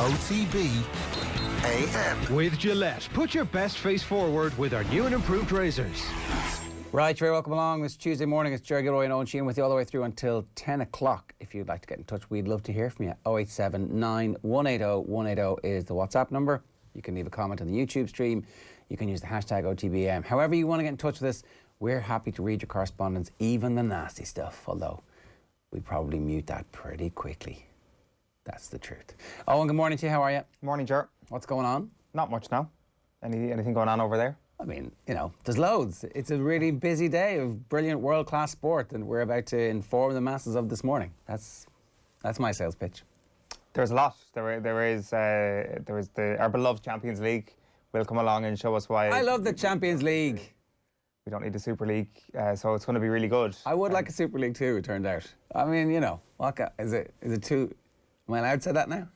OTB AM. With Gillette, put your best face forward with our new and improved razors. Right, very welcome along this Tuesday morning. It's Gilroy and Eoin Sheahan with you all the way through until 10 o'clock. If you'd like to get in touch, we'd love to hear from you. 0879 180 180 is the WhatsApp number. You can leave a comment on the YouTube stream. You can use the hashtag OTBAM. However you want to get in touch with us, we're happy to read your correspondence, even the nasty stuff, although we probably mute that pretty quickly. That's the truth. Eoin, good morning to you. How are you? Morning, Ger. What's going on? Not much now. Anything going on over there? I mean, you know, there's loads. It's a really busy day of brilliant world-class sport, and we're about to inform the masses of this morning. That's my sales pitch. There's a lot. There is our beloved Champions League will come along and show us why. I love the Champions League. We don't need a Super League, so it's going to be really good. I would like a Super League too, it turned out. I mean, you know, is it too... Am I allowed to say that now?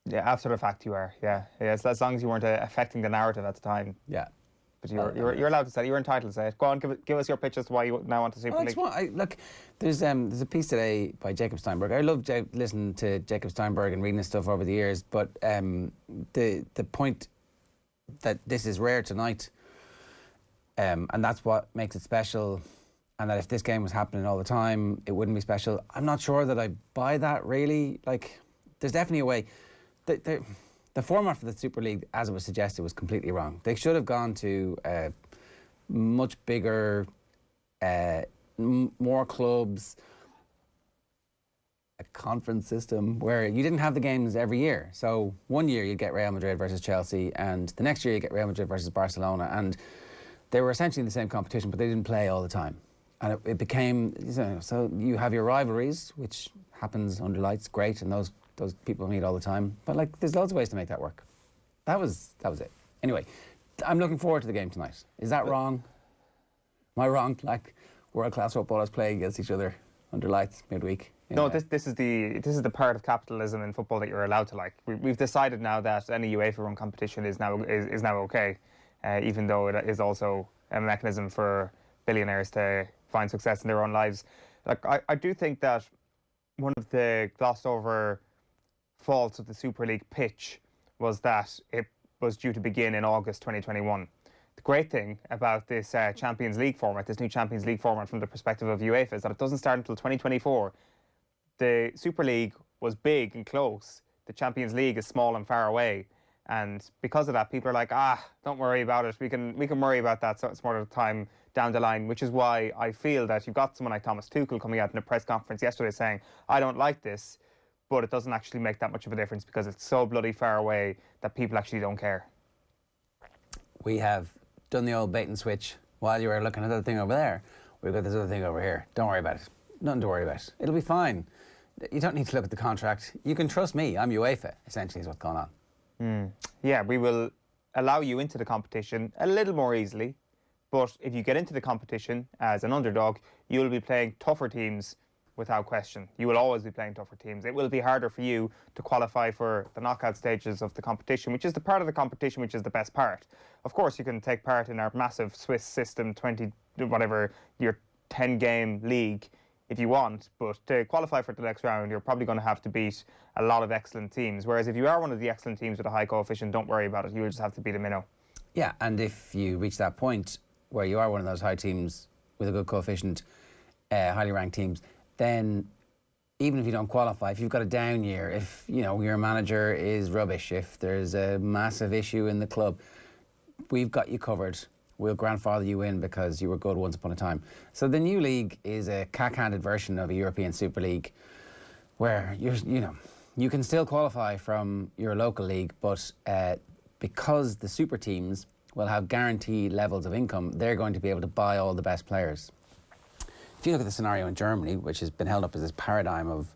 Yeah, after the fact you are, yeah. It's as long as you weren't affecting the narrative at the time. Yeah. But you're allowed to say it. You're entitled to say it. Go on, give us your pitch as to why you now want a Super League. Look, there's a piece today by Jacob Steinberg. I love listening to Jacob Steinberg and reading his stuff over the years, but the point that this is rare tonight, and that's what makes it special, and that if this game was happening all the time, it wouldn't be special. I'm not sure that I buy that, really. Like, there's definitely a way. The format for the Super League, as it was suggested, was completely wrong. They should have gone to much bigger, more clubs, a conference system where you didn't have the games every year. So one year you'd get Real Madrid versus Chelsea, and the next year you get Real Madrid versus Barcelona, and they were essentially in the same competition, but they didn't play all the time. And it became, so you have your rivalries, which happens under lights, great, and those people meet all the time. But like, there's loads of ways to make that work. That was it. Anyway, I'm looking forward to the game tonight. Is that wrong? Am I wrong? Like, world-class footballers playing against each other under lights midweek? No, this is the part of capitalism in football that you're allowed to like. We've decided now that any UEFA-run competition is now okay, even though it is also a mechanism for billionaires to find success in their own lives. Like, I do think that one of the glossed over faults of the Super League pitch was that it was due to begin in August 2021. The great thing about this Champions League format, this new Champions League format from the perspective of UEFA, is that it doesn't start until 2024. The Super League was big and close. The Champions League is small and far away. And because of that, people are like, don't worry about it. We can worry about that so it's more of the time down the line, which is why I feel that you've got someone like Thomas Tuchel coming out in a press conference yesterday saying, I don't like this, but it doesn't actually make that much of a difference because it's so bloody far away that people actually don't care. We have done the old bait and switch. While you were looking at that thing over there, we've got this other thing over here. Don't worry about it. Nothing to worry about. It'll be fine. You don't need to look at the contract. You can trust me. I'm UEFA, essentially, is what's going on. Yeah, we will allow you into the competition a little more easily, but if you get into the competition as an underdog, you'll be playing tougher teams without question. You will always be playing tougher teams. It will be harder for you to qualify for the knockout stages of the competition, which is the part of the competition which is the best part. Of course, you can take part in our massive Swiss system, your 10-game league if you want, but to qualify for the next round, you're probably going to have to beat a lot of excellent teams. Whereas if you are one of the excellent teams with a high coefficient, don't worry about it. You will just have to beat a minnow. Yeah, and if you reach that point where you are one of those high teams with a good coefficient, highly ranked teams, then even if you don't qualify, if you've got a down year, if your manager is rubbish, if there's a massive issue in the club, we've got you covered. We'll grandfather you in because you were good once upon a time. So the new league is a cack-handed version of a European Super League where you can still qualify from your local league, but because the super teams will have guaranteed levels of income, they're going to be able to buy all the best players. If you look at the scenario in Germany, which has been held up as this paradigm of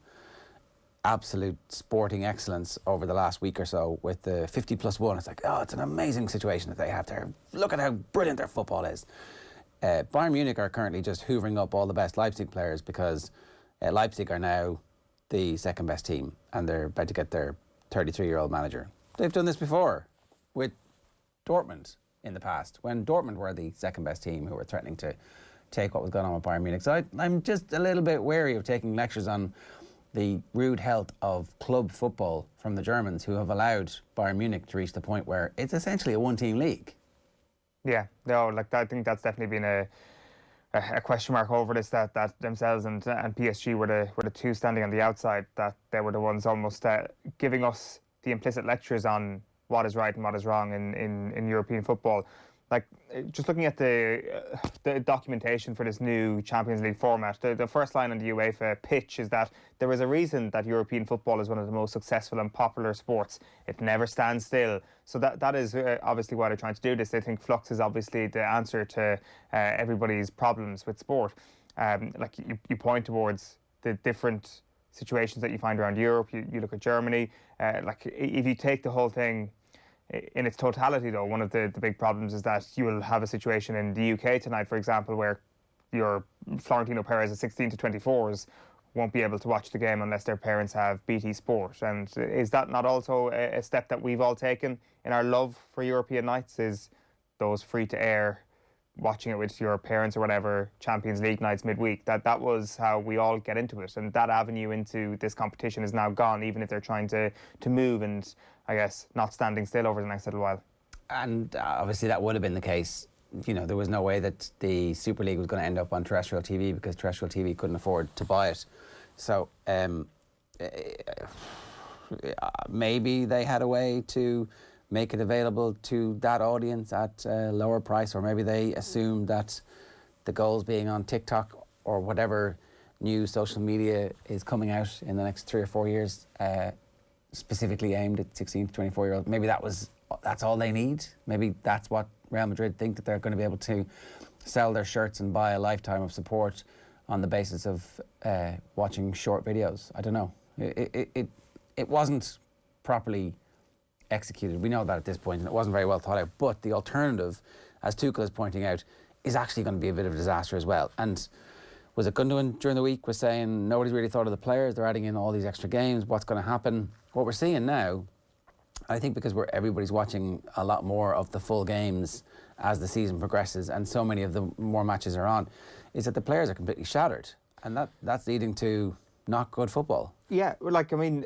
absolute sporting excellence over the last week or so with the 50+1, it's like, it's an amazing situation that they have there. Look at how brilliant their football is. Bayern Munich are currently just hoovering up all the best Leipzig players because Leipzig are now the second best team and they're about to get their 33-year-old manager. They've done this before with Dortmund in the past, when Dortmund were the second best team who were threatening to take what was going on with Bayern Munich. So I'm just a little bit wary of taking lectures on the rude health of club football from the Germans, who have allowed Bayern Munich to reach the point where it's essentially a one-team league. Yeah, no, like I think that's definitely been a question mark over this, that themselves and PSG were the two standing on the outside, that they were the ones almost giving us the implicit lectures on what is right and what is wrong in European football. Like, just looking at the documentation for this new Champions League format, the first line on the UEFA pitch is that there is a reason that European football is one of the most successful and popular sports. It never stands still. So that is obviously why they're trying to do this. They think flux is obviously the answer to everybody's problems with sport. Like you point towards the different situations that you find around Europe. You look at Germany. Like, if you take the whole thing in its totality, though, one of the big problems is that you will have a situation in the UK tonight, for example, where your Florentino Perez of 16 to 24s won't be able to watch the game unless their parents have BT Sport. And is that not also a step that we've all taken in our love for European nights, is those free-to-air, watching it with your parents or whatever, Champions League nights midweek? That was how we all get into it, and that avenue into this competition is now gone, even if they're trying to move and, I guess, not standing still over the next little while. And obviously that would have been the case. You know, there was no way that the Super League was going to end up on terrestrial TV, because terrestrial TV couldn't afford to buy it. So maybe they had a way to make it available to that audience at a lower price, or maybe they assumed that the goals being on TikTok or whatever new social media is coming out in the next 3 or 4 years, specifically aimed at 16 to 24-year-olds. Maybe that's all they need. Maybe that's what Real Madrid think, that they're going to be able to sell their shirts and buy a lifetime of support on the basis of watching short videos. I don't know. It wasn't properly executed. We know that at this point, and it wasn't very well thought out. But the alternative, as Tuchel is pointing out, is actually going to be a bit of a disaster as well. And was it Gundogan during the week was saying nobody's really thought of the players, they're adding in all these extra games, what's going to happen? What we're seeing now, I think because everybody's watching a lot more of the full games as the season progresses, and so many of the more matches are on, is that the players are completely shattered, and that's leading to not good football. Yeah, like, I mean,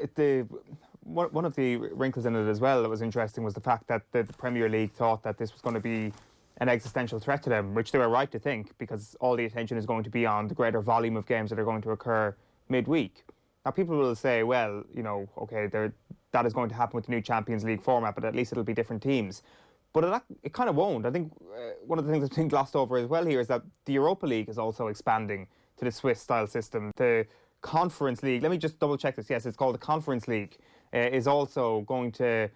one of the wrinkles in it as well that was interesting was the fact that the Premier League thought that this was going to be an existential threat to them, which they were right to think, because all the attention is going to be on the greater volume of games that are going to occur midweek. Now, people will say, well, you know, okay, that is going to happen with the new Champions League format, but at least it'll be different teams. But it kind of won't. I think one of the things that's been glossed over as well here is that the Europa League is also expanding to the Swiss-style system. The Conference League, let me just double check this. Yes, it's called the Conference League, is also going to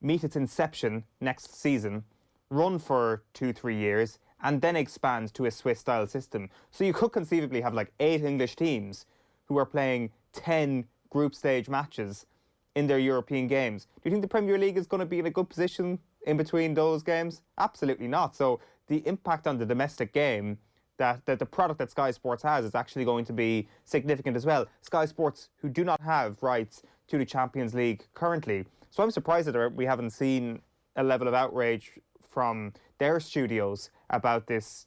meet its inception next season, run for 2-3 years, and then expand to a Swiss-style system. So you could conceivably have like 8 English teams who are playing 10 group stage matches in their European games. Do you think the Premier League is going to be in a good position in between those games? Absolutely not. So the impact on the domestic game, that the product that Sky Sports has, is actually going to be significant as well. Sky Sports, who do not have rights to the Champions League currently. So I'm surprised that we haven't seen a level of outrage from their studios about this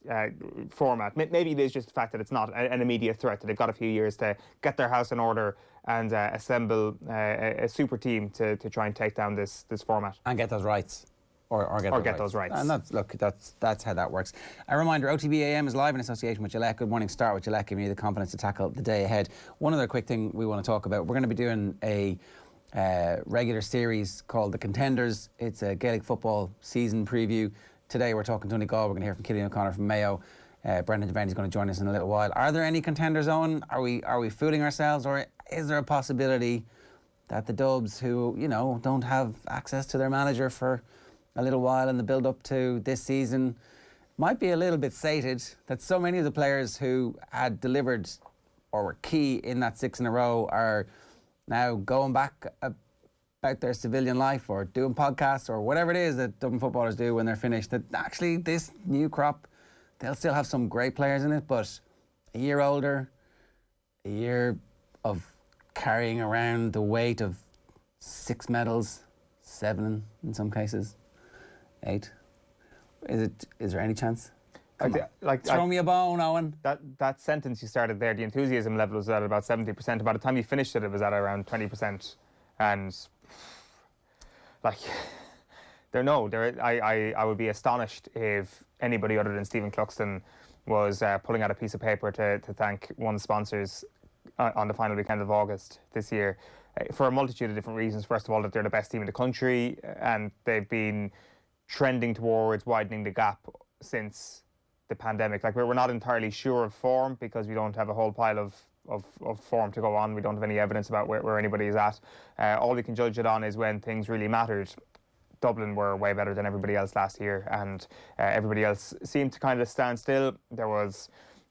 format. Maybe it is just the fact that it's not an immediate threat, that they've got a few years to get their house in order and assemble a super team to try and take down this format. And get those rights. Or get those rights. And that's how that works. A reminder, OTB AM is live in association with Gillette. Good morning, start with Gillette, giving you the confidence to tackle the day ahead. One other quick thing we want to talk about, we're going to be doing a regular series called The Contenders. It's a Gaelic football season preview. Today we're talking Donegal. We're going to hear from Cillian O'Connor from Mayo. Brendan Devenney is going to join us in a little while. Are there any contenders, Eoin? Are we fooling ourselves, or is there a possibility that the Dubs, who, you know, don't have access to their manager for a little while in the build-up to this season, might be a little bit sated, that so many of the players who had delivered or were key in that 6 in a row are now going back about their civilian life or doing podcasts or whatever it is that Dublin footballers do when they're finished, that actually this new crop, they'll still have some great players in it, but a year older, a year of carrying around the weight of 6 medals, 7 in some cases, 8. Is there any chance? Throw me a bone, Eoin. That sentence you started there, the enthusiasm level was at about 70%. By the time you finished it, it was at around 20%. And like, I would be astonished if anybody other than Stephen Cluxton was pulling out a piece of paper to thank one of the sponsors on the final weekend of August this year for a multitude of different reasons. First of all, that they're the best team in the country, and they've been trending towards widening the gap since the pandemic. Like, we're not entirely sure of form because we don't have a whole pile of form to go on. We don't have any evidence about where anybody is at. All we can judge it on is when things really mattered. Dublin were way better than everybody else last year, and everybody else seemed to kind of stand still.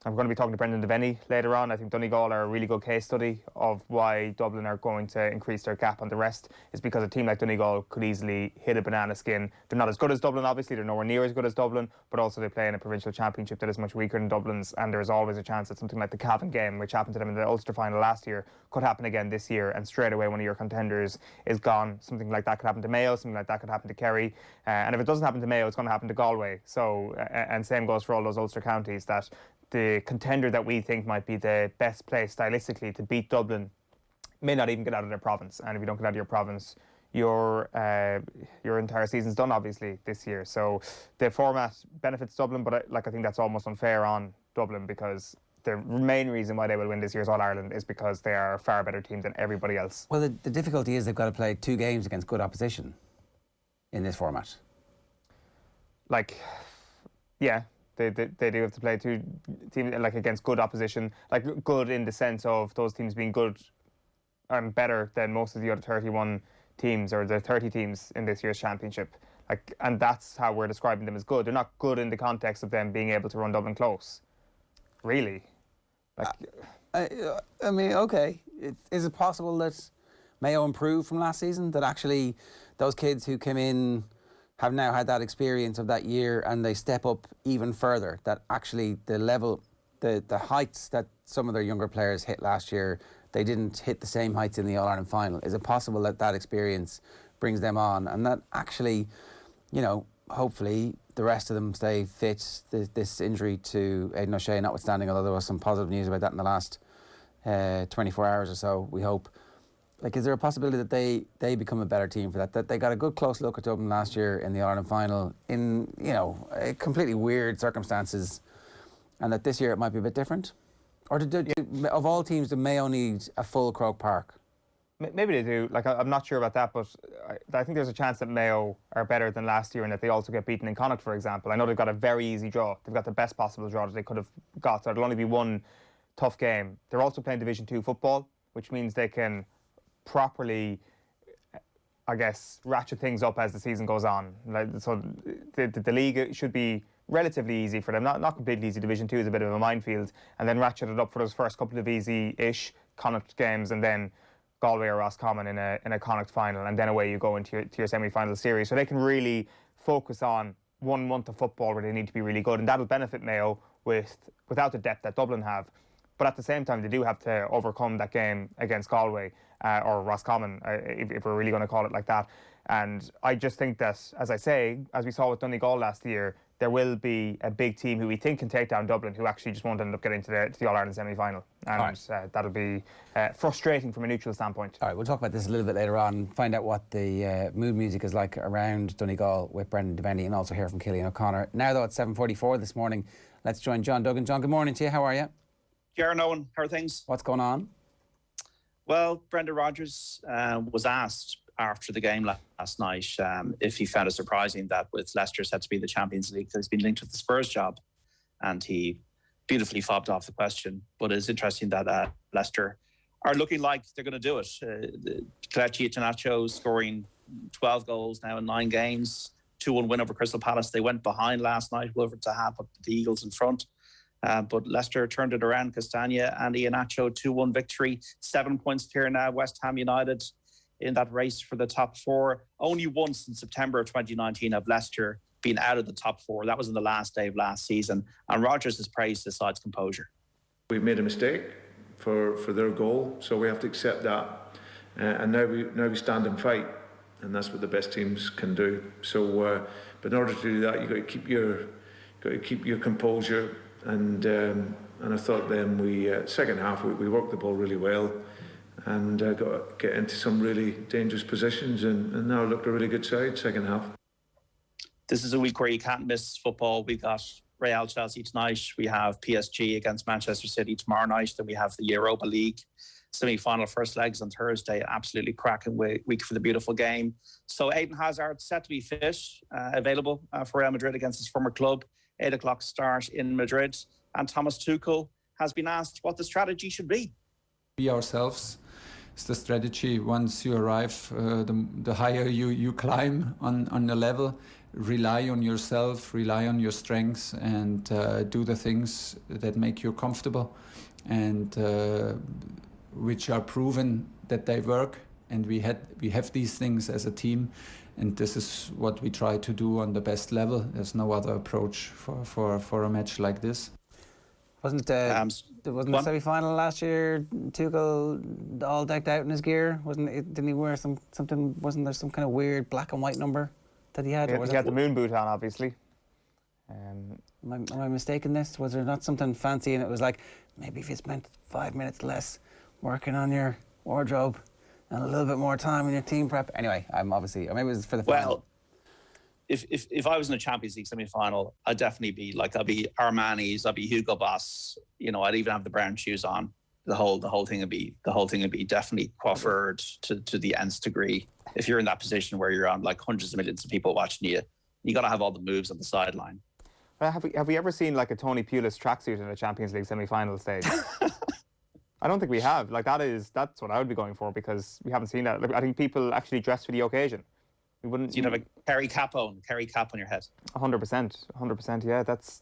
I'm going to be talking to Brendan Devenney later on. I think Donegal are a really good case study of why Dublin are going to increase their gap on the rest. Is because a team like Donegal could easily hit a banana skin. They're not as good as Dublin, obviously. They're nowhere near as good as Dublin, but also they play in a provincial championship that is much weaker than Dublin's, and there's always a chance that something like the Cavan game, which happened to them in the Ulster final last year, could happen again this year, and straight away one of your contenders is gone. Something like that could happen to Mayo, something like that could happen to Kerry, and if it doesn't happen to Mayo, it's going to happen to Galway. So, and same goes for all those Ulster counties, that the contender that we think might be the best place stylistically to beat Dublin may not even get out of their province. And if you don't get out of your province, your entire season's done, obviously, this year. So the format benefits Dublin, but I think that's almost unfair on Dublin, because the main reason why they will win this year's All-Ireland is because they are a far better team than everybody else. Well, the difficulty is they've got to play 2 games against good opposition in this format. Like, yeah. They do have to play 2 teams like against good opposition, like good in the sense of those teams being good and better than most of the other 31 teams or the 30 teams in this year's championship. Like, and that's how we're describing them as good. They're not good in the context of them being able to run Dublin close, really. Like, I mean, okay, is it possible that Mayo improved from last season? That actually those kids who came in have now had that experience of that year and they step up even further, that actually the level, the heights that some of their younger players hit last year, they didn't hit the same heights in the All-Ireland final? Is it possible that that experience brings them on, and that actually, you know, hopefully the rest of them stay fit? This injury to Aidan O'Shea notwithstanding, although there was some positive news about that in the last 24 hours or so, we hope. Like, is there a possibility that they become a better team for that? That they got a good close look at Dublin last year in the Ireland final in, you know, completely weird circumstances, and that this year it might be a bit different? Or of all teams, do Mayo need a full Croke Park? Maybe they do. Like, I'm not sure about that, but I think there's a chance that Mayo are better than last year and that they also get beaten in Connacht, for example. I know they've got a very easy draw. They've got the best possible draw that they could have got, so it'll only be one tough game. They're also playing Division 2 football, which means they can properly, I guess, ratchet things up as the season goes on. Like, so the league should be relatively easy for them. Not completely easy. Division 2 is a bit of a minefield, and then ratchet it up for those first couple of easy-ish Connacht games, and then Galway or Roscommon in a Connacht final, and then away you go into your semi-final series. So they can really focus on 1 month of football where they need to be really good, and that'll benefit Mayo without the depth that Dublin have. But at the same time, they do have to overcome that game against Galway or Roscommon, if we're really going to call it like that. And I just think that, as I say, as we saw with Donegal last year, there will be a big team who we think can take down Dublin, who actually just won't end up getting to the All-Ireland semi-final. And that'll be frustrating from a neutral standpoint. All right, we'll talk about this a little bit later on, find out what the mood music is like around Donegal with Brendan Devenney, and also hear from Cillian O'Connor. Now, though, at 7:44 this morning, let's join John Duggan. John, good morning to you. How are you? Ciaran, Owen, how are things? What's going on? Well, Brendan Rodgers was asked after the game last night if he found it surprising that with Leicester set to be the Champions League, that he's been linked with the Spurs job. And he beautifully fobbed off the question. But it's interesting that Leicester are looking like they're going to do it. Kelechi Iheanacho scoring 12 goals now in 9 games, 2-1 win over Crystal Palace. They went behind last night, Wilfred Zaha put the Eagles in front. But Leicester turned it around. Castagna and Iheanacho, 2-1 victory. 7 points clear now. West Ham United in that race for the top 4. Only once in September of 2019 have Leicester been out of the top 4. That was in the last day of last season. And Rodgers has praised the side's composure. We've made a mistake for their goal, so we have to accept that. And now we stand and fight, and that's what the best teams can do. So, but in order to do that, you've got to keep your got to keep your composure. And I thought then we second half we worked the ball really well, and got to get into some really dangerous positions, and now looked a really good side second half. This is a week where you can't miss football. We got Real Chelsea tonight. We have PSG against Manchester City tomorrow night. Then we have the Europa League semi-final first legs on Thursday. Absolutely cracking week for the beautiful game. So Eden Hazard set to be fit, available for Real Madrid against his former club. 8 o'clock start in Madrid. And Thomas Tuchel has been asked what the strategy should be. Be ourselves. It's the strategy. Once you arrive, the higher you climb on the level. Rely on yourself, rely on your strengths, and do the things that make you comfortable, and which are proven that they work. And we have these things as a team, and this is what we try to do on the best level. There's no other approach for a match like this. Wasn't the semi-final last year Tuchel all decked out in his gear? Didn't he wear something? Wasn't there some kind of weird black and white number that he had? He had the moon boot on, obviously. Am I mistaken this? Was there not something fancy, and it was like, maybe if you spent 5 minutes less working on your wardrobe and a little bit more time on your team prep? Anyway, I'm obviously, or maybe it was for the final. Well, if I was in a Champions League semi-final, I'd definitely be like, I'd be Armani's, I'd be Hugo Boss. You know, I'd even have the brown shoes on. The whole thing would be definitely coiffured to the nth degree. If you're in that position where you're on like hundreds of millions of people watching you, you got to have all the moves on the sideline. Have we ever seen like a Tony Pulis tracksuit in a Champions League semi-final stage? I don't think we have. Like that's what I would be going for, because we haven't seen that. Like, I think people actually dress for the occasion. We wouldn't. You'd have a carry cap on your head. 100%. Yeah, that's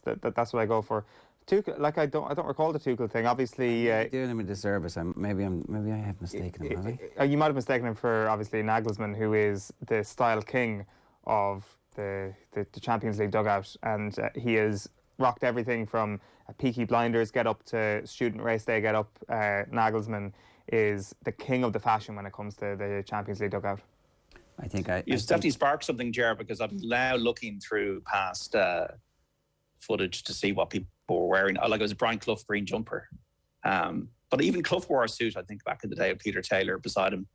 what I go for. Tuchel, like I don't recall the Tuchel thing. Obviously, doing him a disservice. Maybe I have mistaken him. Have I? You might have mistaken him for obviously Nagelsmann, who is the style king of the Champions League dugout, and he has rocked everything from a Peaky Blinders get up to student race day get up. Nagelsmann is the king of the fashion when it comes to the Champions League dugout. You've definitely sparked something, Ger, because I'm now looking through past footage to see what people were wearing. Like, it was a Brian Clough green jumper. But even Clough wore a suit, I think, back in the day with Peter Taylor beside him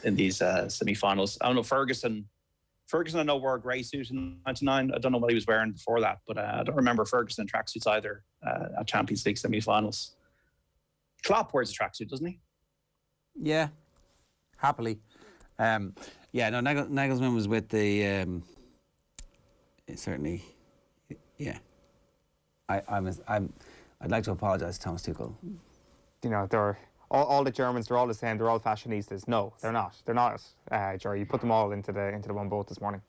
in these semi-finals. I don't know, Ferguson, I know, wore a grey suit in 99. I don't know what he was wearing before that, but I don't remember Ferguson in tracksuits either at Champions League semi-finals. Klopp wears a tracksuit, doesn't he? Yeah, happily. Nagelsmann was with the certainly. Yeah, I'd like to apologise to Thomas Tuchel. You know, they're all the Germans. They're all the same. They're all fashionistas. No, they're not. They're not. Jerry, you put them all into the one boat this morning.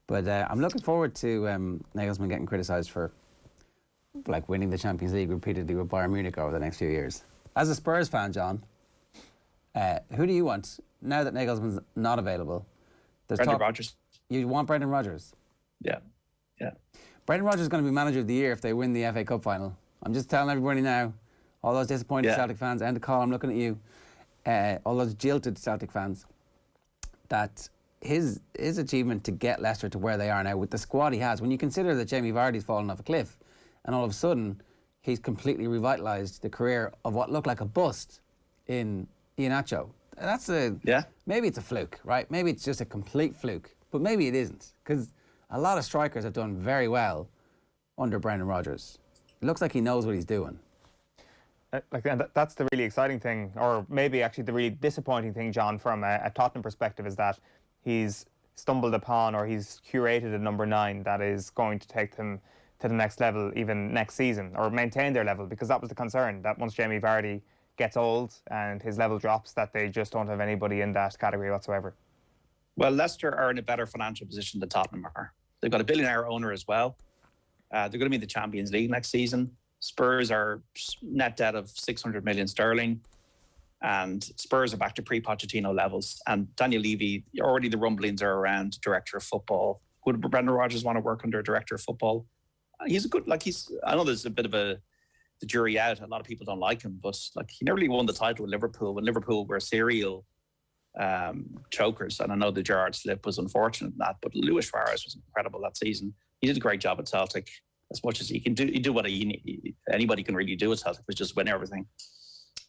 But I'm looking forward to Nagelsmann getting criticised for like winning the Champions League repeatedly with Bayern Munich over the next few years. As a Spurs fan, John, who do you want now that Nagelsmann's not available? Brendan Rodgers. You want Brendan Rodgers? Yeah. Brendan Rodgers is going to be manager of the year if they win the FA Cup final. I'm just telling everybody now, all those disappointed Celtic fans, and the call, I'm looking at you, all those jilted Celtic fans, that his achievement to get Leicester to where they are now with the squad he has, when you consider that Jamie Vardy's fallen off a cliff, and all of a sudden he's completely revitalised the career of what looked like a bust in Iheanacho. Maybe it's a fluke, right? Maybe it's just a complete fluke, but maybe it isn't, because a lot of strikers have done very well under Brendan Rodgers. It looks like he knows what he's doing. That's the really exciting thing, or maybe actually the really disappointing thing, John, from a Tottenham perspective, is that he's stumbled upon, or he's curated a number 9 that is going to take them to the next level even next season, or maintain their level, because that was the concern, that once Jamie Vardy gets old and his level drops, that they just don't have anybody in that category whatsoever. Well, Leicester are in a better financial position than Tottenham are. They've got a billionaire owner as well. They're going to be in the Champions League next season. Spurs are net debt of 600 million sterling. And Spurs are back to pre-Pochettino levels. And Daniel Levy, already the rumblings are around director of football. Would Brendan Rodgers want to work under a director of football? He's a good, I know there's a bit of the jury out. A lot of people don't like him, but he never really won the title with Liverpool when Liverpool were serial chokers. And I know the Gerrard slip was unfortunate in that, but Luis Suarez was incredible that season. he did a great job at Celtic. As much as he do what anybody can really do at Celtic, was just win everything.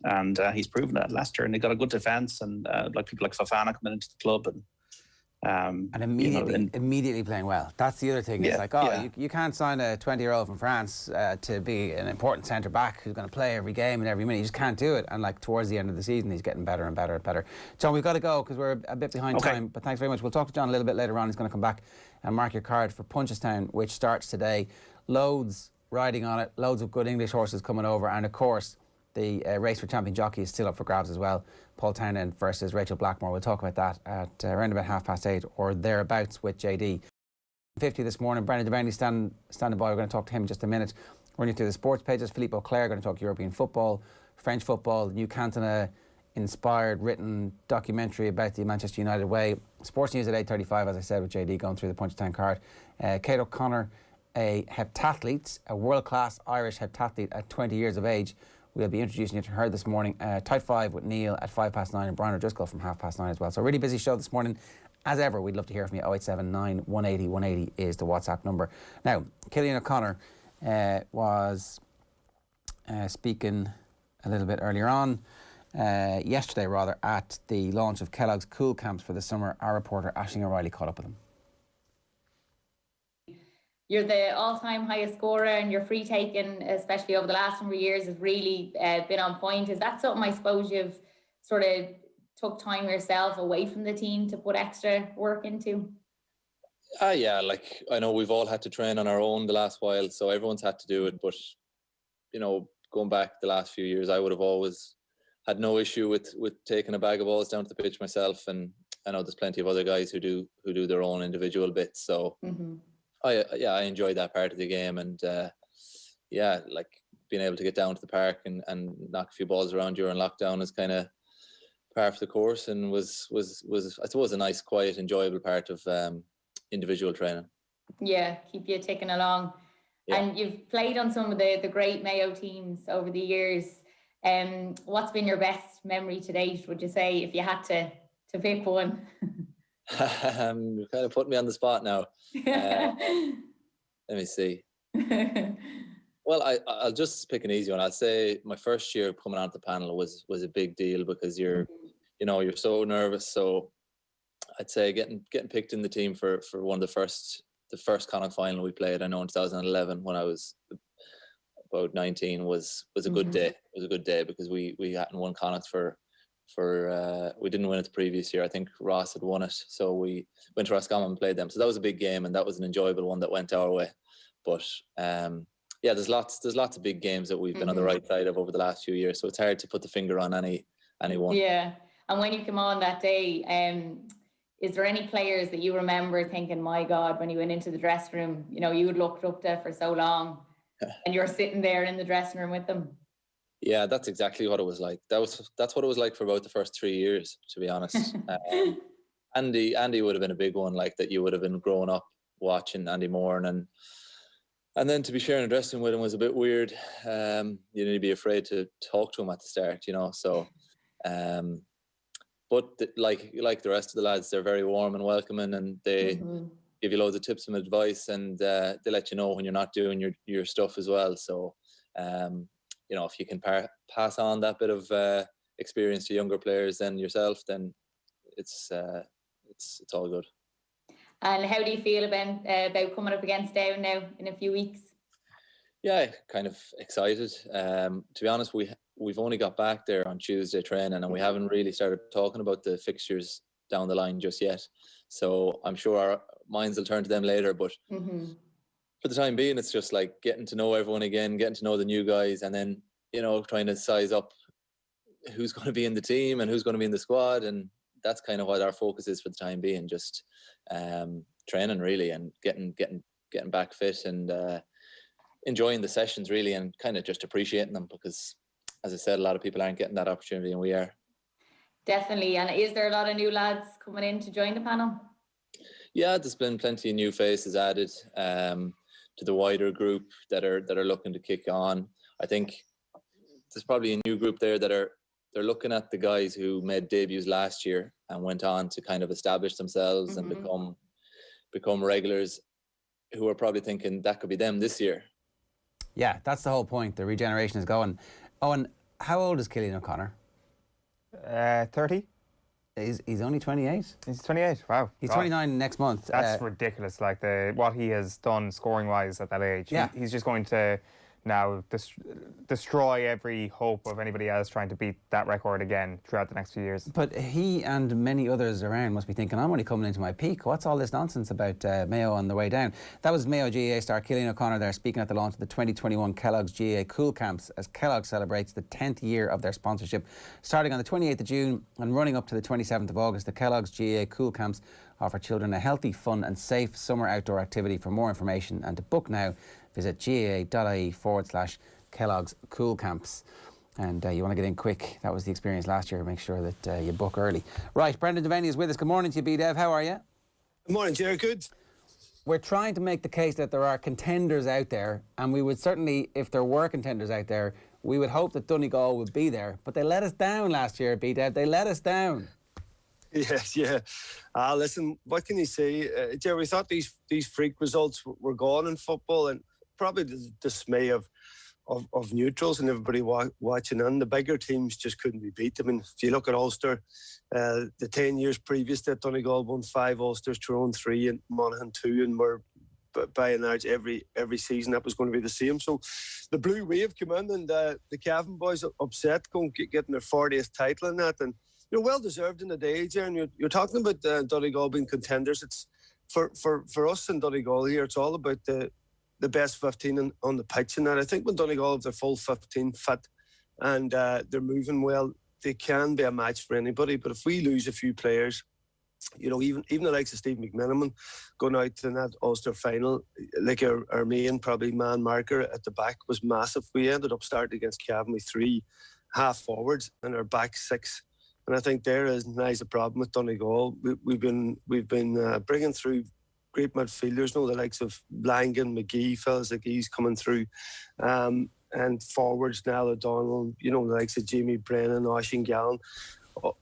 And he's proven that at Leicester, and they got a good defence, and like people like Fofana coming into the club, and immediately playing well. That's the other thing. It's like, you can't sign a 20-year-old from France to be an important centre back who's going to play every game and every minute. You just can't do it. And like towards the end of the season, he's getting better and better and better. John, we've got to go because we're a bit behind time. But thanks very much. We'll talk to John a little bit later on. He's going to come back and mark your card for Punchestown, which starts today. Loads riding on it. Loads of good English horses coming over, and of course, the race for champion jockey is still up for grabs as well. Paul Townend versus Rachel Blackmore. We'll talk about that at around about 8:30 or thereabouts with JD. 50 this morning. Brendan Devenney standing by. We're going to talk to him in just a minute. Running through the sports pages. Philippe Auclair going to talk European football, French football, new Cantona inspired written documentary about the Manchester United way. Sports news at 8:35, as I said, with JD going through the Punchestown card. Kate O'Connor, a heptathlete, a world-class Irish heptathlete at 20 years of age. We'll be introducing you to her this morning. Tight 5 with Neil at 9:05 and Brian O'Driscoll from 9:30 as well. So a really busy show this morning. As ever, we'd love to hear from you. 0879 180 180 is the WhatsApp number. Now, Cillian O'Connor was speaking a little bit earlier on, yesterday rather, at the launch of Kellogg's Cool Camps for the summer. Our reporter Aisling O'Reilly caught up with him. You're the all-time highest scorer, and your free taking, especially over the last number of years, has really been on point. Is that something I suppose you've sort of took time yourself away from the team to put extra work into? Yeah, like I know we've all had to train on our own the last while, so everyone's had to do it. But you know, going back the last few years, I would have always had no issue with taking a bag of balls down to the pitch myself, and I know there's plenty of other guys who do their own individual bits. So. Mm-hmm. I enjoy that part of the game, and like being able to get down to the park and knock a few balls around during lockdown is kind of part of the course, and was I suppose a nice, quiet, enjoyable part of individual training. Yeah, keep you ticking along. Yeah. And you've played on some of the great Mayo teams over the years. What's been your best memory to date, would you say, if you had to pick one? You kind of put me on the spot now. Let me see. Well, I'll just pick an easy one. I'd say my first year coming onto the panel was a big deal because you're so nervous. So I'd say getting picked in the team for one of the first Connacht final we played, I know in 2011 when I was about 19 was a good day. It was a good day because we hadn't won Connacht for we didn't win it the previous year. I think Ross had won it, so we went to Roscommon and played them. So that was a big game, and that was an enjoyable one that went our way. But there's lots of big games that we've been on the right side of over the last few years. So it's hard to put the finger on any one. Yeah, and when you come on that day, is there any players that you remember thinking, my God, when you went into the dressing room, you had looked up to for so long, and you're sitting there in the dressing room with them? Yeah, that's exactly what it was like. That's what it was like for about the first 3 years, to be honest. Andy would have been a big one, like that you would have been growing up watching Andy Moran, and then to be sharing a dressing room with him was a bit weird. You need to be afraid to talk to him at the start, So, but like the rest of the lads, they're very warm and welcoming, and they give you loads of tips and advice, and they let you know when you're not doing your stuff as well. So. If you can pass on that bit of experience to younger players than yourself, then it's all good. And how do you feel about coming up against Down now in a few weeks? Yeah, kind of excited. To be honest, we've only got back there on Tuesday training, and we haven't really started talking about the fixtures down the line just yet. So I'm sure our minds will turn to them later, but. For the time being, it's just like getting to know everyone again, getting to know the new guys, and then, trying to size up who's going to be in the team and who's going to be in the squad. And that's kind of what our focus is for the time being, just training really, and getting back fit and enjoying the sessions really, and kind of just appreciating them because, as I said, a lot of people aren't getting that opportunity, and we are. Definitely. And is there a lot of new lads coming in to join the panel? Yeah, there's been plenty of new faces added to the wider group that are looking to kick on. I think there's probably a new group there they're looking at the guys who made debuts last year and went on to kind of establish themselves and become regulars, who are probably thinking that could be them this year. Yeah, that's the whole point. The regeneration is going. Owen, how old is Cillian O'Connor? 30. He's only 28. He's 28. Wow. He's 29 next month. That's ridiculous. Like what he has done scoring wise at that age. Yeah. He's just going to now destroy every hope of anybody else trying to beat that record again throughout the next few years. But he and many others around must be thinking, I'm only coming into my peak. What's all this nonsense about Mayo on the way down? That was Mayo GAA star Cillian O'Connor there speaking at the launch of the 2021 Kellogg's GAA Cool Camps as Kellogg celebrates the 10th year of their sponsorship. Starting on the 28th of June and running up to the 27th of August, the Kellogg's GAA Cool Camps offer children a healthy, fun and safe summer outdoor activity. For more information and to book now, visit gaa.ie/Kellogg's Cool Camps. And you want to get in quick. That was the experience last year. Make sure that you book early. Right, Brendan Devenney is with us. Good morning to you, B-Dev. How are you? Good morning, Jared. Good. We're trying to make the case that there are contenders out there, and we would certainly, if there were contenders out there, we would hope that Donegal would be there. But they let us down last year, B-Dev. They let us down. Yes, yeah. Listen, what can you say? Jerry, we thought these freak results were gone in football, and probably the dismay of neutrals and everybody watching in. The bigger teams just couldn't be beat. I mean, if you look at Ulster, the 10 years previous that Donegal won 5 Ulsters, Tyrone 3 and Monaghan 2, and were by and large every season that was going to be the same. So the blue wave came in, and the Cavan boys upset getting their 40th title in that, and you're well deserved in the day, Jaron. You're talking about Donegal being contenders. It's for us in Donegal here. It's all about the best 15 on the pitch, and that I think when Donegal have their full 15 fit and they're moving well, they can be a match for anybody. But if we lose a few players, you know, even the likes of Steve McMenamin going out to that Ulster final, like our main probably man marker at the back was massive. We ended up starting against Cavan with 3 half forwards and our back 6. And I think there is a problem with Donegal. We've been bringing through great midfielders, the likes of Langan, McGee, fellas like he's coming through, and forwards now O'Donnell, the likes of Jamie Brennan, Oisín Gallen.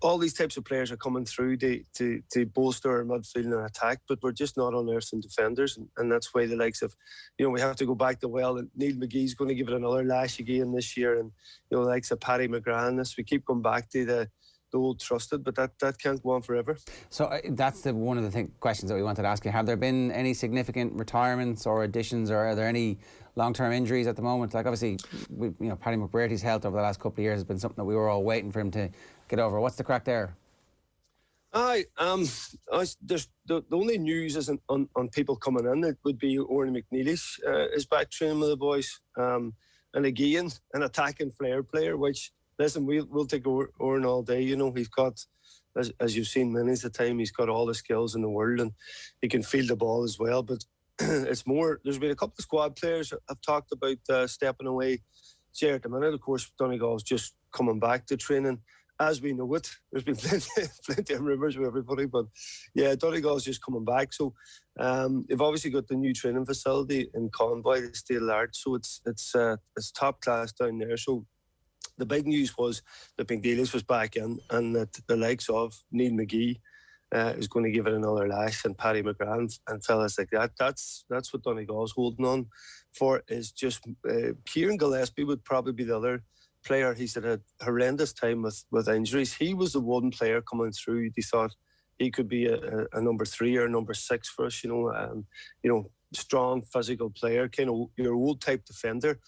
All these types of players are coming through to bolster our midfield and attack, but we're just not unearthing defenders, and that's why the likes of, we have to go back to and Neil McGee's going to give it another lash again this year, and the likes of Paddy McGrath. We keep going back to the old trusted, but that can't go on forever. So that's one of the questions that we wanted to ask you. Have there been any significant retirements or additions, or are there any long-term injuries at the moment? Like obviously, Paddy McBrearty's health over the last couple of years has been something that we were all waiting for him to get over. What's the crack there? There's the only news isn't on people coming in. It would be Eoin McNeilish is back training with the boys, and again an attacking flair player, which. Listen, we'll take Eoin all day. He's got, as you've seen many the time, he's got all the skills in the world, and he can field the ball as well. But it's more, there's been a couple of squad players I've talked about stepping away. At the minute, of course, Donegal's just coming back to training as we know it. There's been plenty of rumours with everybody, but yeah, Donegal's just coming back. So they've obviously got the new training facility in Convoy, the State of the Art, so it's top class down there. So the big news was that McNeilish was back in, and that the likes of Neil McGee is going to give it another lash, and Paddy McGrath and fellas like that. That's what Donegal's holding on for, is just Kieran Gillespie would probably be the other player. He's had a horrendous time with injuries. He was the one player coming through. They thought he could be a number 3 or number 6 for us. Strong physical player, kind of your old type defender.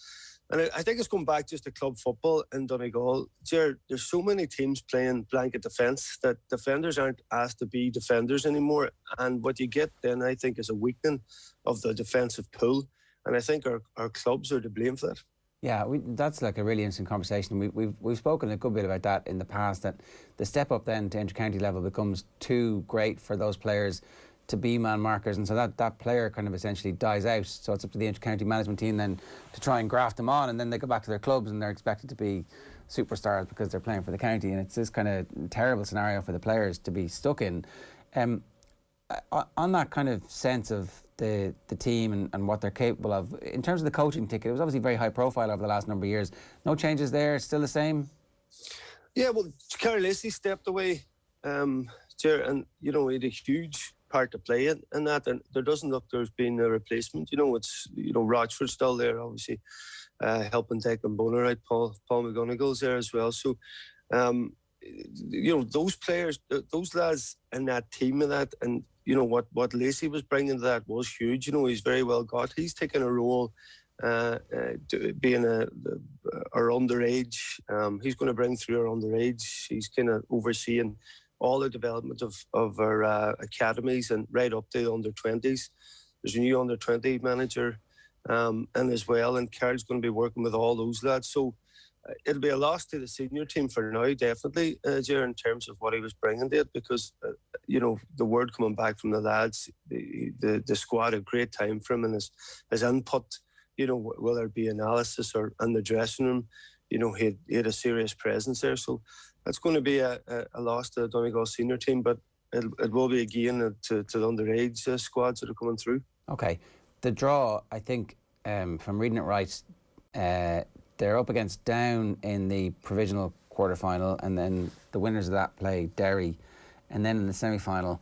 And I think it's going back just to club football in Donegal. There's so many teams playing blanket defence that defenders aren't asked to be defenders anymore. And what you get then, I think, is a weakening of the defensive pool. And I think our clubs are to blame for that. Yeah, that's like a really interesting conversation. We've spoken a good bit about that in the past, that the step up then to inter-county level becomes too great for those players to be man markers, and so that player kind of essentially dies out. So it's up to the inter-county management team then to try and graft them on, and then they go back to their clubs and they're expected to be superstars because they're playing for the county, and it's this kind of terrible scenario for the players to be stuck in. On that kind of sense of the team and what they're capable of, in terms of the coaching ticket, it was obviously very high profile over the last number of years. No changes there, still the same? Yeah, well, Kerry Lacey stepped away, and he had a huge part to play in that, and there doesn't look there's been a replacement. It's Rochford's still there, obviously, helping Declan Bonner out. Paul McGonigal's there as well. So, those players, those lads in that team of that, and what Lacey was bringing to that was huge. He's very well got. He's taken a role. Being our underage, he's going to bring through our underage. He's kind of overseeing all the development of our academies and right up to the under-20s. There's a new under-20 manager and as well, and Carl's going to be working with all those lads. So it'll be a loss to the senior team for now, definitely, Ger, in terms of what he was bringing to it, because, the word coming back from the lads, the squad, a great time for him, and his input, whether it be analysis or in the dressing room, he had a serious presence there. So it's going to be a loss to the Donegal senior team, but it will be a gain to the underage squads that are coming through. Okay. The draw, I think, from reading it right, they're up against Down in the provisional quarter-final, and then the winners of that play Derry, and then in the semi-final,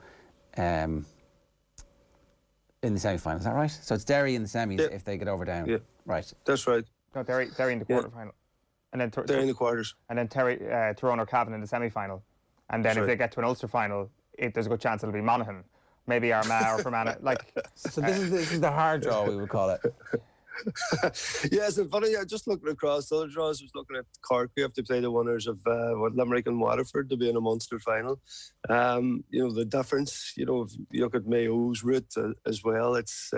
is that right? So it's Derry in the semis if they get over Down. Yeah. Right. That's right. No, Derry in the quarter-final. And then Derry in the quarters. And then Tyrone or Cavan in the semi-final. And then if they get to an Ulster final, there's a good chance it'll be Monaghan. Maybe Armagh or Fermanagh. So this is the hard draw, we would call it. Yeah, it's funny. Just looking across the other draws, I was looking at Cork. We have to play the winners of Limerick and Waterford to be in a Munster final. The difference. If you look at Mayo's route as well, it's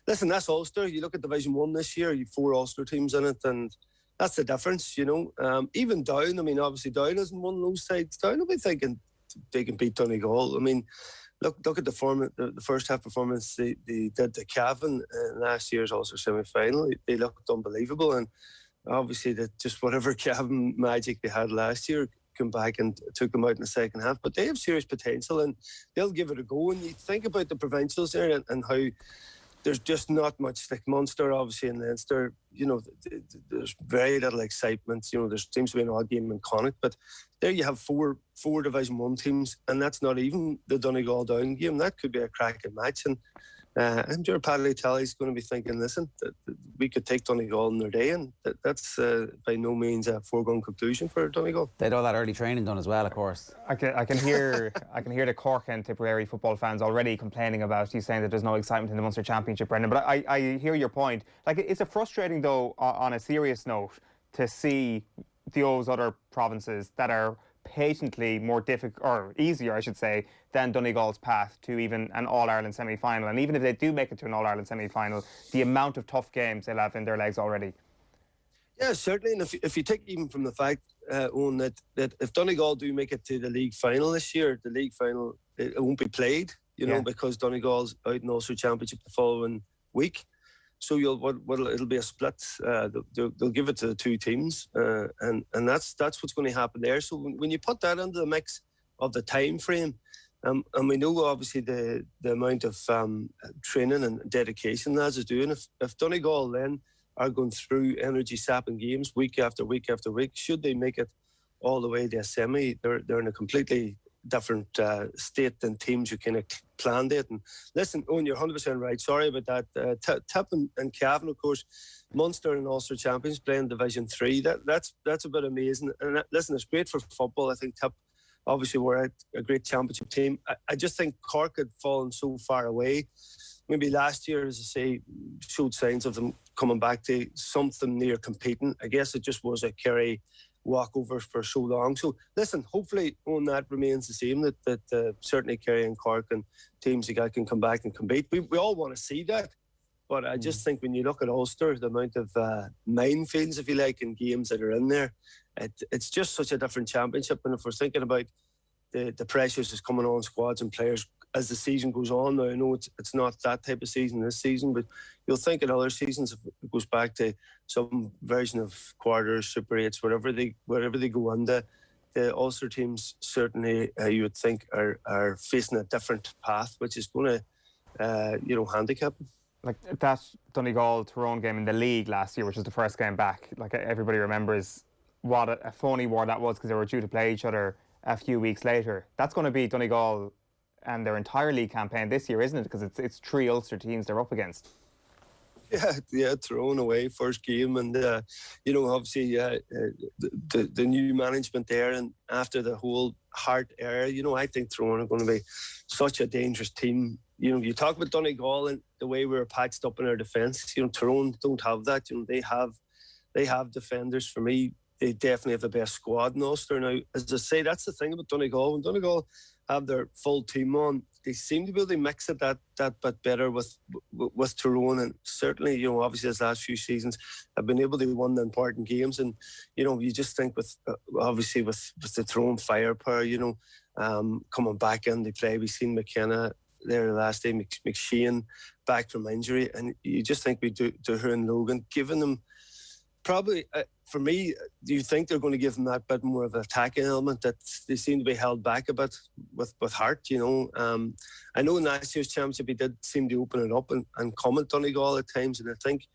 listen. That's Ulster. You look at Division 1 this year. You've 4 Ulster teams in it, and that's the difference. Even Down. I mean, obviously Down isn't one of those sides. Down will be thinking they can beat Donegal. I mean, Look at the first half performance they did to Cavan in last year's Ulster semi-final. They looked unbelievable, and obviously that just whatever Cavan magic they had last year came back and took them out in the second half. But they have serious potential, and they'll give it a go. And you think about the provincials there and how there's just not much, like Munster, obviously, and Leinster, there's very little excitement. There seems to be an odd game in Connacht, but there you have four Division 1 teams, and that's not even the Donegal Down game. That could be a cracking match. And I'm sure Paddy Tally's going to be thinking, listen, that we could take Donegal in their day, and that's by no means a foregone conclusion for Donegal. They had all that early training done as well, of course. I can hear the Cork and Tipperary football fans already complaining about you, saying that there's no excitement in the Munster Championship, Brendan. But I hear your point. It's frustrating, though, on a serious note, to see those other provinces that are patently more difficult, or easier, I should say, than Donegal's path to even an All-Ireland semi-final. And even if they do make it to an All-Ireland semi-final, the amount of tough games they'll have in their legs already. Yeah, certainly. And if you take even from the fact, Owen, that if Donegal do make it to the league final this year, the league final, it won't be played, because Donegal's out in Ulster Championship the following week. So it'll be a split. They'll give it to the 2 teams, and that's what's going to happen there. So when you put that into the mix of the time frame, and we know obviously the amount of training and dedication lads is doing. If Donegal then are going through energy sapping games week after week after week, should they make it all the way to a semi, they're in a completely different state than teams who kind of planned it. And listen, Owen, you're 100% right. Sorry about that. Tip and Cavan, of course, Munster and Ulster champions playing Division 3. That's a bit amazing. And listen, it's great for football. I think Tip, obviously, we're a great championship team. I just think Cork had fallen so far away. Maybe last year, as I say, showed signs of them coming back to something near competing. I guess it just was a Kerry walkover for so long. So listen, hopefully on that remains the same, that certainly Kerry and Cork and teams like that can come back and compete. We all want to see that, but I just think when you look at Ulster, the amount of minefields, if you like, and games that are in there, it's just such a different championship. And if we're thinking about the pressures that's coming on squads and players as the season goes on, now I know it's not that type of season this season, but you'll think in other seasons, if it goes back to some version of quarters, Super 8s, wherever they go under, the Ulster teams certainly you would think are facing a different path, which is going to handicap them. Like that Donegal-Tyrone game in the league last year, which was the first game back, like everybody remembers what a phony war that was, because they were due to play each other a few weeks later. That's going to be Donegal and their entire league campaign this year, isn't it? Because it's 3 Ulster teams they're up against. Yeah, thrown away first game, and obviously the new management there, and after the whole Hart era, I think Tyrone are going to be such a dangerous team. You talk about Donegal and the way we were patched up in our defence. Tyrone don't have that. They have defenders. For me, they definitely have the best squad in Ulster. Now, as I say, that's the thing about Donegal. When Donegal have their full team on, they seem to be able to mix it that bit better with Tyrone, and certainly, obviously, as last few seasons have been able to win the important games. And you just think with obviously with the Tyrone firepower, coming back in the play, we've seen McKenna there last day, McSheahan back from injury, and you just think we do and Logan, giving them probably. For me, do you think they're going to give them that bit more of an attacking element that they seem to be held back a bit with Hart? I know in last year's championship he did seem to open it up and come at Donegal at times, and I think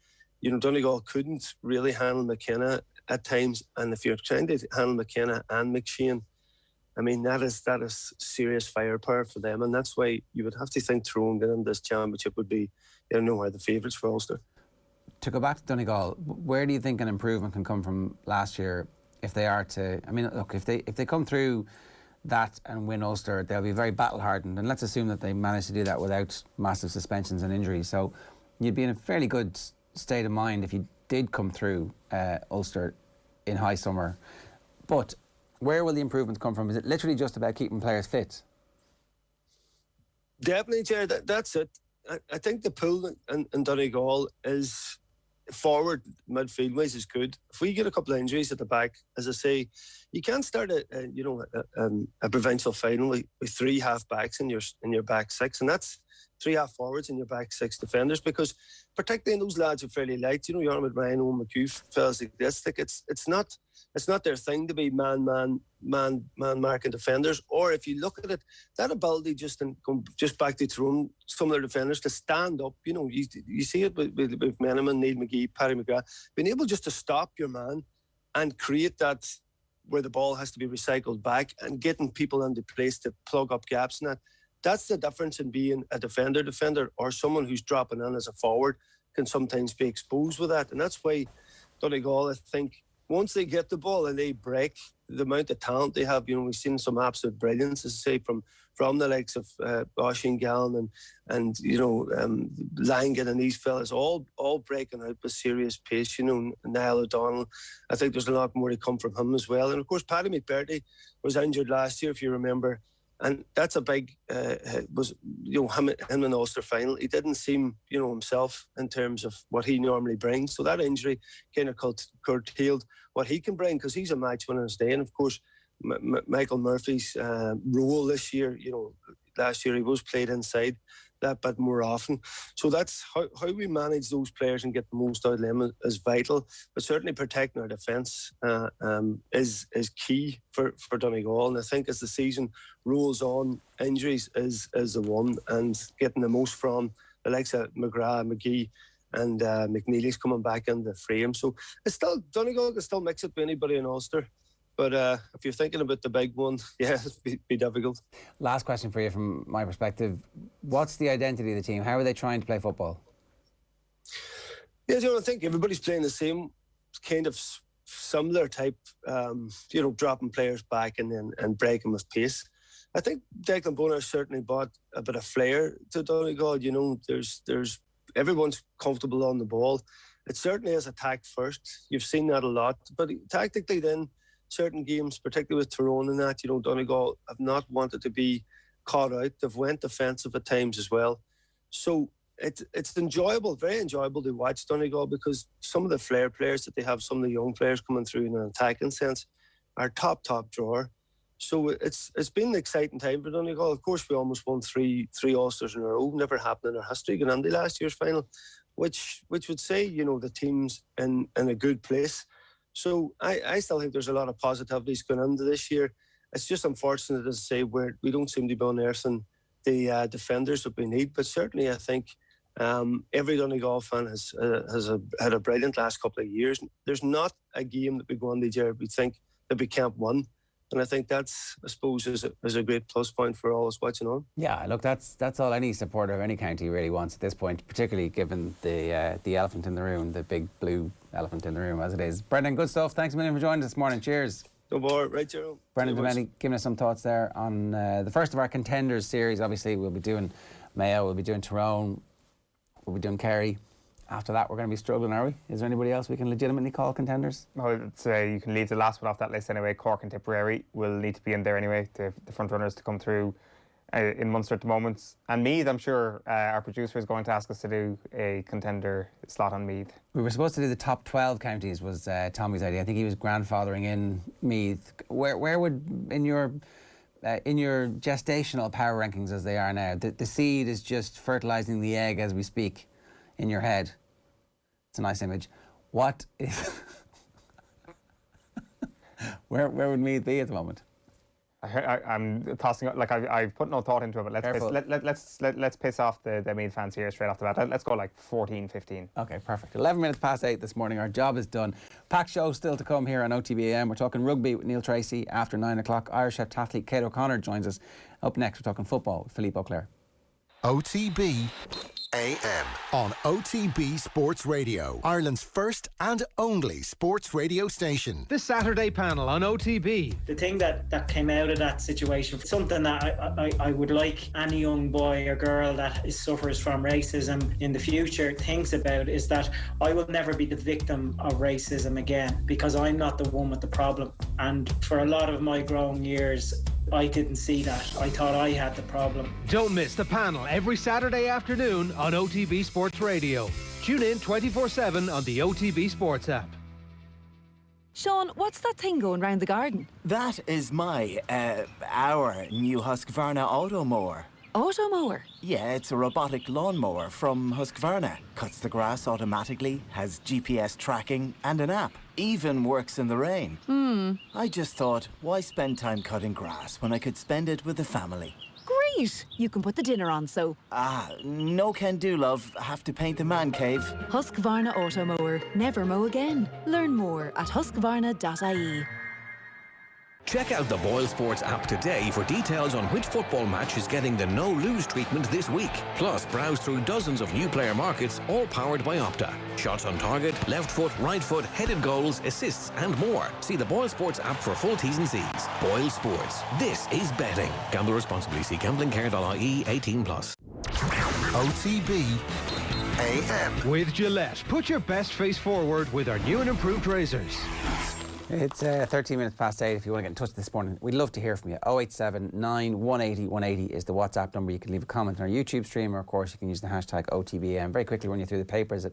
Donegal couldn't really handle McKenna at times, and if you're trying to handle McKenna and McSheahan, I mean that is serious firepower for them, and that's why you would have to think Tyrone getting this championship would be are the favourites for Ulster. To go back to Donegal, where do you think an improvement can come from last year if they are to? I mean, look, if they come through that and win Ulster, they'll be very battle hardened, and let's assume that they manage to do that without massive suspensions and injuries. So you'd be in a fairly good state of mind if you did come through Ulster in high summer. But where will the improvements come from? Is it literally just about keeping players fit? Definitely, Jared. That's it. I think the pool in Donegal is forward midfield wise is good. If we get a couple of injuries at the back, as I say, you can't start a provincial final with 3 half backs in your back 6, and that's 3 half forwards in your back 6 defenders, because particularly those lads are fairly light. You're on with Ryan Owen McHugh, fellas like this. Like it's not their thing to be man marking defenders. Or if you look at it, that ability just back to Tyrone, some of their defenders to stand up. You see it with Meneman, Neil McGee, Paddy McGrath, being able just to stop your man and create that where the ball has to be recycled back and getting people into place to plug up gaps and that. That's the difference in being a defender or someone who's dropping in as a forward can sometimes be exposed with that. And that's why Donegal, I think, once they get the ball and they break, the amount of talent they have, we've seen some absolute brilliance, as I say, from the likes of Oisin Gallen and Langan and these fellas, all breaking out with serious pace. Niall O'Donnell, I think there's a lot more to come from him as well. And of course, Paddy McBurdy was injured last year, if you remember. And that's a big, him in the Ulster final. He didn't seem, himself in terms of what he normally brings. So that injury kind of curtailed what he can bring, because he's a match winner today. And of course, Michael Murphy's role this year, last year he was played inside that bit more often. So that's how we manage those players and get the most out of them is vital. But certainly protecting our defence is key for Donegal. And I think as the season rolls on, injuries is the one, and getting the most from the likes of McGrath, McGee and McNeely's coming back in the frame. So it's still, Donegal can still mix it with anybody in Ulster. But if you're thinking about the big one, yeah, it'd be difficult. Last question for you from my perspective. What's the identity of the team? How are they trying to play football? Yeah, I think everybody's playing the same kind of similar type, dropping players back and breaking with pace. I think Declan Bonner certainly brought a bit of flair to Donegal. There's everyone's comfortable on the ball. It certainly is attack first. You've seen that a lot. But tactically then, certain games, particularly with Tyrone and that, Donegal have not wanted to be caught out. They've went defensive at times as well. So it's enjoyable, very enjoyable to watch Donegal, because some of the flair players that they have, some of the young players coming through in an attacking sense, are top drawer. So it's been an exciting time for Donegal. Of course, we almost won three Ulsters in a row. Never happened in our history, going into last year's final, which would say, the team's in a good place. So I still think there's a lot of positivities going into this year. It's just unfortunate, as I say, where we don't seem to be unearthing the defenders that we need. But certainly I think every Donegal fan has had a brilliant last couple of years. There's not a game that we go on the year we think that we can't win. And I think that's, I suppose, is a great plus point for all us watching on. Yeah, look, that's all any supporter of any county really wants at this point, particularly given the elephant in the room, the big blue elephant in the room as it is. Brendan, good stuff. Thanks a million for joining us this morning. Cheers. No more, right, Jerome. Brendan Devenney giving us some thoughts there on the first of our contenders series. Obviously, we'll be doing Mayo, we'll be doing Tyrone, we'll be doing Kerry. After that, we're going to be struggling, are we? Is there anybody else we can legitimately call contenders? I'd say you can leave the last one off that list anyway. Cork and Tipperary will need to be in there anyway, the front runners to come through in Munster at the moment. And Meath, I'm sure our producer is going to ask us to do a contender slot on Meath. We were supposed to do the top 12 counties, was Tommy's idea. I think he was grandfathering in Meath. Where would, in your gestational power rankings as they are now, the seed is just fertilising the egg as we speak in your head. It's a nice image. What is... where would Meath be at the moment? I'm tossing up, like I've put no thought into it, but let's piss off the Meath fans here straight off the bat. Let's go like 14, 15. Okay, perfect. 11 minutes past 8 this morning. Our job is done. Packed show still to come here on OTB AM. We're talking rugby with Neil Treacy after 9 o'clock. Irish Heptathlete Kate O'Connor joins us. Up next, we're talking football with Philippe Auclair. OTB AM on OTB Sports Radio, Ireland's first and only sports radio station. The Saturday panel on OTB. The thing that came out of that situation, something that I would like any young boy or girl that suffers from racism in the future thinks about, is that I will never be the victim of racism again, because I'm not the one with the problem. And for a lot of my growing years, I didn't see that. I thought I had the problem. Don't miss the panel every Saturday afternoon on OTB Sports Radio. Tune in 24/7 on the OTB Sports app. Sean, what's that thing going round the garden? That is our new Husqvarna Auto Mower. Auto mower? Yeah, it's a robotic lawnmower from Husqvarna. Cuts the grass automatically, has GPS tracking and an app. Even works in the rain. I just thought, why spend time cutting grass when I could spend it with the family? Great! You can put the dinner on, so... No can do, love. Have to paint the man cave. Husqvarna Auto Mower. Never mow again. Learn more at husqvarna.ie. Check out the Boyle Sports app today for details on which football match is getting the no-lose treatment this week. Plus, browse through dozens of new player markets, all powered by Opta. Shots on target, left foot, right foot, headed goals, assists and more. See the Boyle Sports app for full T's and C's. Boyle Sports. This is betting. Gamble responsibly. See gamblingcare.ie 18+. OTB AM. With Gillette, put your best face forward with our new and improved razors. It's 13 minutes past 8 if you want to get in touch this morning. We'd love to hear from you. 087 9 180 180 is the WhatsApp number. You can leave a comment on our YouTube stream, or of course you can use the hashtag OTBAM. Very quickly run you through the papers at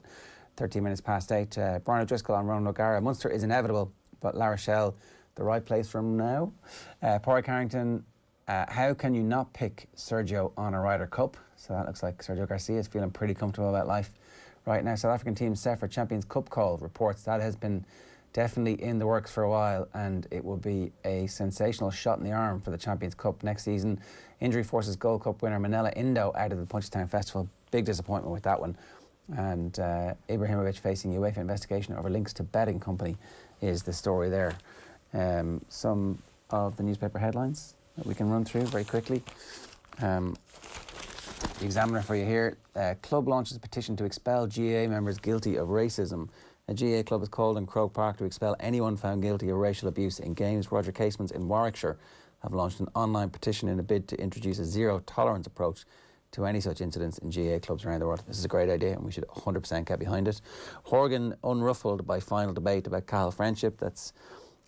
13 minutes past 8. Brian O'Driscoll on Ronan O'Gara. Munster is inevitable, but La Rochelle, the right place from now. Porrick Carrington, how can you not pick Sergio on a Ryder Cup? So that looks like Sergio Garcia is feeling pretty comfortable about life right now. South African team set for Champions Cup call. Reports that has been definitely in the works for a while, and it will be a sensational shot in the arm for the Champions Cup next season. Injury forces Gold Cup winner Manela Indo out of the Punchestown Festival. Big disappointment with that one. And Ibrahimovic facing UEFA investigation over links to betting company is the story there. Some of the newspaper headlines that we can run through very quickly. The Examiner for you here. Club launches a petition to expel GAA members guilty of racism. A GAA club has called in Croke Park to expel anyone found guilty of racial abuse in games. Roger Casemans in Warwickshire have launched an online petition in a bid to introduce a zero-tolerance approach to any such incidents in GAA clubs around the world. This is a great idea and we should 100% get behind it. Horgan unruffled by final debate about Cahill friendship. That's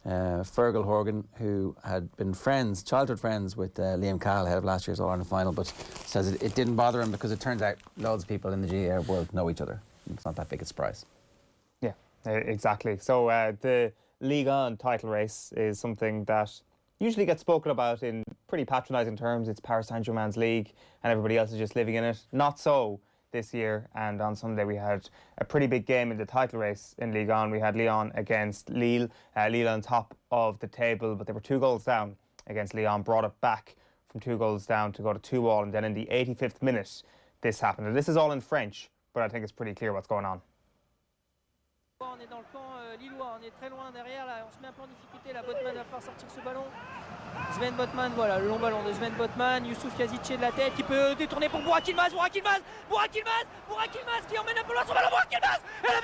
Fergal Horgan, who had been childhood friends with Liam Cahill ahead of last year's All-Ireland final, but says it didn't bother him because it turns out loads of people in the GAA world know each other. It's not that big a surprise. Yeah, exactly. So the League On title race is something that usually gets spoken about in pretty patronising terms. It's Paris Saint-Germain's league and everybody else is just living in it. Not so this year, and on Sunday we had a pretty big game in the title race in League On. We had Lyon against Lille. Lille on top of the table, but they were 2 goals down against Lyon, brought it back from 2 goals down to go to 2-2, and then in the 85th minute this happened. And this is all in French, but I think it's pretty clear what's going on. On est dans le camp lillois, on est très loin derrière, là, on se met un peu en difficulté, la Botman va faire sortir ce ballon. Sven Botman, voilà, le long ballon de Sven Botman, Youssouf Kazice de la tête qui peut détourner pour Burak Yilmaz qui emmène un peu loin son ballon, Burak Yilmaz et le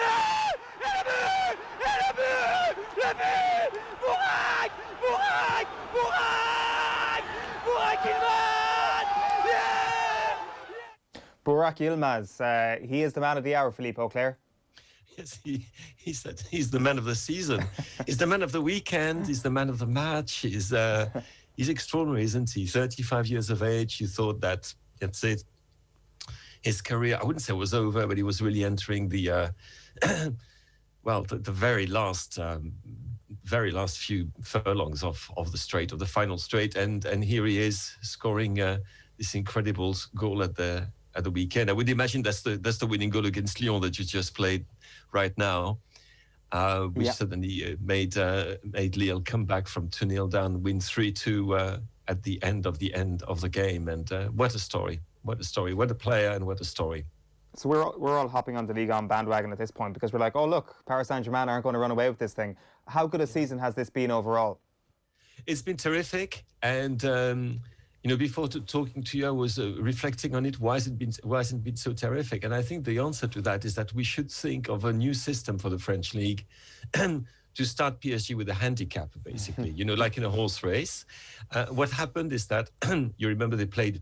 Burak Yilmaz! Yeah! Burak Yilmaz, he is the man of the hour, Philippe Auclair. Yes, he's the man of the season. He's the man of the weekend. He's the man of the match. He's extraordinary, isn't he? 35 years of age. You thought that, let's say, his career, I wouldn't say it was over, but he was really entering the, the very last few furlongs of the straight, of the final straight. And here he is scoring this incredible goal at the weekend. I would imagine that's the winning goal against Lyon that you just played right now, which suddenly made Lille come back from 2-0 down, win 3-2 at the end of the game. And what a story! What a story! What a player and what a story! So we're all hopping on the Ligue 1 bandwagon at this point because we're like, oh look, Paris Saint-Germain aren't going to run away with this thing. How good a season has this been overall? It's been terrific, and before talking to you, I was reflecting on it. Why hasn't it been so terrific? And I think the answer to that is that we should think of a new system for the French league to start PSG with a handicap, basically. Like in a horse race. What happened is that you remember they played,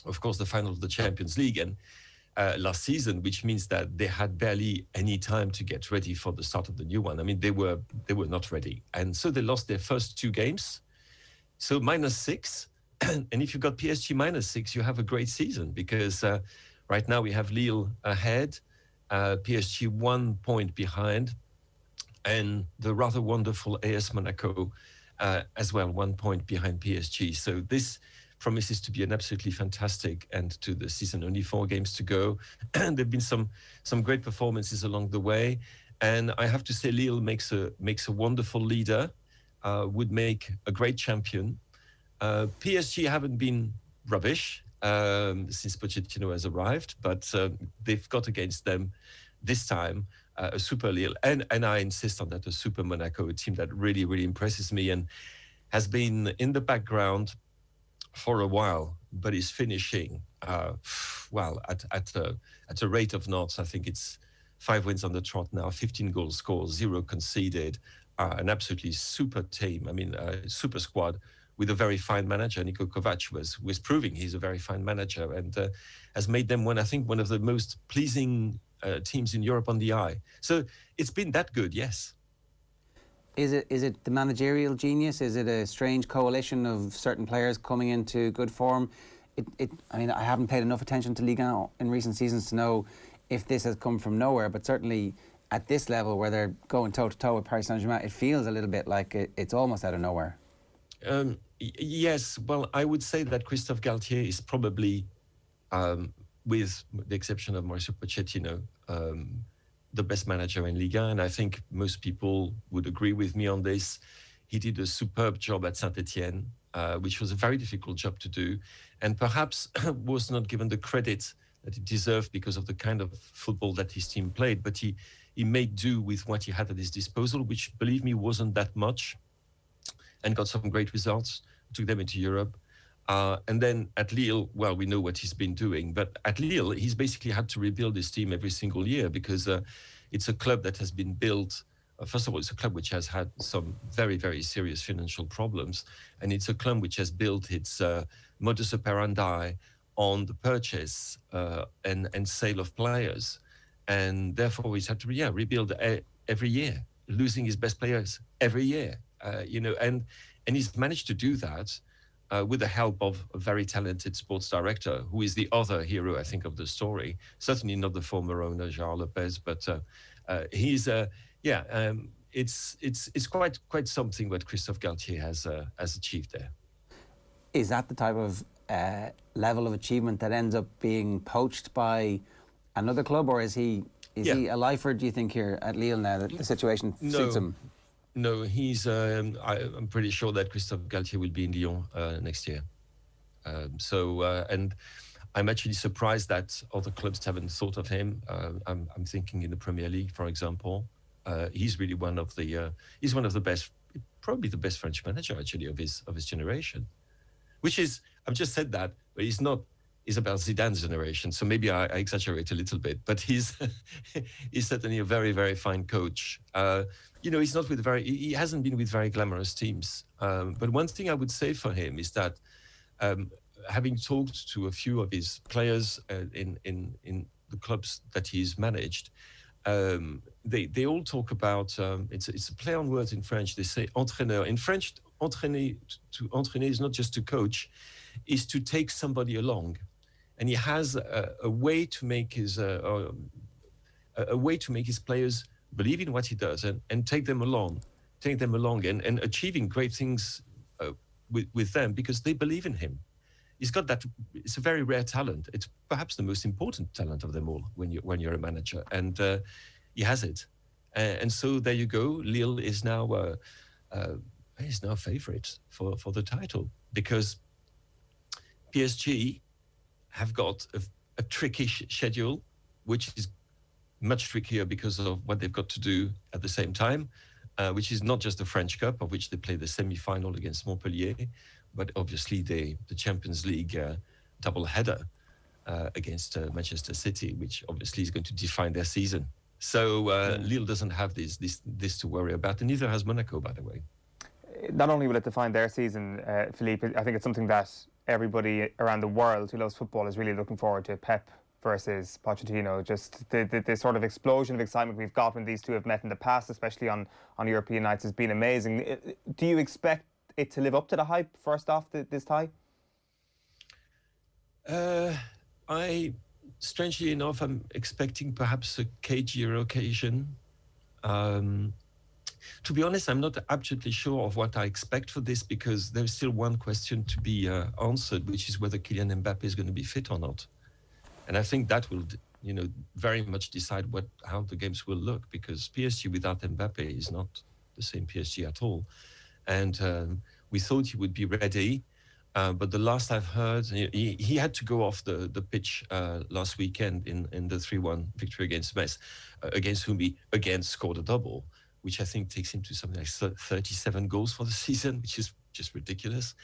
of course, the final of the Champions League and last season, which means that they had barely any time to get ready for the start of the new one. I mean, they were not ready, and so they lost their first 2 games. So -6. And if you've got PSG -6, you have a great season because right now we have Lille ahead, PSG 1 point behind, and the rather wonderful AS Monaco as well, 1 point behind PSG. So this promises to be an absolutely fantastic end to the season. Only 4 games to go. And there've been some great performances along the way. And I have to say Lille makes a wonderful leader, would make a great champion. PSG haven't been rubbish since Pochettino has arrived, but they've got against them this time a super Lille, and I insist on that, a super Monaco, a team that really, really impresses me and has been in the background for a while, but is finishing at a rate of knots. I think it's 5 wins on the trot now, 15 goals scored, 0 conceded, an absolutely super team. I mean, super squad. With a very fine manager. Niko Kovac was proving he's a very fine manager and has made them one of the most pleasing teams in Europe on the eye. So it's been that good, yes. Is it the managerial genius? Is it a strange coalition of certain players coming into good form? I mean, I haven't paid enough attention to Ligue 1 in recent seasons to know if this has come from nowhere, but certainly at this level where they're going toe-to-toe with Paris Saint-Germain, it feels a little bit like it's almost out of nowhere. Yes, well, I would say that Christophe Galtier is probably, with the exception of Mauricio Pochettino, the best manager in Ligue 1, and I think most people would agree with me on this. He did a superb job at Saint-Etienne, which was a very difficult job to do, and perhaps was not given the credit that he deserved because of the kind of football that his team played, but he made do with what he had at his disposal, which, believe me, wasn't that much, and got some great results, took them into Europe. And then at Lille, well, we know what he's been doing, but at Lille, he's basically had to rebuild his team every single year because it's a club that has been built. First of all, it's a club which has had some very, very serious financial problems, and it's a club which has built its modus operandi on the purchase and sale of players. And therefore, he's had to rebuild every year, losing his best players every year. And he's managed to do that with the help of a very talented sports director, who is the other hero, I think, of the story. Certainly not the former owner, Jean Lopez, but he's it's quite something what Christophe Galtier has achieved there. Is that the type of level of achievement that ends up being poached by another club, or is he a lifer, do you think, here at Lille now that the situation suits him? No, he's. I'm pretty sure that Christophe Galtier will be in Lyon next year. And I'm actually surprised that other clubs haven't thought of him. I'm thinking in the Premier League, for example. he's really one of the best, probably the best French manager actually of his generation. Which is, I've just said that, but he's not. He's about Zidane's generation, so maybe I exaggerate a little bit. But he's certainly a very, very fine coach. He's not with he hasn't been with very glamorous teams. But one thing I would say for him is that, having talked to a few of his players in the clubs that he's managed, they all talk about it's a play on words in French. They say entraîneur. In French, entraîner is not just to coach, is to take somebody along. And he has a way to make his players believe in what he does and take them along and achieving great things with them because they believe in him. He's got that. It's a very rare talent. It's perhaps the most important talent of them all when you're a manager, and he has it. And so there you go. Lille is now favourite for the title because PSG have got a tricky schedule, which is much trickier because of what they've got to do at the same time, which is not just the French Cup, of which they play the semi-final against Montpellier, but obviously the Champions League double-header against Manchester City, which obviously is going to define their season. So Lille doesn't have this to worry about, and neither has Monaco, by the way. Not only will it define their season, Philippe, I think it's something that everybody around the world who loves football is really looking forward to. Pep versus Pochettino, just the sort of explosion of excitement we've got when these two have met in the past, especially on European nights, has been amazing. Do you expect it to live up to the hype, first off, this tie? Strangely enough, I'm expecting perhaps a cagier occasion. To be honest, I'm not absolutely sure of what I expect for this because there's still one question to be answered, which is whether Kylian Mbappé is going to be fit or not. And I think that will, very much decide how the games will look because PSG without Mbappé is not the same PSG at all. And we thought he would be ready, but the last I've heard, he had to go off the pitch last weekend in the 3-1 victory against Metz, against whom he again scored a double, which I think takes him to something like 37 goals for the season, which is just ridiculous.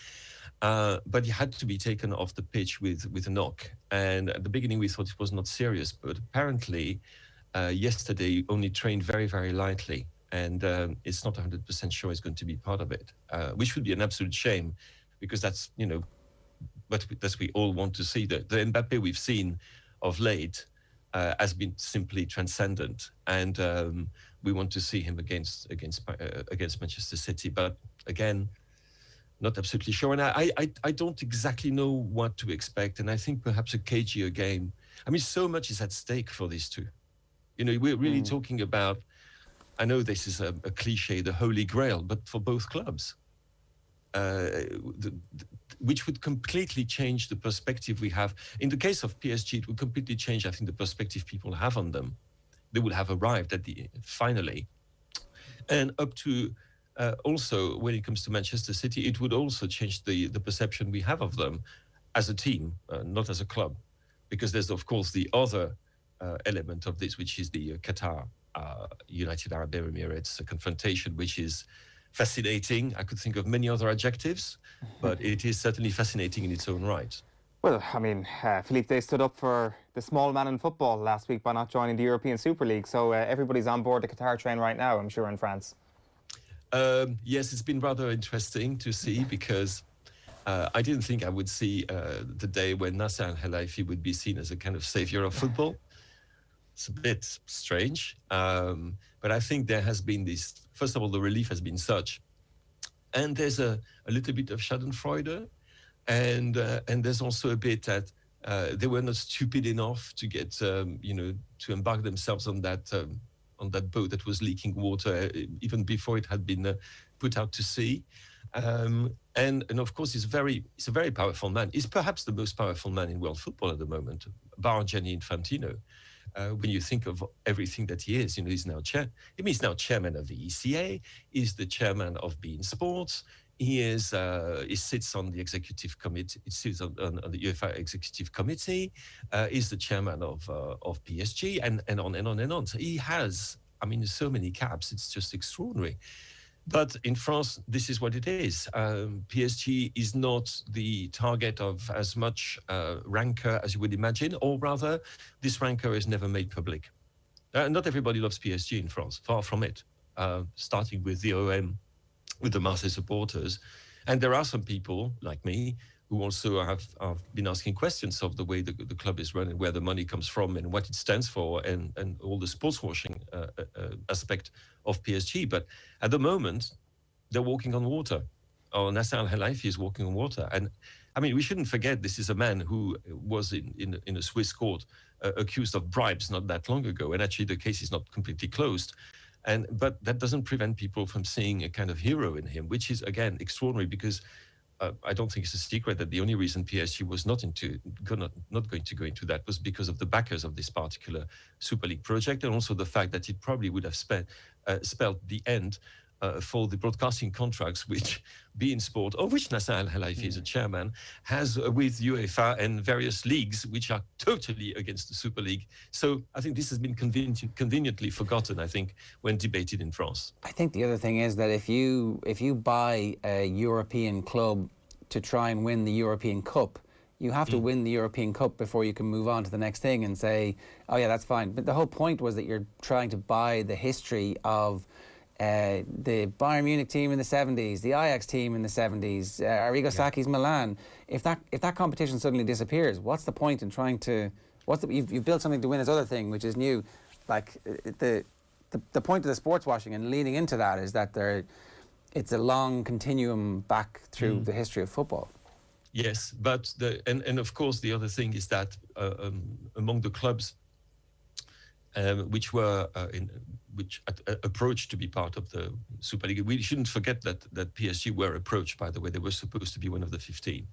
But he had to be taken off the pitch with a knock. And at the beginning, we thought it was not serious, but apparently yesterday he only trained very, very lightly. And it's not 100% sure he's going to be part of it, which would be an absolute shame because that's, what we all want to see. The Mbappé we've seen of late has been simply transcendent. And we want to see him against Manchester City. But again, not absolutely sure. And I don't exactly know what to expect. And I think perhaps a cagier game. I mean, so much is at stake for these two. We're really talking about, I know this is a cliche, the holy grail, but for both clubs, which would completely change the perspective we have. In the case of PSG, it would completely change, I think, the perspective people have on them. They would have arrived finally. And up to also, when it comes to Manchester City, it would also change the perception we have of them as a team, not as a club. Because there's, of course, the other element of this, which is the Qatar United Arab Emirates confrontation, which is fascinating. I could think of many other adjectives, but it is certainly fascinating in its own right. Well, I mean, Philippe, they stood up for the small man in football last week by not joining the European Super League. So everybody's on board the Qatar train right now, I'm sure, in France. Yes, it's been rather interesting to see because I didn't think I would see the day when Nasser Al-Khelaifi would be seen as a kind of savior of football. It's a bit strange, but I think there has been this. First of all, the relief has been such, and there's a little bit of Schadenfreude, and there's also a bit that they were not stupid enough to get to embark themselves on that boat that was leaking water even before it had been put out to sea. And of course, he's a very powerful man. He's perhaps the most powerful man in world football at the moment, bar Gianni Infantino. When you think of everything that he is, he's now he's now chairman of the ECA. He's the chairman of beIN Sports. He sits on the executive committee. He sits on the UEFA executive committee. He's the chairman of PSG, and on and on and on. So he has I mean, so many caps. It's just extraordinary. But in France, this is what it is. PSG is not the target of as much rancor as you would imagine, or rather, this rancor is never made public. Not everybody loves PSG in France, far from it, starting with the OM, with the Marseille supporters. And there are some people, like me, who also have been asking questions of the way the club is run and where the money comes from and what it stands for and all the sports washing aspect of PSG. But at the moment, they're walking on water. Or Nasser Al-Khelaifi is walking on water. And I mean, we shouldn't forget this is a man who was in a Swiss court accused of bribes not that long ago. And actually the case is not completely closed. But that doesn't prevent people from seeing a kind of hero in him, which is, again, extraordinary because I don't think it's a secret that the only reason PSG was not going to go into that was because of the backers of this particular Super League project, and also the fact that it probably would have spelled the end for the broadcasting contracts which beIN Sport, of which Nasser Al-Khelaifi is a chairman, has with UEFA and various leagues which are totally against the Super League. So I think this has been conveniently forgotten, I think, when debated in France. I think the other thing is that if you buy a European club to try and win the European Cup, you have to win the European Cup before you can move on to the next thing and say, oh yeah, that's fine. But the whole point was that you're trying to buy the history of the Bayern Munich team in the 70s, the Ajax team in the 70s, Arrigo Sacchi's Milan. If that competition suddenly disappears, what's the point in trying to? You've built something to win this other thing, which is new. Like the point of the sports washing and leading into that is that it's a long continuum back through the history of football. Yes, but and of course the other thing is that among the clubs which were approached to be part of the Super League. We shouldn't forget that PSG were approached, by the way. They were supposed to be one of the 15.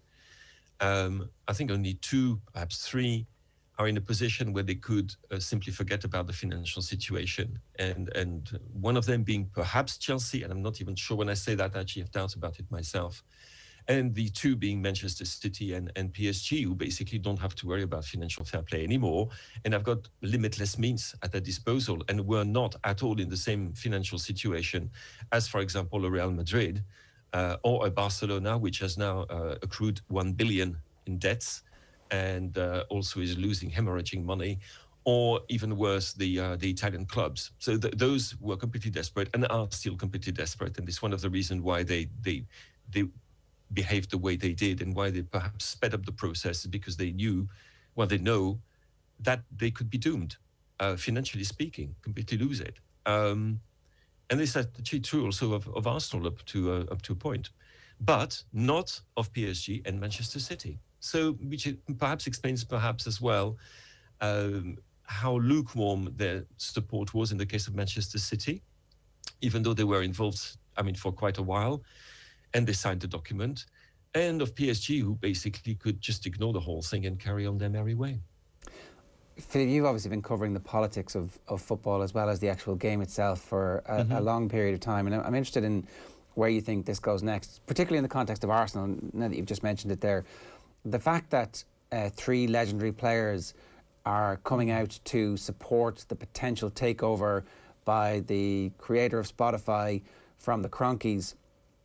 I think only 2, perhaps 3, are in a position where they could simply forget about the financial situation. And one of them being perhaps Chelsea, and I'm not even sure when I say that, I actually have doubts about it myself. And the 2 being Manchester City and PSG, who basically don't have to worry about financial fair play anymore and have got limitless means at their disposal and were not at all in the same financial situation as, for example, a Real Madrid or a Barcelona, which has now accrued 1 billion in debts and also is losing, hemorrhaging money, or even worse, the Italian clubs. So those were completely desperate and are still completely desperate. And it's one of the reasons why they behaved the way they did and why they perhaps sped up the process, because they know that they could be doomed, financially speaking, completely lose it. And this is actually true also of Arsenal up to a point, but not of PSG and Manchester City. So, which perhaps explains as well how lukewarm their support was in the case of Manchester City, even though they were involved, for quite a while. And they signed the document, and of PSG, who basically could just ignore the whole thing and carry on their merry way. Philippe, you've obviously been covering the politics of football as well as the actual game itself for a long period of time, and I'm interested in where you think this goes next, particularly in the context of Arsenal, now that you've just mentioned it there. The fact that 3 legendary players are coming out to support the potential takeover by the creator of Spotify from the Cronkies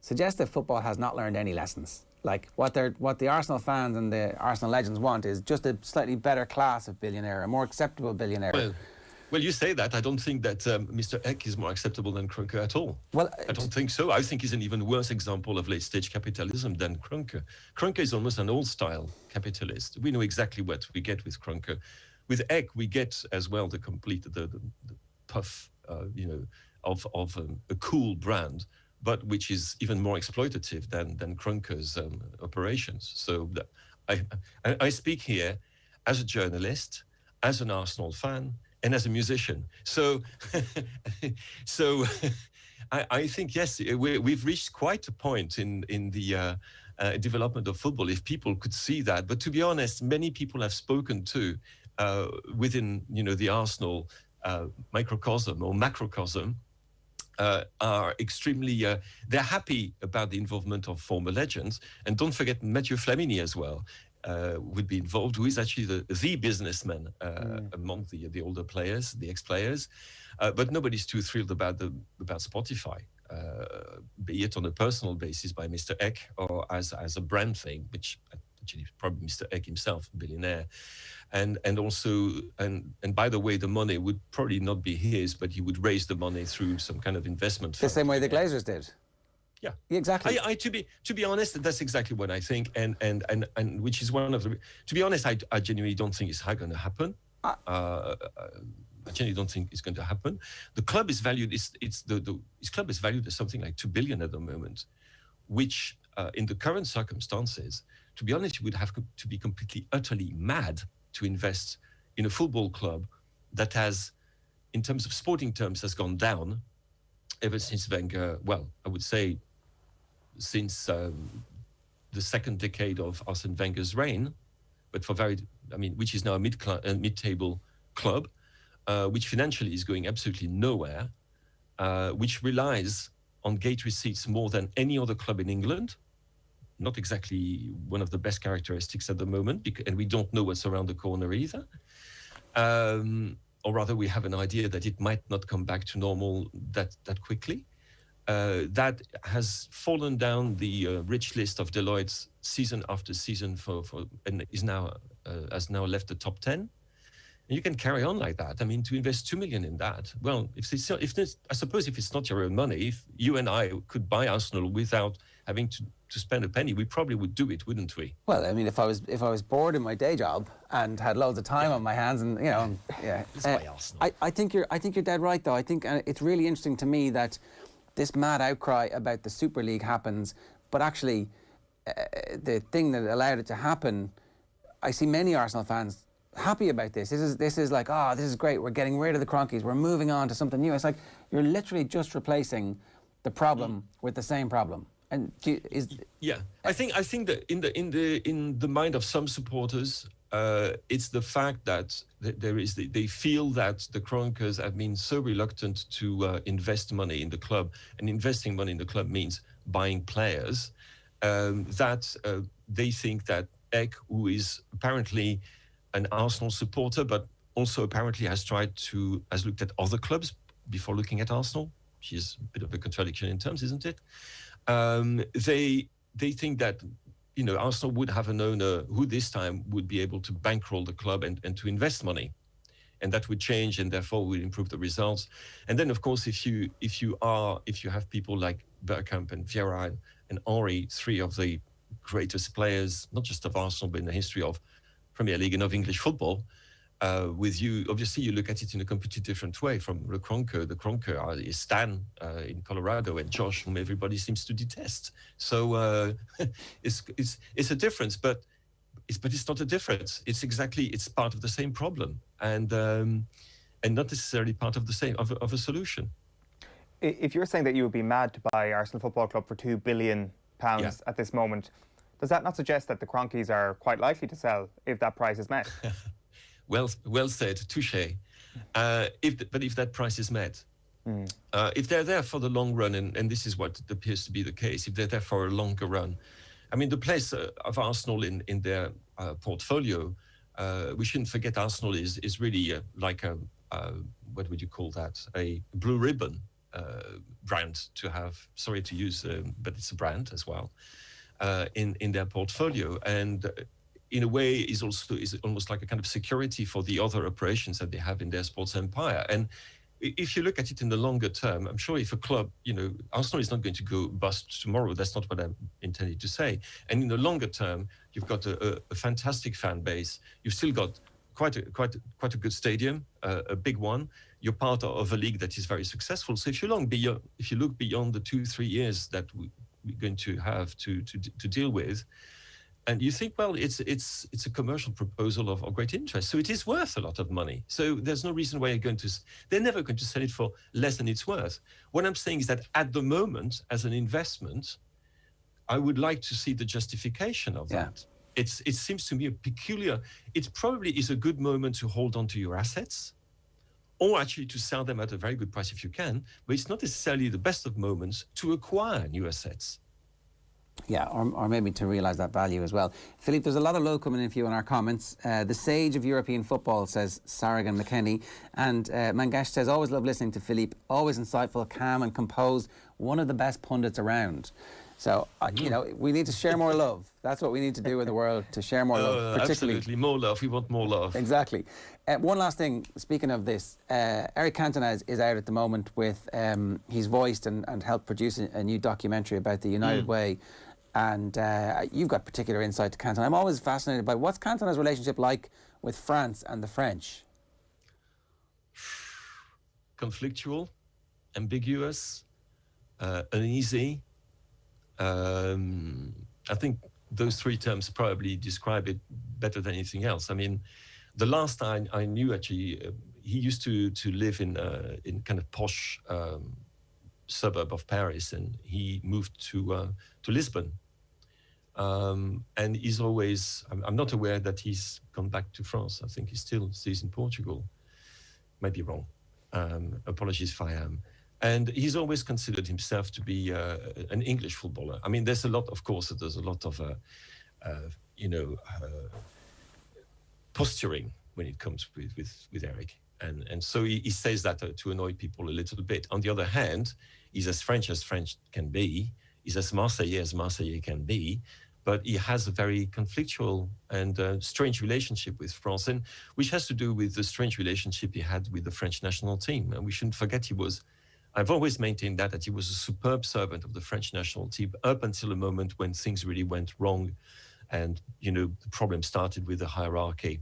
suggests that football has not learned any lessons. Like what the Arsenal fans and the Arsenal legends want is just a slightly better class of billionaire, a more acceptable billionaire. Well, you say that. I don't think that Mr. Eck is more acceptable than Kroenke at all. Well, I don't think so. I think he's an even worse example of late-stage capitalism than Kroenke. Kroenke is almost an old-style capitalist. We know exactly what we get with Kroenke. With Eck, we get as well the puff, of a cool brand, but which is even more exploitative than Kroenke's operations. So I speak here as a journalist, as an Arsenal fan, and as a musician. So I think, yes, we've reached quite a point in the development of football, if people could see that. But to be honest, many people have spoken to within the Arsenal microcosm or macrocosm, are extremely, they're happy about the involvement of former legends. And don't forget Mathieu Flamini as well. would be involved, who is actually the businessman among the older players, the ex-players. But nobody's too thrilled about Spotify, be it on a personal basis by Mr. Eck or as a brand thing, which actually probably Mr. Eck himself, a billionaire. And also, and by the way, the money would probably not be his, but he would raise the money through some kind of investment fund. The same way the Glazers did. Yeah, exactly. To be honest, that's exactly what I think, and which is one of the. To be honest, I genuinely don't think it's going to happen. I genuinely don't think it's going to happen. The club is valued. His club is valued as something like $2 billion at the moment, which in the current circumstances, to be honest, you would have to be completely, utterly mad to invest in a football club that has, in terms of sporting terms, has gone down ever since Wenger. Well, I would say since the second decade of Arsene Wenger's reign, but which is now a mid-table club, which financially is going absolutely nowhere, which relies on gate receipts more than any other club in England. Not exactly one of the best characteristics at the moment, and we don't know what's around the corner either. Or rather, we have an idea that it might not come back to normal that quickly. That has fallen down the rich list of Deloitte's season after season and has now left the top 10. And you can carry on like that. I mean, to invest $2 million in that, well, I suppose if it's not your own money, if you and I could buy Arsenal without having to spend a penny, we probably would do it, wouldn't we? Well, I mean, if I was bored in my day job and had loads of time on my hands, and I think you're dead right, though. I think it's really interesting to me that this mad outcry about the Super League happens, but actually, the thing that allowed it to happen, I see many Arsenal fans happy about this. This is like, this is great. We're getting rid of the Cronkies. We're moving on to something new. It's like you're literally just replacing the problem with the same problem. And I think that in the mind of some supporters, it's the fact that they feel that the Kronkers have been so reluctant to invest money in the club, and investing money in the club means buying players, that they think that Eck, who is apparently an Arsenal supporter, but also apparently has looked at other clubs before looking at Arsenal, which is a bit of a contradiction in terms, isn't it? They think that Arsenal would have an owner who this time would be able to bankroll the club and to invest money, and that would change and therefore would improve the results. And then, of course, if you have people like Bergkamp and Vieira and Henry, three of the greatest players, not just of Arsenal but in the history of Premier League and of English football, with you, obviously you look at it in a completely different way from the Cronker is Stan in Colorado and Josh, whom everybody seems to detest. So it's a difference, but it's not a difference. It's part of the same problem, and not necessarily part of the same of a solution. If you're saying that you would be mad to buy Arsenal Football Club for £2 billion at this moment, does that not suggest that the Cronkies are quite likely to sell if that price is met? Well said, touché. If that price is met, if they're there for the long run, and this is what appears to be the case, if they're there for a longer run, I mean, the place of Arsenal in their portfolio, we shouldn't forget Arsenal is really like what would you call that? A blue ribbon brand to have. Sorry to use, but it's a brand as well. In their portfolio, and in a way is almost like a kind of security for the other operations that they have in their sports empire. And if you look at it in the longer term, I'm sure if a club, Arsenal is not going to go bust tomorrow. That's not what I'm intending to say. And in the longer term, you've got a fantastic fan base. You've still got quite a good stadium, a big one. You're part of a league that is very successful. So if you look beyond the 2-3 years that we're going to have to deal with, and you think, well, it's a commercial proposal of great interest, so it is worth a lot of money. So there's no reason why they're never going to sell it for less than it's worth. What I'm saying is that at the moment, as an investment, I would like to see the justification of that. It seems to me it probably is a good moment to hold on to your assets, or actually to sell them at a very good price if you can, but it's not necessarily the best of moments to acquire new assets. Yeah, or maybe to realise that value as well. Philippe, there's a lot of love coming in for you in our comments. The sage of European football, says Sargan McKenny. And Mangesh says, always love listening to Philippe. Always insightful, calm and composed. One of the best pundits around. So, you know, we need to share more love. That's what we need to do in the world, to share more love. Particularly. Absolutely, more love. We want more love. Exactly. One last thing, speaking of this, Eric Cantona is out at the moment with, he's voiced and helped produce a new documentary about the United Way. And you've got particular insight to Cantona. I'm always fascinated by what's Cantona's relationship like with France and the French? Conflictual, ambiguous, uneasy. I think those three terms probably describe it better than anything else. I mean, the last I knew, actually, he used to live in kind of posh suburb of Paris, and he moved to Lisbon. And he's always, I'm not aware that he's gone back to France. I think he still stays in Portugal. Might be wrong. Apologies if I am. And he's always considered himself to be an English footballer. I mean, there's a lot, of course, there's a lot of, posturing when it comes with Eric. And so he says that to annoy people a little bit. On the other hand, he's as French can be. He's as Marseillais can be. But he has a very conflictual and strange relationship with France, and which has to do with the strange relationship he had with the French national team. And we shouldn't forget I've always maintained that he was a superb servant of the French national team up until a moment when things really went wrong. And, you know, the problem started with the hierarchy.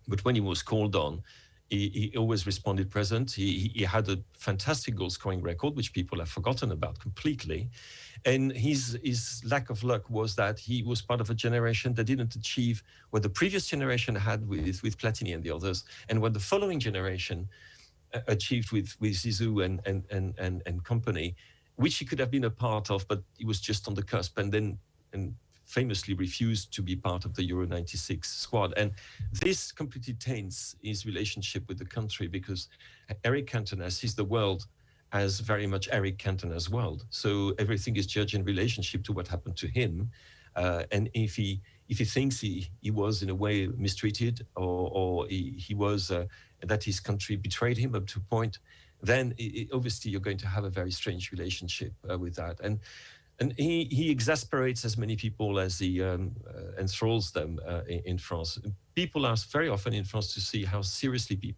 But when he was called on, he always responded present. He had a fantastic goal-scoring record, which people have forgotten about completely. And his lack of luck was that he was part of a generation that didn't achieve what the previous generation had with Platini and the others, and what the following generation achieved with Zizou and company, which he could have been a part of, but he was just on the cusp, and famously refused to be part of the Euro 96 squad. And this completely taints his relationship with the country, because Eric Cantona sees the world as very much Eric Cantona's world. So everything is judged in relationship to what happened to him. And if he thinks he was in a way mistreated, or he was that his country betrayed him up to a point, then obviously you're going to have a very strange relationship with that. And he exasperates as many people as he enthralls them in France. People ask very often in France to see how seriously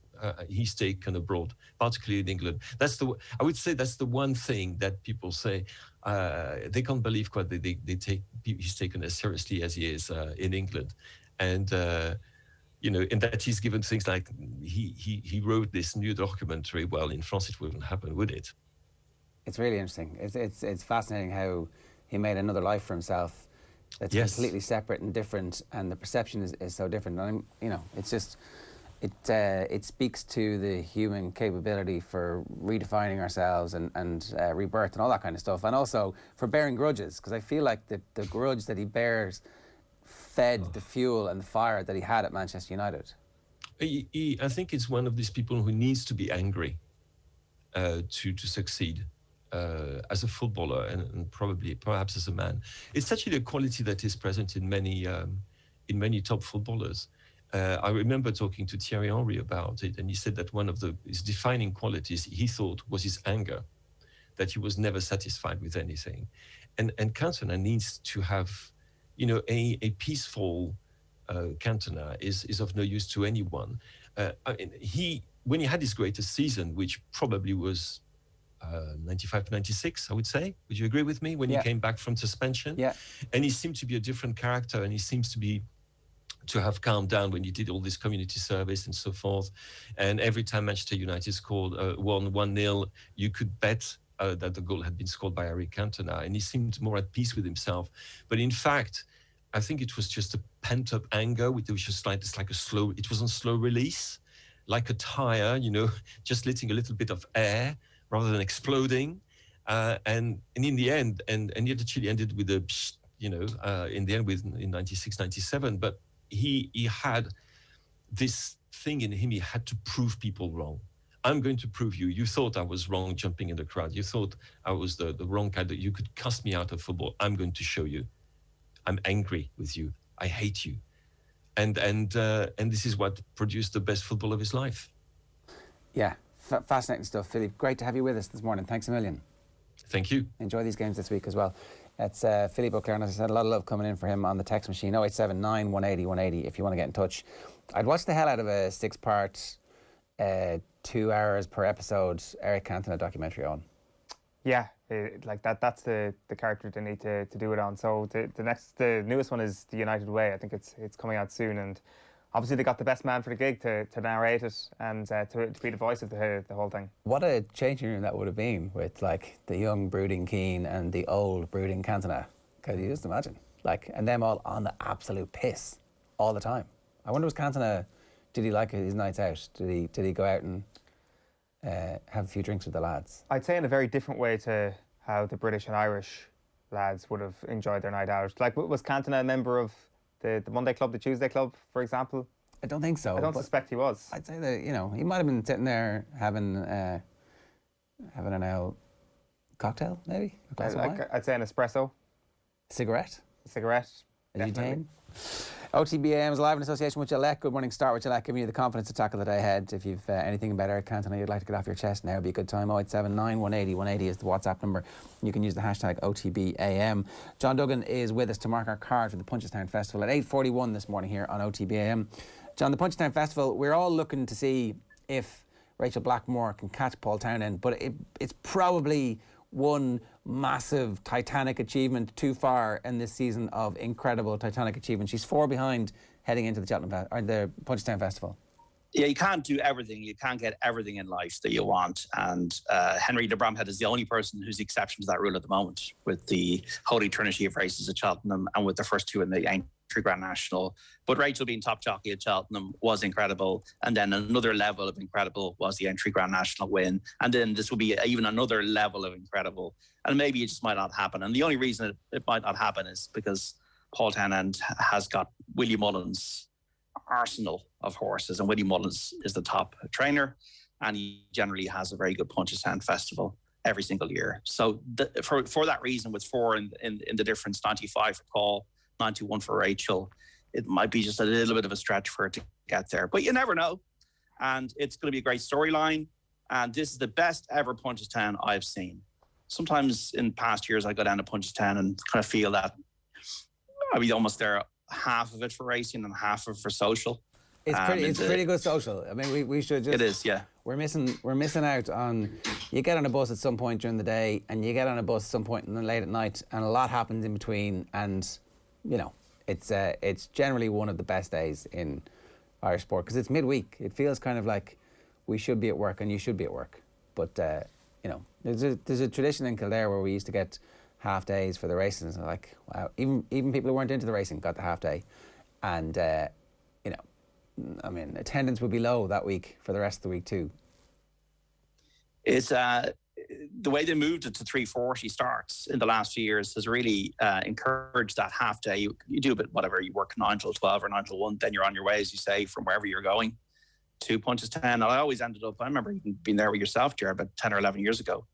he's taken abroad, particularly in England. I would say that's the one thing that people say they can't believe quite he's taken as seriously as he is in England, and and that he's given things like he wrote this new documentary. Well, in France it wouldn't happen, would it? It's really interesting. It's fascinating how he made another life for himself that's completely separate and different, and the perception is so different. And it's just it speaks to the human capability for redefining ourselves and rebirth and all that kind of stuff, and also for bearing grudges, because I feel like the grudge that he bears fed the fuel and the fire that he had at Manchester United. I think it's one of these people who needs to be angry to succeed. As a footballer and perhaps as a man. It's actually a quality that is present in many top footballers. I remember talking to Thierry Henry about it, and he said that one of his defining qualities he thought was his anger, that he was never satisfied with anything. And Cantona needs to have, a peaceful Cantona is of no use to anyone. When he had his greatest season, which probably was 95 to 96, I would say. Would you agree with me? When he came back from suspension? Yeah. And he seemed to be a different character, and he seems to have calmed down when he did all this community service and so forth. And every time Manchester United scored 1-0, you could bet that the goal had been scored by Eric Cantona, and he seemed more at peace with himself. But in fact, I think it was just a pent-up anger, which was just like it was on slow release, like a tire, just letting a little bit of air rather than exploding, and in the end, and yet it actually ended with in the end in 96, 97. But he had this thing in him. He had to prove people wrong. I'm going to prove you. You thought I was wrong jumping in the crowd. You thought I was the wrong guy, that you could cast me out of football. I'm going to show you. I'm angry with you. I hate you. And this is what produced the best football of his life. Yeah, fascinating stuff, Philippe. Great to have you with us this morning. Thanks a million. Thank you. Enjoy these games this week as well. It's Philippe Auclair, and as I said, a lot of love coming in for him on the text machine, 0879 180 180, if you want to get in touch. I'd watch the hell out of a 6-part, 2 hours per episode Eric Cantona documentary on. Yeah, like that's the character they need to do it on. So the newest one is The United Way. I think it's coming out soon, and obviously they got the best man for the gig to narrate it and to be the voice of the whole thing. What a changing room that would have been with like the young brooding Keane and the old brooding Cantona. Could you just imagine? Like, and them all on the absolute piss all the time. I wonder, was Cantona, did he like his nights out? Did he go out and have a few drinks with the lads? I'd say in a very different way to how the British and Irish lads would have enjoyed their night out. Like, was Cantona a member of the Monday Club, the Tuesday Club, for example? I don't think so. I don't suspect he was. I'd say that, he might have been sitting there having an ale cocktail, maybe? A glass of wine? I'd say an espresso. Cigarette? A cigarette. A Eugene? OTB AM is live in association with Gillette. Good morning, start with Gillette, giving you the confidence to tackle the day ahead. If you've anything about Eric Cantona you'd like to get off your chest, now would be a good time. 0879 180 180 is the WhatsApp number. You can use the hashtag OTB AM. John Duggan is with us to mark our card for the Punchestown Festival at 8:41 this morning here on OTB AM. John, the Punchestown Festival, we're all looking to see if Rachel Blackmore can catch Paul Townend, but it's probably one massive Titanic achievement too far in this season of incredible Titanic achievement. She's 4 behind heading into the Punchestown Festival. Yeah, you can't do everything. You can't get everything in life that you want. And Henry de Bromhead is the only person who's the exception to that rule at the moment, with the Holy Trinity of races at Cheltenham and with the first 2 in the Entry Grand National. But Rachel being top jockey at Cheltenham was incredible. And then another level of incredible was the Entry Grand National win. And then this will be even another level of incredible. And maybe it just might not happen. And the only reason it might not happen is because Paul Townend has got Willie Mullins' arsenal of horses, and Willie Mullins is the top trainer, and he generally has a very good Punchestown Festival every single year. So for that reason, with 4 in the difference, 95 for Paul, 91 for Rachel, it might be just a little bit of a stretch for her to get there. But you never know. And it's going to be a great storyline. And this is the best ever Punchestown I've seen. Sometimes in past years, I go down to Punchestown and kind of feel that I'll be almost there, half of it for racing and half of it for social. It's pretty good social. I mean, we should just... It is, yeah. We're missing out on... You get on a bus at some point during the day, and you get on a bus at some point late at night, and a lot happens in between, and, it's generally one of the best days in Irish sport, because it's midweek. It feels kind of like we should be at work, and you should be at work. But, there's a tradition in Kildare where we used to get half days for the races, and like, wow, even people who weren't into the racing got the half day. And, attendance would be low that week for the rest of the week too. It's the way they moved it to 3:40 starts in the last few years has really encouraged that half day. You do a bit, whatever, you work 9 till 12 or 9 till 1, then you're on your way, as you say, from wherever you're going to Punchestown. And I always ended up, I remember you being there with yourself, Jared, about 10 or 11 years ago,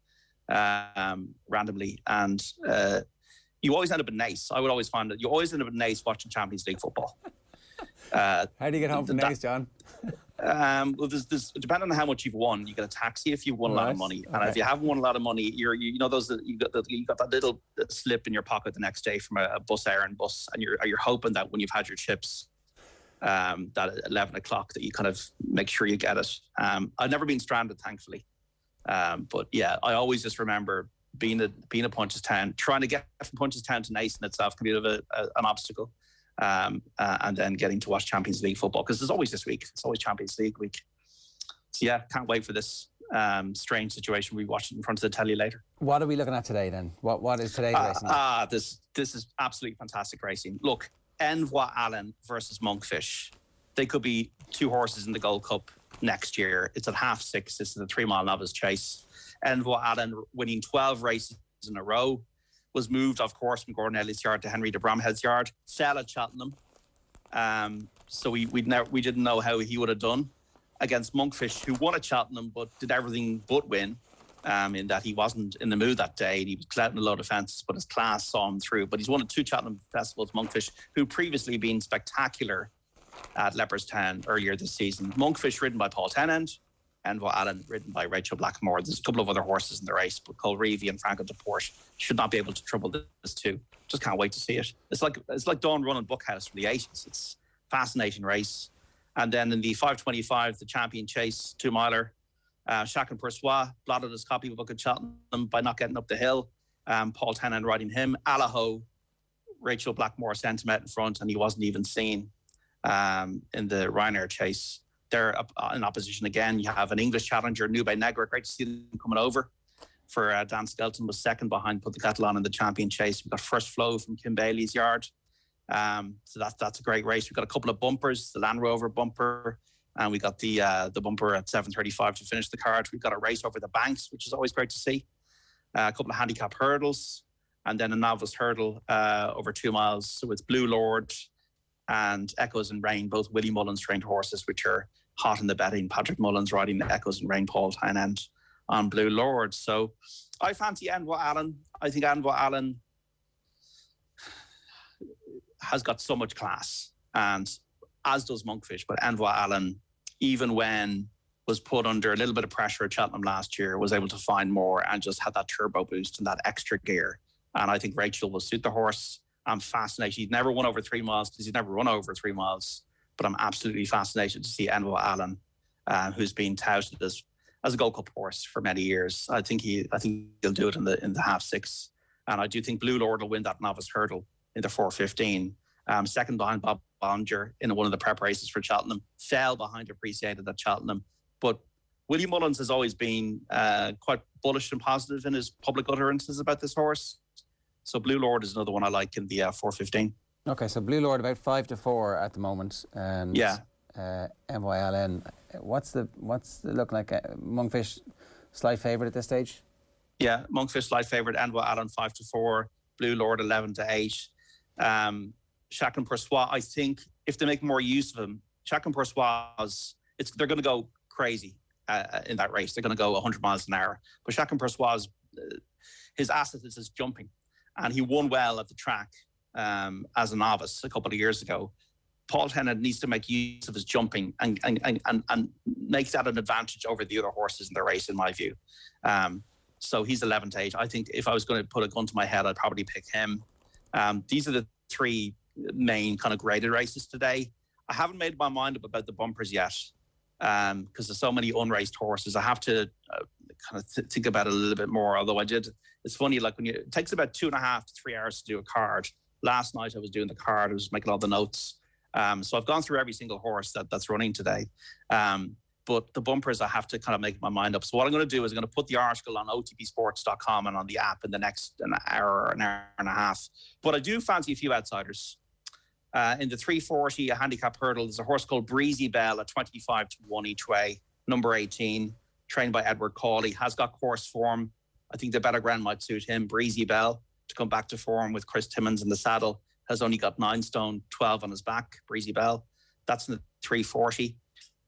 randomly. And you always end up in Naas. I would always find that you always end up in Naas watching Champions League football. How do you get home from Naas, John? Well, there's depending on how much you've won, you get a taxi if you've won a lot of money, and if you haven't won a lot of money, you got that little slip in your pocket the next day from a bus errand bus, and you're hoping that when you've had your chips, that at 11 o'clock that you kind of make sure you get it. I've never been stranded, thankfully, but yeah, I always just remember being a Punchestown, trying to get from Punchestown to Naas in itself can be a bit of an obstacle. And then getting to watch Champions League football, because there's always this week. It's always Champions League week. So yeah, can't wait for this strange situation we watch in front of the telly later. What are we looking at today then? What is today's racing? This is absolutely fantastic racing. Look, Envoy Allen versus Monkfish. They could be 2 horses in the Gold Cup next year. It's at 6:30. This is a 3-mile novice chase. Envoy Allen winning 12 races in a row. Was moved, of course, from Gordon Elliott's yard to Henry de Bromhead's yard. Fell at Cheltenham, so we didn't know how he would have done. against Monkfish, who won at Cheltenham but did everything but win, in that he wasn't in the mood that day. And he was clouting a load of fences, but his class saw him through. But he's won at 2 Cheltenham festivals, Monkfish, who previously been spectacular at Leopardstown earlier this season. Monkfish ridden by Paul Tennant, Envo Allen ridden by Rachel Blackmore. There's a couple of other horses in the race, but Cole Reevy and Franco Deporte should not be able to trouble this too. Just can't wait to see it. It's like Dawn Run and Bookhouse from the 80s. It's a fascinating race. And then in the 5:25, the champion chase 2-miler, Sheahan Persois blotted his copybook at Cheltenham by not getting up the hill. Paul Tennant riding him. Allaho, Rachel Blackmore sent him out in front, and he wasn't even seen in the Ryanair chase. They're in opposition again. You have an English challenger, Nube Negra. Great to see them coming over. For Dan Skelton was second behind Put the Kettle On in the champion chase. We've got first flow from Kim Bailey's yard. So that's a great race. We've got a couple of bumpers, the Land Rover bumper, and we got the bumper at 7:35 to finish the card. We've got a race over the banks, which is always great to see. A couple of handicap hurdles, and then a novice hurdle over 2 miles. So it's Blue Lord and Echoes and Rain, both Willie Mullins trained horses, which are hot in the betting. Patrick Mullins riding Echoes and Rain, Paul Tynant on Blue Lord. So I fancy Envo Allen. I think Envo Allen has got so much class, and as does Monkfish. But Envo Allen, even when was put under a little bit of pressure at Cheltenham last year, was able to find more and just had that turbo boost and that extra gear. And I think Rachel will suit the horse. I'm fascinated. He's never won over 3 miles because he's never run over 3 miles. But I'm absolutely fascinated to see Envo Allen, who's been touted as a Gold Cup horse for many years. I think he'll do it in the half-6. And I do think Blue Lord will win that novice hurdle in the 4:15. Second behind Bob Bollinger in one of the prep races for Cheltenham. Fell behind Appreciated at Cheltenham. But Willie Mullins has always been quite bullish and positive in his public utterances about this horse. So Blue Lord is another one I like in the 4:15. Okay, so Blue Lord about 5-4 at the moment. And MYLN. What's the look like? Monkfish slight favourite at this stage? Yeah, Monkfish slight favourite. Envo Allen 5-4. Blue Lord 11-8. Sheahan Persois, I think if they make more use of him, Sheahan Persois, they're going to go crazy in that race. They're going to go 100 miles an hour. But Sheahan Persois, his asset is his jumping, and he won well at the track as a novice a couple of years ago. Paul Tennant needs to make use of his jumping and make that an advantage over the other horses in the race, in my view. So he's 11-8. I think if I was going to put a gun to my head, I'd probably pick him. These are the three main kind of graded races today. I haven't made my mind up about the bumpers yet because there's so many unraced horses. I have to kind of think about it a little bit more, although I did. It's funny, like it takes about 2.5 to 3 hours to do a card. Last night I was doing the card. I was making all the notes. So I've gone through every single horse that's running today. But the bumpers, I have to kind of make my mind up. So what I'm going to do is I'm going to put the article on otbsports.com and on the app in the next an hour and a half. But I do fancy a few outsiders. In the 340, a handicap hurdle, there's a horse called Breezy Bell at 25-1 each way, number 18, trained by Edward Cawley, has got course form. I think the better ground might suit him. Breezy Bell to come back to form with Chris Timmins in the saddle, has only got 9 stone, 12 on his back, Breezy Bell. That's in the 340.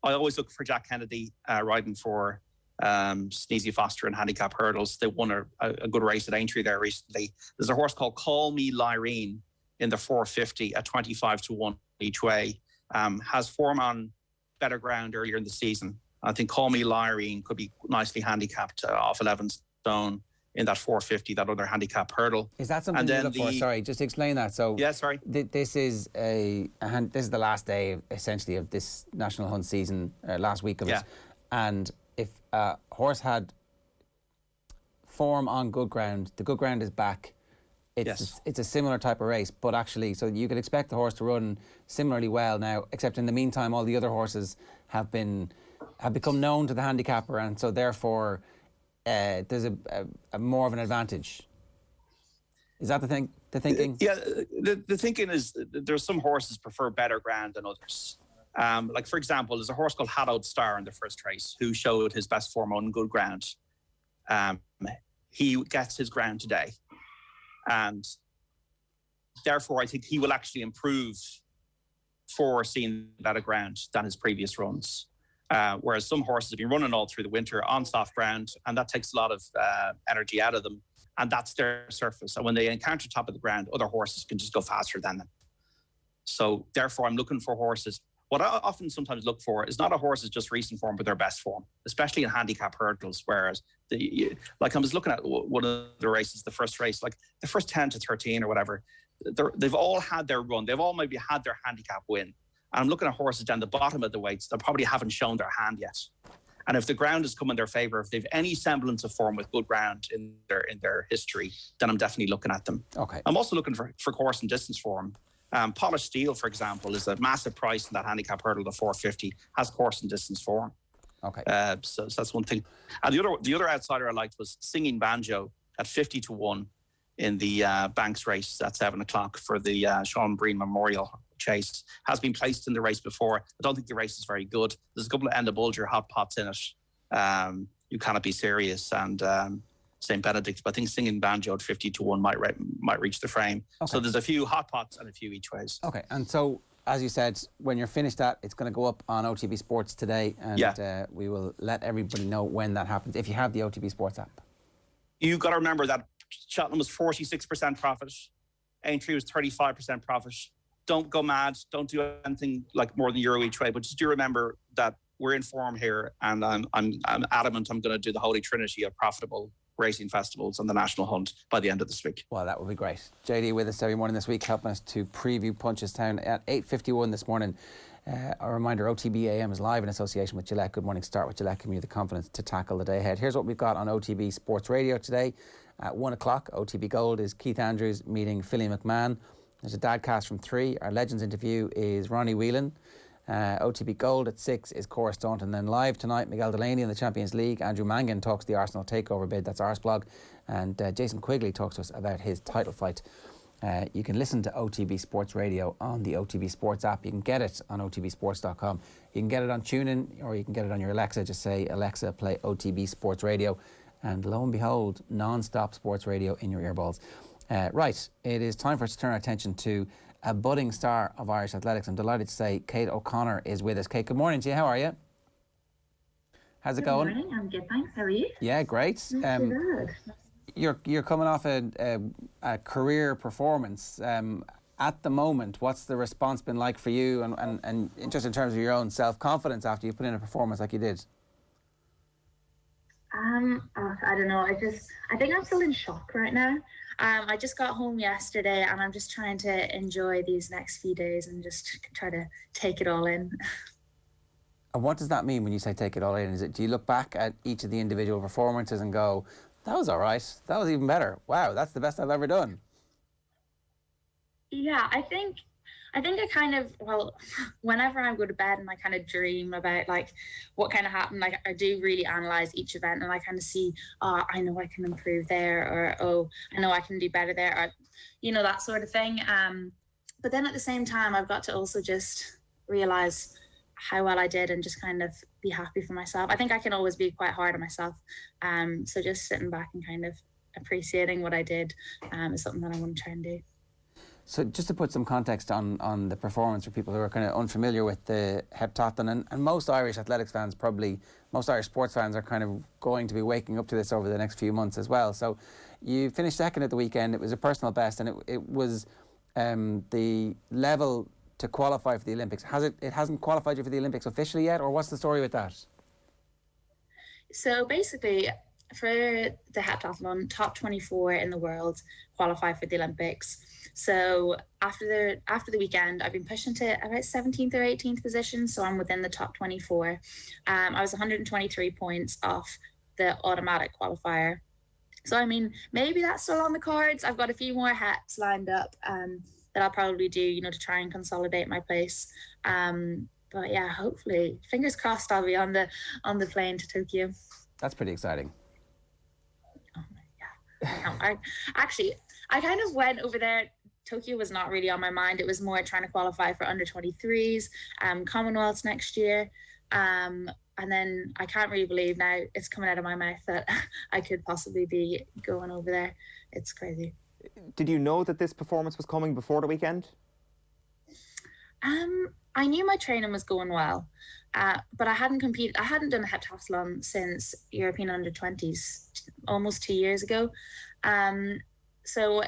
I always look for Jack Kennedy riding for Sneezy Foster and handicap hurdles. They won a good race at Aintree there recently. There's a horse called Call Me Lyrene in the 450 at 25-1 each way. Has form on better ground earlier in the season. I think Call Me Lyrene could be nicely handicapped off 11 stone in that 450, that other handicap hurdle. Is that something you look for? Sorry, just explain that. So yeah, sorry. This is this is the last day, essentially, of this National Hunt season, last week of it. And if a horse had form on good ground, the good ground is back. It's a similar type of race, but actually, so you could expect the horse to run similarly well now, except in the meantime, all the other horses have become known to the handicapper, and so therefore there's a more of an advantage. Is that the thinking? Yeah, the thinking is there's some horses prefer better ground than others. Like, for example, there's a horse called Hallowed Star in the first race who showed his best form on good ground. He gets his ground today. And therefore, I think he will actually improve for seeing better ground than his previous runs. Whereas some horses have been running all through the winter on soft ground, and that takes a lot of energy out of them. And that's their surface. And when they encounter top of the ground, other horses can just go faster than them. So therefore, I'm looking for horses. What I often sometimes look for is not a horse's just recent form, but their best form, especially in handicap hurdles. Whereas, like I was looking at one of the races, the first race, like the first 10 to 13 or whatever, they've all had their run. They've all maybe had their handicap win. And I'm looking at horses down the bottom of the weights that probably haven't shown their hand yet. And if the ground has come in their favour, if they've any semblance of form with good ground in their history, then I'm definitely looking at them. Okay. I'm also looking for course and distance form. Polished Steel, for example, is a massive price in that handicap hurdle, the 450, has course and distance form. Okay. So that's one thing. And the other outsider I liked was Singing Banjo at 50-1 in the Banks race at 7 o'clock for the Sean Breen Memorial Chase. Has been placed in the race before. I don't think the race is very good. There's a couple of Enda Bulger hot pots in it. You Cannot Be Serious and St. Benedict, but I think Singing Banjo at 50-1 might reach the frame. Okay. So there's a few hot pots and a few each ways. Okay, and so as you said, when you're finished that, it's going to go up on OTB Sports today, and we will let everybody know when that happens, if you have the OTB Sports app. You've got to remember that Cheltenham was 46% profit, Aintree was 35% profit. Don't go mad, don't do anything like more than euro each way, but just do remember that we're in form here, and I'm adamant I'm going to do the holy trinity of profitable racing festivals on the national hunt by the end of this week. Well, that would be great. JD with us every morning this week, helping us to preview Punchestown at 8:51 this morning. A reminder, OTB AM is live in association with Gillette. Good morning. Start with Gillette, giving you the confidence to tackle the day ahead. Here's what we've got on OTB Sports Radio today. At 1 o'clock, OTB Gold is Keith Andrews meeting Philly McMahon. There's a dadcast from 3. Our Legends interview is Ronnie Whelan. OTB Gold at 6 is Cora Staunton. Then live tonight, Miguel Delaney in the Champions League. Andrew Mangan talks the Arsenal takeover bid. That's Arsblog. And Jason Quigley talks to us about his title fight. You can listen to OTB Sports Radio on the OTB Sports app. You can get it on otbsports.com. You can get it on TuneIn, or you can get it on your Alexa. Just say, Alexa, play OTB Sports Radio. And lo and behold, non-stop sports radio in your earballs. Right, it is time for us to turn our attention to a budding star of Irish athletics. I'm delighted to say Kate O'Connor is with us. Kate, good morning to you. How are you? How's it going? Good morning. I'm good, thanks. How are you? Yeah, great. Not too bad. You're coming off a career performance. At the moment, what's the response been like for you, and just in terms of your own self-confidence after you put in a performance like you did? I don't know. I think I'm still in shock right now. I just got home yesterday, and I'm just trying to enjoy these next few days and just try to take it all in. And what does that mean when you say take it all in? Do you look back at each of the individual performances and go, that was all right, that was even better, wow, that's the best I've ever done? Yeah, I think I kind of, whenever I go to bed and I kind of dream about like what kind of happened, like I do really analyze each event, and I kind of see, I know I can improve there, or I know I can do better there, or that sort of thing. But then at the same time, I've got to also just realize how well I did and just kind of be happy for myself. I think I can always be quite hard on myself. So just sitting back and kind of appreciating what I did is something that I want to try and do. So just to put some context on the performance for people who are kind of unfamiliar with the heptathlon, and most Irish athletics fans, probably most Irish sports fans, are kind of going to be waking up to this over the next few months as well. So you finished second at the weekend. It was a personal best, and it was the level to qualify for the Olympics. It hasn't qualified you for the Olympics officially yet, or what's the story with that? So basically, for the heptathlon, top 24 in the world qualify for the Olympics. So after the weekend, I've been pushed into about 17th or 18th position, so I'm within the top 24. I was 123 points off the automatic qualifier. So I mean, maybe that's still on the cards. I've got a few more heps lined up that I'll probably do, to try and consolidate my place. But yeah, hopefully, fingers crossed, I'll be on the plane to Tokyo. That's pretty exciting. I kind of went over there. Tokyo was not really on my mind. It was more trying to qualify for under 23s, Commonwealths next year. And then I can't really believe now it's coming out of my mouth that I could possibly be going over there. It's crazy. Did you know that this performance was coming before the weekend? I knew my training was going well, but I hadn't competed. I hadn't done a heptathlon since European under-20s, almost 2 years ago. So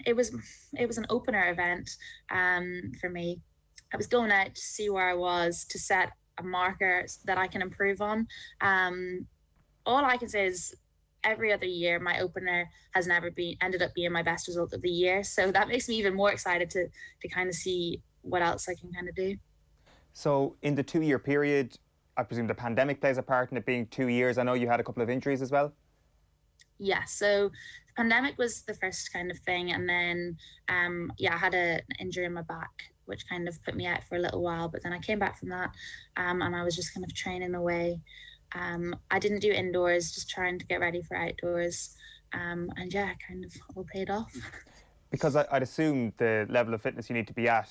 it was an opener event for me. I was going out to see where I was, to set a marker that I can improve on. All I can say is every other year, my opener has ended up being my best result of the year. So that makes me even more excited to kind of see what else I can kind of do. So in the 2 year period, I presume the pandemic plays a part in it being 2 years. I know you had a couple of injuries as well. Yeah, so the pandemic was the first kind of thing. And then, I had an injury in my back, which kind of put me out for a little while. But then I came back from that and I was just kind of training away. I didn't do indoors, just trying to get ready for outdoors. And yeah, kind of all paid off. Because I'd assume the level of fitness you need to be at,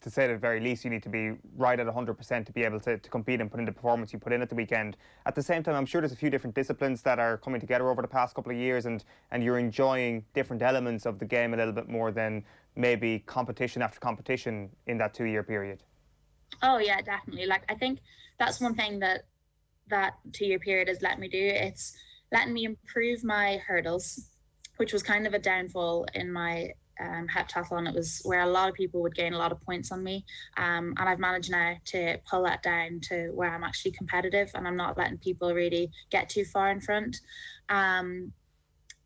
to say it at the very least, you need to be right at 100% to be able to compete and put in the performance you put in at the weekend. At the same time, I'm sure there's a few different disciplines that are coming together over the past couple of years, and you're enjoying different elements of the game a little bit more than maybe competition after competition in that 2 year period. Oh yeah, definitely. Like, I think that's one thing that 2 year period has let me do. It's letting me improve my hurdles, which was kind of a downfall in my heptathlon. It was where a lot of people would gain a lot of points on me. And I've managed now to pull that down to where I'm actually competitive and I'm not letting people really get too far in front. And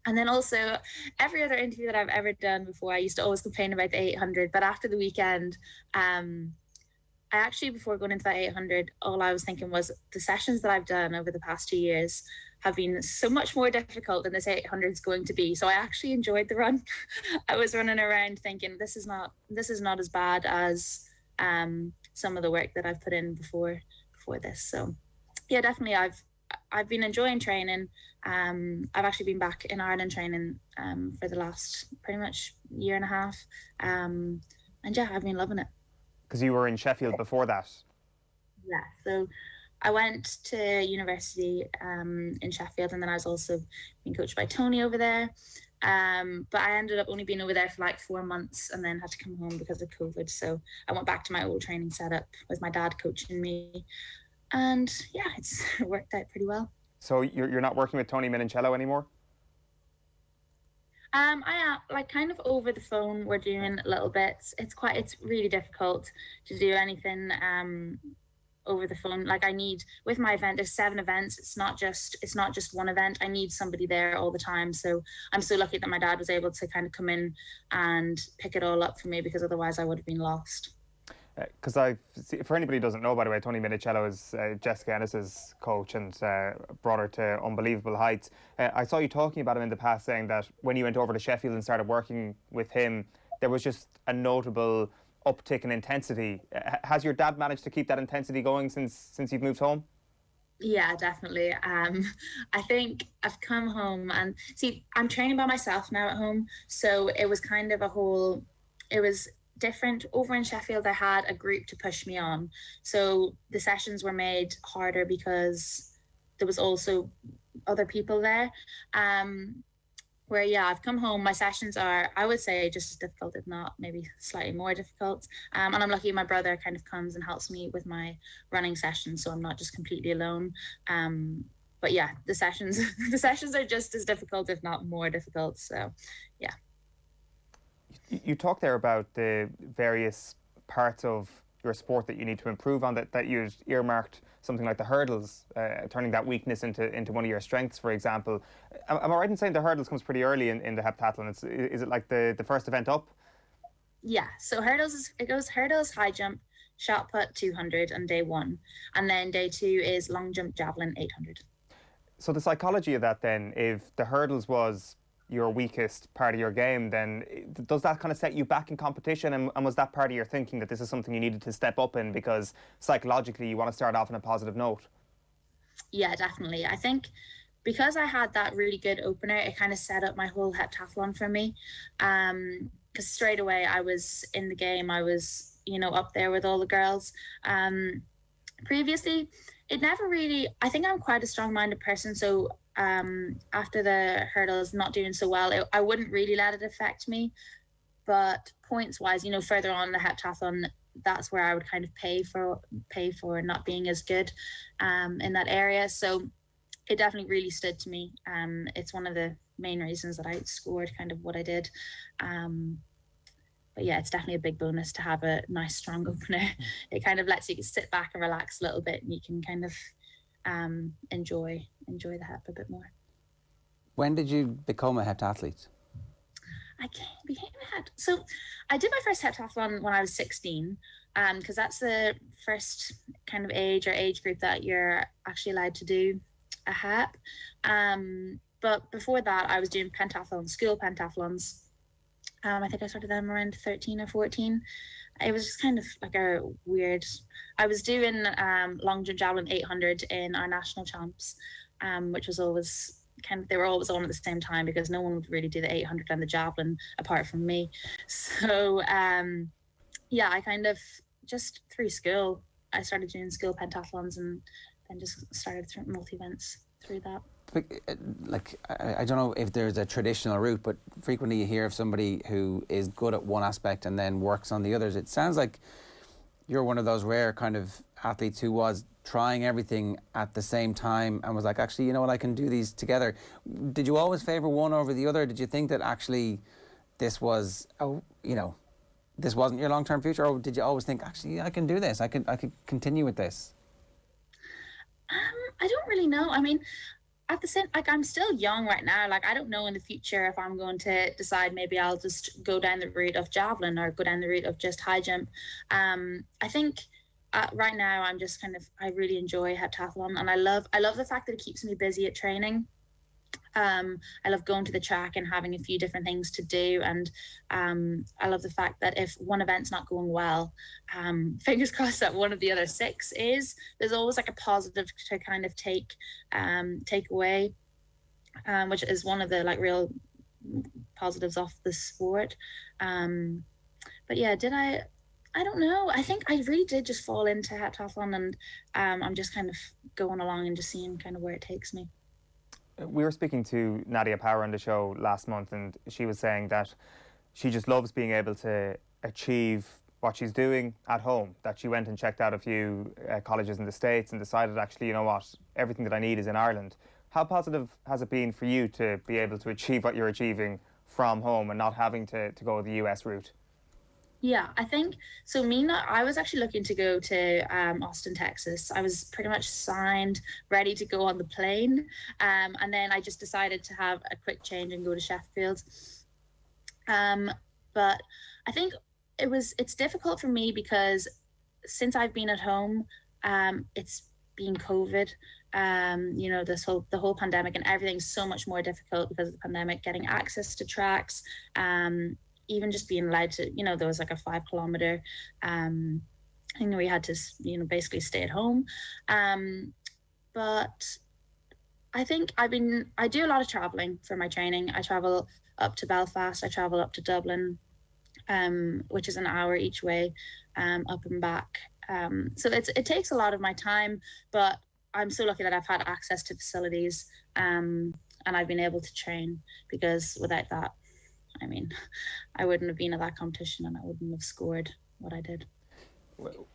then also, every other interview that I've ever done before, I used to always complain about the 800. But after the weekend, I actually, before going into that 800, all I was thinking was the sessions that I've done over the past 2 years have been so much more difficult than this 800 is going to be. So I actually enjoyed the run. I was running around thinking this is not as bad as some of the work that I've put in before this. So yeah, definitely I've been enjoying training. I've actually been back in Ireland training for the last pretty much year and a half. And yeah, I've been loving it. Because you were in Sheffield before that. Yeah, so I went to university in Sheffield, and then I was also being coached by Tony over there. But I ended up only being over there for like 4 months and then had to come home because of COVID. So I went back to my old training setup with my dad coaching me. And yeah, it's worked out pretty well. So you're not working with Tony Minicello anymore? I am, like, kind of over the phone. We're doing little bits. It's really difficult to do anything over the phone. Like, I need, with my event, there's 7 events. It's not just one event. I need somebody there all the time. So I'm so lucky that my dad was able to kind of come in and pick it all up for me, because otherwise I would have been lost. Because for anybody who doesn't know, by the way, Tony Minicello is Jessica Ennis's coach and brought her to unbelievable heights. I saw you talking about him in the past, saying that when you went over to Sheffield and started working with him, there was just a notable uptick in intensity. Has your dad managed to keep that intensity going since you've moved home? Yeah, definitely. I think I've come home and see, I'm training by myself now at home. So it was kind of it was different. Over in Sheffield, I had a group to push me on. So the sessions were made harder because there was also other people there. Where, yeah, I've come home, my sessions are, I would say, just as difficult, if not maybe slightly more difficult. And I'm lucky my brother kind of comes and helps me with my running sessions, so I'm not just completely alone. But yeah, the sessions are just as difficult, if not more difficult. So, yeah. You talked there about the various parts of your sport that you need to improve on, that you've earmarked something like the hurdles, turning that weakness into one of your strengths, for example. Am I right in saying the hurdles comes pretty early in the heptathlon? Is it like the first event up? Yeah, so it goes hurdles, high jump, shot put 200 on day 1. And then day 2 is long jump, javelin 800. So the psychology of that then, if the hurdles was your weakest part of your game, then does that kind of set you back in competition? And was that part of your thinking that this is something you needed to step up in because psychologically you want to start off on a positive note? Yeah, definitely. I think because I had that really good opener, it kind of set up my whole heptathlon for me. Because straight away I was in the game. I was, up there with all the girls. Previously, it never really, I think I'm quite a strong-minded person, so after the hurdles not doing so well, I wouldn't really let it affect me. But points-wise, further on in the heptathlon, that's where I would kind of pay for not being as good in that area. So it definitely really stood to me. It's one of the main reasons that I scored kind of what I did. But yeah, it's definitely a big bonus to have a nice strong opener. It kind of lets you sit back and relax a little bit, and you can kind of enjoy the Hep a bit more. When did you become a heptathlete? I became a Hep. So I did my first heptathlon when I was 16, because that's the first kind of age group that you're actually allowed to do a Hep. But before that, I was doing pentathlons, school pentathlons. I think I started them around 13 or 14. It was just kind of like a weird... I was doing long jump javelin 800 in our national champs, which was always kind of... They were always on at the same time because no one would really do the 800 and the javelin apart from me. So, yeah, I kind of just through school, I started doing school pentathlons and then just started through multi-events through that. Like, I don't know if there's a traditional route, but frequently you hear of somebody who is good at one aspect and then works on the others. It sounds like you're one of those rare kind of athletes who was trying everything at the same time and was like, actually, you know what, I can do these together. Did you always favour one over the other? Did you think that actually this was, this wasn't your long-term future? Or did you always think, actually, I can do this, I could continue with this? I don't really know. I mean, at the same, like, I'm still young right now. Like, I don't know in the future if I'm going to decide maybe I'll just go down the route of javelin or go down the route of just high jump. I think right now I'm just kind of, I really enjoy heptathlon, and I love the fact that it keeps me busy at training. I love going to the track and having a few different things to do, and I love the fact that if one event's not going well, fingers crossed that one of the other 6 is, there's always like a positive to kind of take away, which is one of the like real positives of the sport. But yeah, I don't know. I think I really did just fall into heptathlon, and I'm just kind of going along and just seeing kind of where it takes me. We were speaking to Nadia Power on the show last month, and she was saying that she just loves being able to achieve what she's doing at home, that she went and checked out a few colleges in the States and decided, actually, you know what, everything that I need is in Ireland. How positive has it been for you to be able to achieve what you're achieving from home and not having to go the US route? Yeah, I think so. I was actually looking to go to Austin, Texas. I was pretty much signed, ready to go on the plane, and then I just decided to have a quick change and go to Sheffield. But I think it's difficult for me because since I've been at home, it's been COVID. The whole pandemic, and everything's so much more difficult because of the pandemic. Getting access to tracks. Even just being allowed to, there was like a 5 kilometer thing we had to, basically stay at home. But I think I do a lot of traveling for my training. I travel up to Belfast, I travel up to Dublin, which is an hour each way, up and back. So it takes a lot of my time, but I'm so lucky that I've had access to facilities, and I've been able to train, because without that, I mean, I wouldn't have been at that competition and I wouldn't have scored what I did.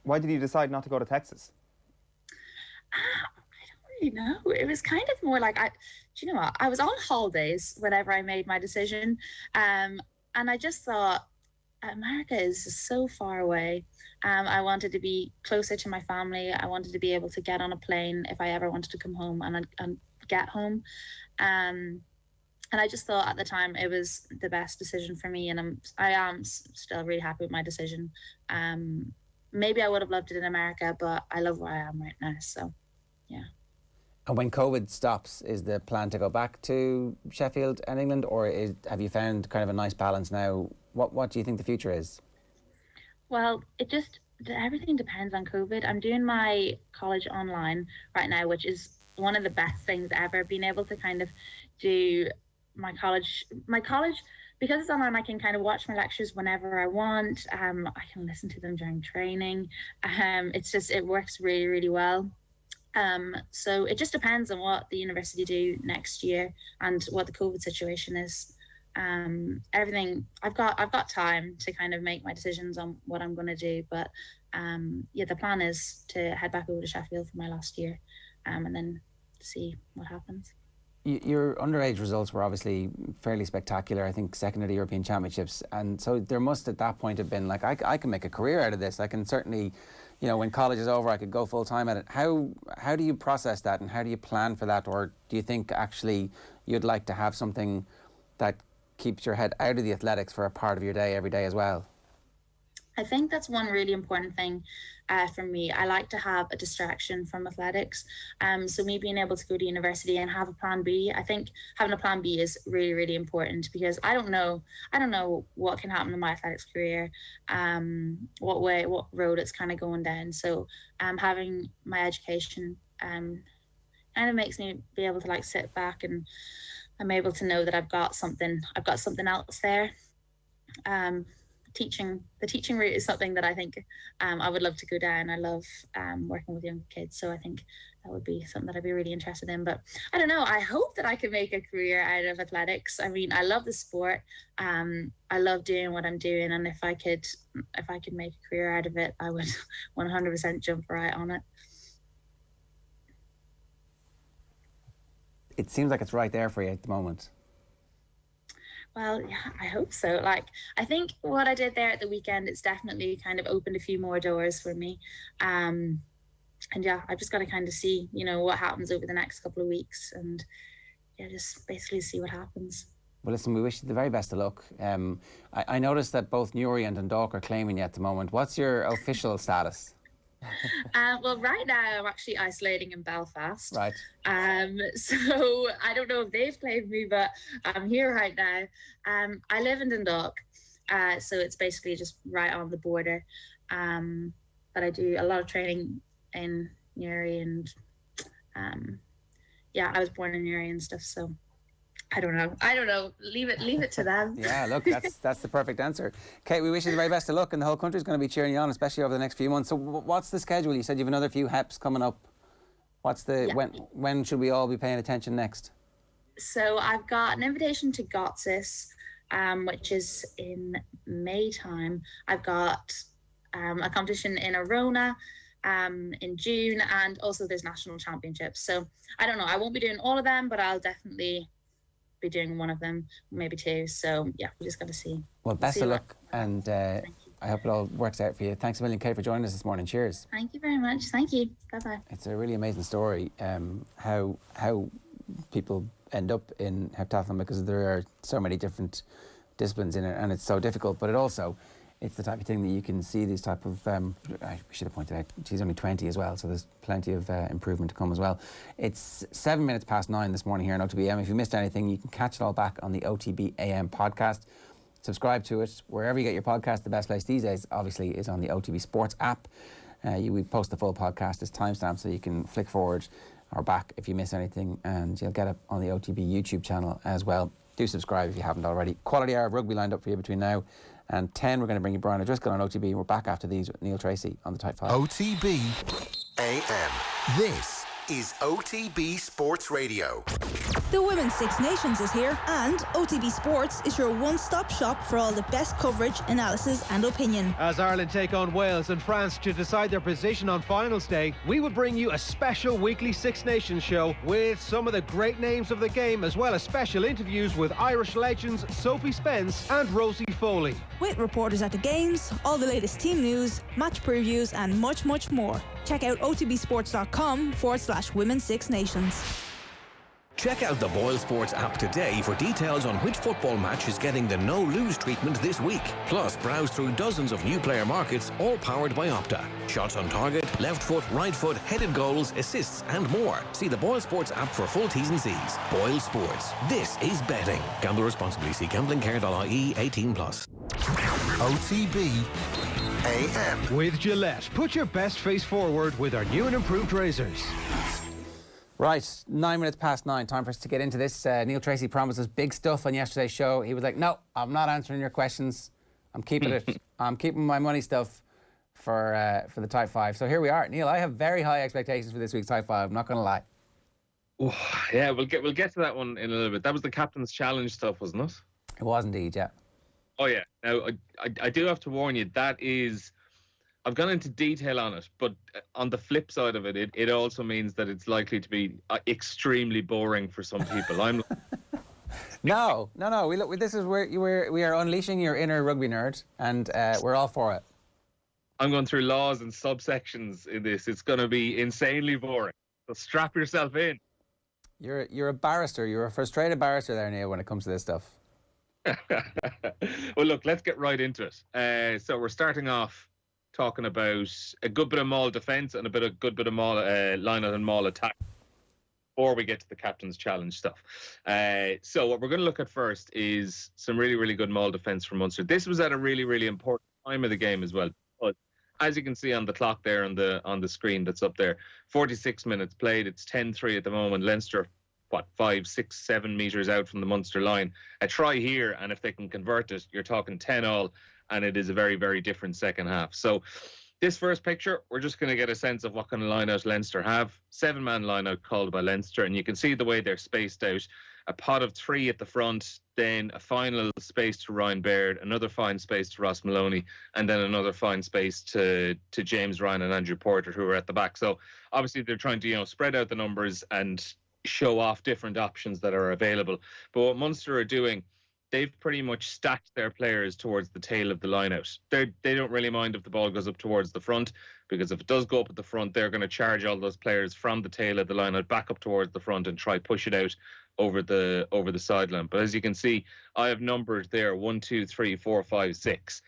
Why did you decide not to go to Texas? I don't really know. It was kind of more like, do you know what? I was on holidays whenever I made my decision. And I just thought, America is so far away. I wanted to be closer to my family. I wanted to be able to get on a plane if I ever wanted to come home and get home. And I just thought at the time it was the best decision for me, and I am still really happy with my decision. Maybe I would have loved it in America, but I love where I am right now, so yeah. And when COVID stops, is the plan to go back to Sheffield and England, or have you found kind of a nice balance now? What do you think the future is? Well, everything depends on COVID. I'm doing my college online right now, which is one of the best things ever, being able to kind of do my college, because it's online. I can kind of watch my lectures whenever I want. I can listen to them during training. It works really, really well. So it just depends on what the university do next year and what the COVID situation is. everything. I've got time to kind of make my decisions on what I'm going to do. But the plan is to head back over to Sheffield for my last year, and then see what happens. Your underage results were obviously fairly spectacular. I think second at the European Championships, and so there must at that point have been like, I can make a career out of this. I can certainly, when college is over, I could go full time at it. How do you process that, and how do you plan for that, or do you think actually you'd like to have something that keeps your head out of the athletics for a part of your day every day as well? I think that's one really important thing for me. I like to have a distraction from athletics. So me being able to go to university and have a plan B, I think having a plan B is really, really important, because I don't know what can happen in my athletics career, what road it's kind of going down. So having my education kind of makes me be able to like sit back, and I'm able to know that I've got something else there. The teaching route is something that I think I would love to go down. I love working with young kids, so I think that would be something that I'd be really interested in. But I don't know, I hope that I can make a career out of athletics. I mean, I love the sport. I love doing what I'm doing, and if I could make a career out of it, I would 100% jump right on it. It seems like it's right there for you at the moment. Well, yeah, I hope so. Like, I think what I did there at the weekend, it's definitely kind of opened a few more doors for me. And yeah, I've just got to kind of see, what happens over the next couple of weeks, and yeah, just basically see what happens. Well, listen, we wish you the very best of luck. I noticed that both Newry and Dundalk are claiming you at the moment. What's your official status? Well, right now I'm actually isolating in Belfast. Right. So I don't know if they've claimed me, but I'm here right now. I live in Dundalk, so it's basically just right on the border. But I do a lot of training in Newry, and I was born in Newry and stuff. So I don't know. Leave it to them. Yeah, look, that's the perfect answer. Kate, we wish you the very best of luck, and the whole country's going to be cheering you on, especially over the next few months. So what's the schedule? You said you have another few Heps coming up. When should we all be paying attention next? So I've got an invitation to GOTSIS, which is in May time. I've got a competition in Arona in June, and also there's national championships. So I don't know, I won't be doing all of them, but I'll definitely be doing one of them, maybe two. So yeah, we just got to see. Well, best of luck, and I hope it all works out for you. Thanks a million, Kate, for joining us this morning. Cheers. Thank you very much. Thank you. Bye-bye. It's a really amazing story, how people end up in heptathlon, because there are so many different disciplines in it, and it's so difficult, but it's the type of thing that you can see these type of, I should have pointed out, she's only 20 as well, so there's plenty of improvement to come as well. It's 9:07 this morning here on OTB AM. If you missed anything, you can catch it all back on the OTB AM podcast. Subscribe to it wherever you get your podcast. The best place these days, obviously, is on the OTB SPORTS app. We post the full podcast as timestamp, so you can flick forward or back if you miss anything, and you'll get it on the OTB YouTube channel as well. Do subscribe if you haven't already. Quality hour of rugby lined up for you between now and 10. We're going to bring you Brian O'Driscoll on OTB. We're back after these with Neil Treacy on the Type 5. OTB AM. This is OTB Sports Radio. The Women's Six Nations is here, and OTB Sports is your one-stop shop for all the best coverage, analysis and opinion. As Ireland take on Wales and France to decide their position on finals day, we will bring you a special weekly Six Nations show with some of the great names of the game, as well as special interviews with Irish legends Sophie Spence and Rosie Foley. With reporters at the games, all the latest team news, match previews and much, much more. Check out otbsports.com/Women's Six Nations. Check out the Boyle Sports app today for details on which football match is getting the no-lose treatment this week. Plus, browse through dozens of new player markets, all powered by Opta. Shots on target, left foot, right foot, headed goals, assists and more. See the Boyle Sports app for full T's and C's. Boyle Sports. This is betting. Gamble responsibly. See gamblingcare.ie 18+. OTB AM. With Gillette, put your best face forward with our new and improved razors. Right, 9:09. Time for us to get into this. Neil Treacy promised us big stuff on yesterday's show. He was like, no, I'm not answering your questions. I'm keeping it. I'm keeping my money stuff for the Type 5. So here we are. Neil, I have very high expectations for this week's Type 5. I'm not going to lie. Oh, yeah, we'll get to that one in a little bit. That was the Captain's Challenge stuff, wasn't it? It was indeed, yeah. Oh, yeah. Now, I do have to warn you, that is... I've gone into detail on it, but on the flip side of it, it also means that it's likely to be extremely boring for some people. No. This is where we are unleashing your inner rugby nerd, and we're all for it. I'm going through laws and subsections in this. It's going to be insanely boring. So strap yourself in. You're a barrister. You're a frustrated barrister there, Neil, when it comes to this stuff. Well, look, let's get right into it. So we're starting off talking about a good bit of maul defence and a good bit of maul line out and maul attack before we get to the captain's challenge stuff. So what we're going to look at first is some really, really good maul defence from Munster. This was at a really, really important time of the game as well. But as you can see on the clock there on the screen that's up there, 46 minutes played. It's 10-3 at the moment. Leinster, 5, 6, 7 metres out from the Munster line. A try here, and if they can convert it, you're talking 10-all, and it is a very, very different second half. So this first picture, we're just going to get a sense of what kind of line-out Leinster have. 7-man line-out called by Leinster, and you can see the way they're spaced out. A pot of 3 at the front, then a final space to Ryan Baird, another fine space to Ross Maloney, and then another fine space to James Ryan and Andrew Porter, who are at the back. So obviously they're trying to spread out the numbers and show off different options that are available. But what Munster are doing, they've pretty much stacked their players towards the tail of the line-out. They don't really mind if the ball goes up towards the front, because if it does go up at the front, they're going to charge all those players from the tail of the line-out back up towards the front and try push it out over the sideline. But as you can see, I have numbered there 1, 2, 3, 4, 5, 6.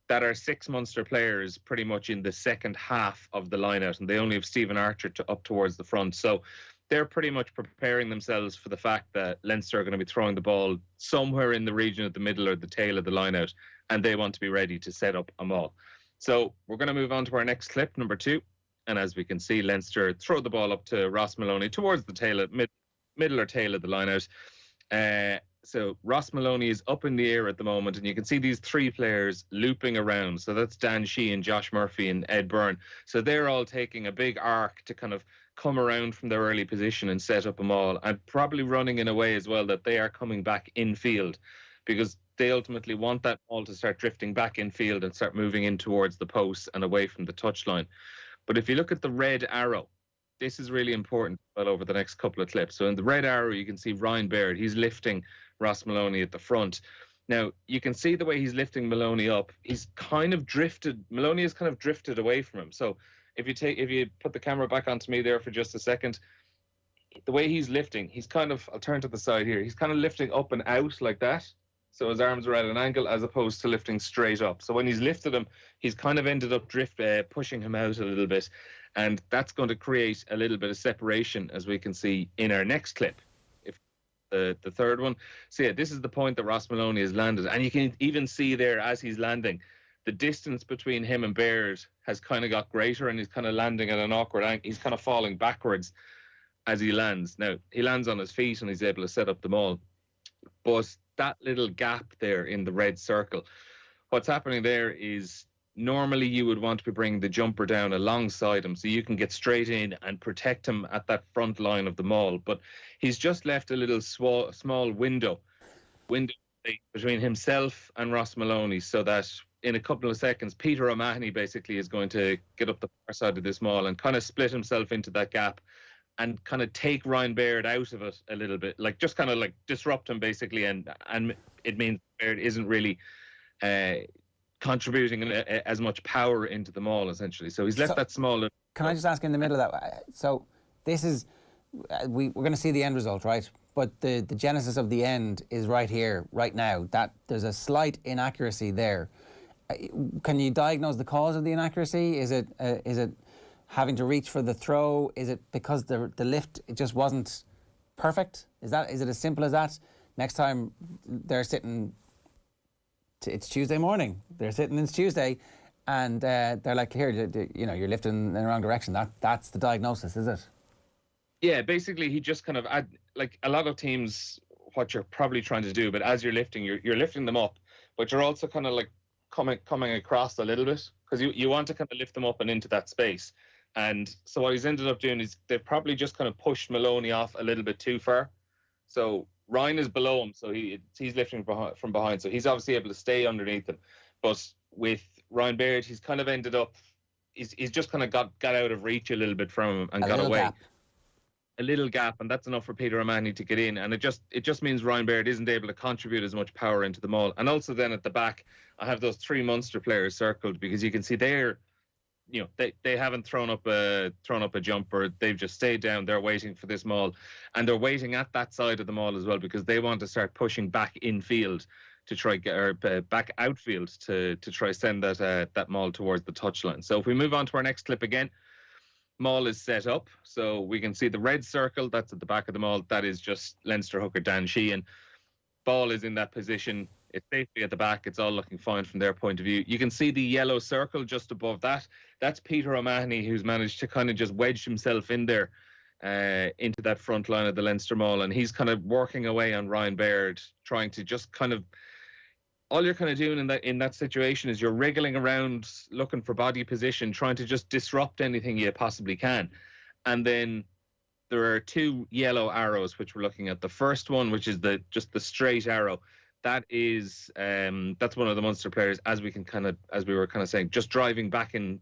That are 6 Munster players pretty much in the second half of the line-out, and they only have Stephen Archer up towards the front. So they're pretty much preparing themselves for the fact that Leinster are going to be throwing the ball somewhere in the region of the middle or the tail of the line-out, and they want to be ready to set up a maul. So we're going to move on to our next clip, number 2. And as we can see, Leinster throw the ball up to Ross Maloney towards the tail of middle or tail of the line-out. So Ross Maloney is up in the air at the moment, and you can see these 3 players looping around. So that's Dan Sheahan, Josh Murphy and Ed Byrne. So they're all taking a big arc to kind of come around from their early position and set up a maul, and probably running in a way as well that they are coming back in field, because they ultimately want that maul to start drifting back in field and start moving in towards the posts and away from the touchline. But if you look at the red arrow, this is really important over the next couple of clips. So in the red arrow, you can see Ryan Baird. He's lifting Ross Maloney at the front. Now, you can see the way he's lifting Maloney up. Maloney has kind of drifted away from him. So if you put the camera back onto me there for just a second, the way he's lifting, he's kind of, I'll turn to the side here, he's kind of lifting up and out like that. So his arms are at an angle as opposed to lifting straight up. So when he's lifted him, he's kind of ended up pushing him out a little bit. And that's going to create a little bit of separation, as we can see in our next clip. The third one. So yeah, this is the point that Ross Maloney has landed. And you can even see there as he's landing, the distance between him and Baird has kind of got greater, and he's kind of landing at an awkward angle. He's kind of falling backwards as he lands. Now, he lands on his feet and he's able to set up the maul. But that little gap there in the red circle, what's happening there is normally you would want to be bringing the jumper down alongside him so you can get straight in and protect him at that front line of the maul. But he's just left a little small window between himself and Ross Maloney, so that in a couple of seconds, Peter O'Mahony basically is going to get up the far side of this maul and kind of split himself into that gap and kind of take Ryan Baird out of it a little bit, like just kind of like disrupt him basically, and it means Baird isn't really contributing as much power into the maul essentially. So he's left that small. Can I just ask in the middle of that? So this is we're going to see the end result, right? But the genesis of the end is right here, right now. That there's a slight inaccuracy there. Can you diagnose the cause of the inaccuracy? Is it having to reach for the throw? Is it because the lift just wasn't perfect? Is it as simple as that? Next time they're sitting, it's Tuesday morning. They're sitting, it's Tuesday, and they're like, here, you're lifting in the wrong direction. That's the diagnosis, is it? Yeah, basically he just kind of like a lot of teams, what you're probably trying to do, but as you're lifting, you're lifting them up, but you're also kind of like coming across a little bit, because you want to kind of lift them up and into that space. And so what he's ended up doing is they've probably just kind of pushed Maloney off a little bit too far. So Ryan is below him, so he's lifting from behind, so he's obviously able to stay underneath him. But with Ryan Baird, he's kind of ended up, he's just kind of got out of reach a little bit from him and got away. Gap. A little gap, and that's enough for Peter O'Mahony to get in, and it just means Ryan Baird isn't able to contribute as much power into the maul. And also then at the back, I have those 3 Munster players circled, because you can see they're, you know, they haven't thrown up a jumper. They've just stayed down. They're waiting for this maul, and they're waiting at that side of the maul as well, because they want to start pushing back infield to try get, or back outfield to try send that maul towards the touchline. So if we move on to our next clip again, maul is set up, so we can see the red circle that's at the back of the maul. That is just Leinster hooker Dan Sheahan. Ball is in that position. It's safely at the back. It's all looking fine from their point of view. You can see the yellow circle just above that. That's Peter O'Mahony, who's managed to kind of just wedge himself in there into that front line of the Leinster maul, and he's kind of working away on Ryan Baird, trying to just kind of, all you're kind of doing in that situation is you're wriggling around, looking for body position, trying to just disrupt anything you possibly can. And then there are 2 yellow arrows which we're looking at. The first one, which is just the straight arrow, that is that's one of the Munster players, as we were kind of saying, just driving back in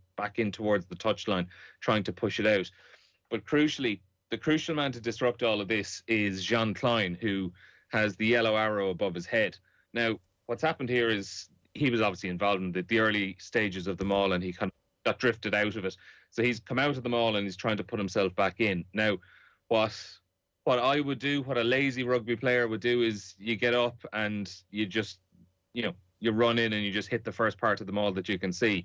towards the touchline, trying to push it out. But crucially, the crucial man to disrupt all of this is Jean Klein, who has the yellow arrow above his head. Now, what's happened here is he was obviously involved in the early stages of the maul, and he kind of got drifted out of it. So he's come out of the maul and he's trying to put himself back in. Now, what I would do, what a lazy rugby player would do, is you get up and you just, you run in and you just hit the first part of the maul that you can see.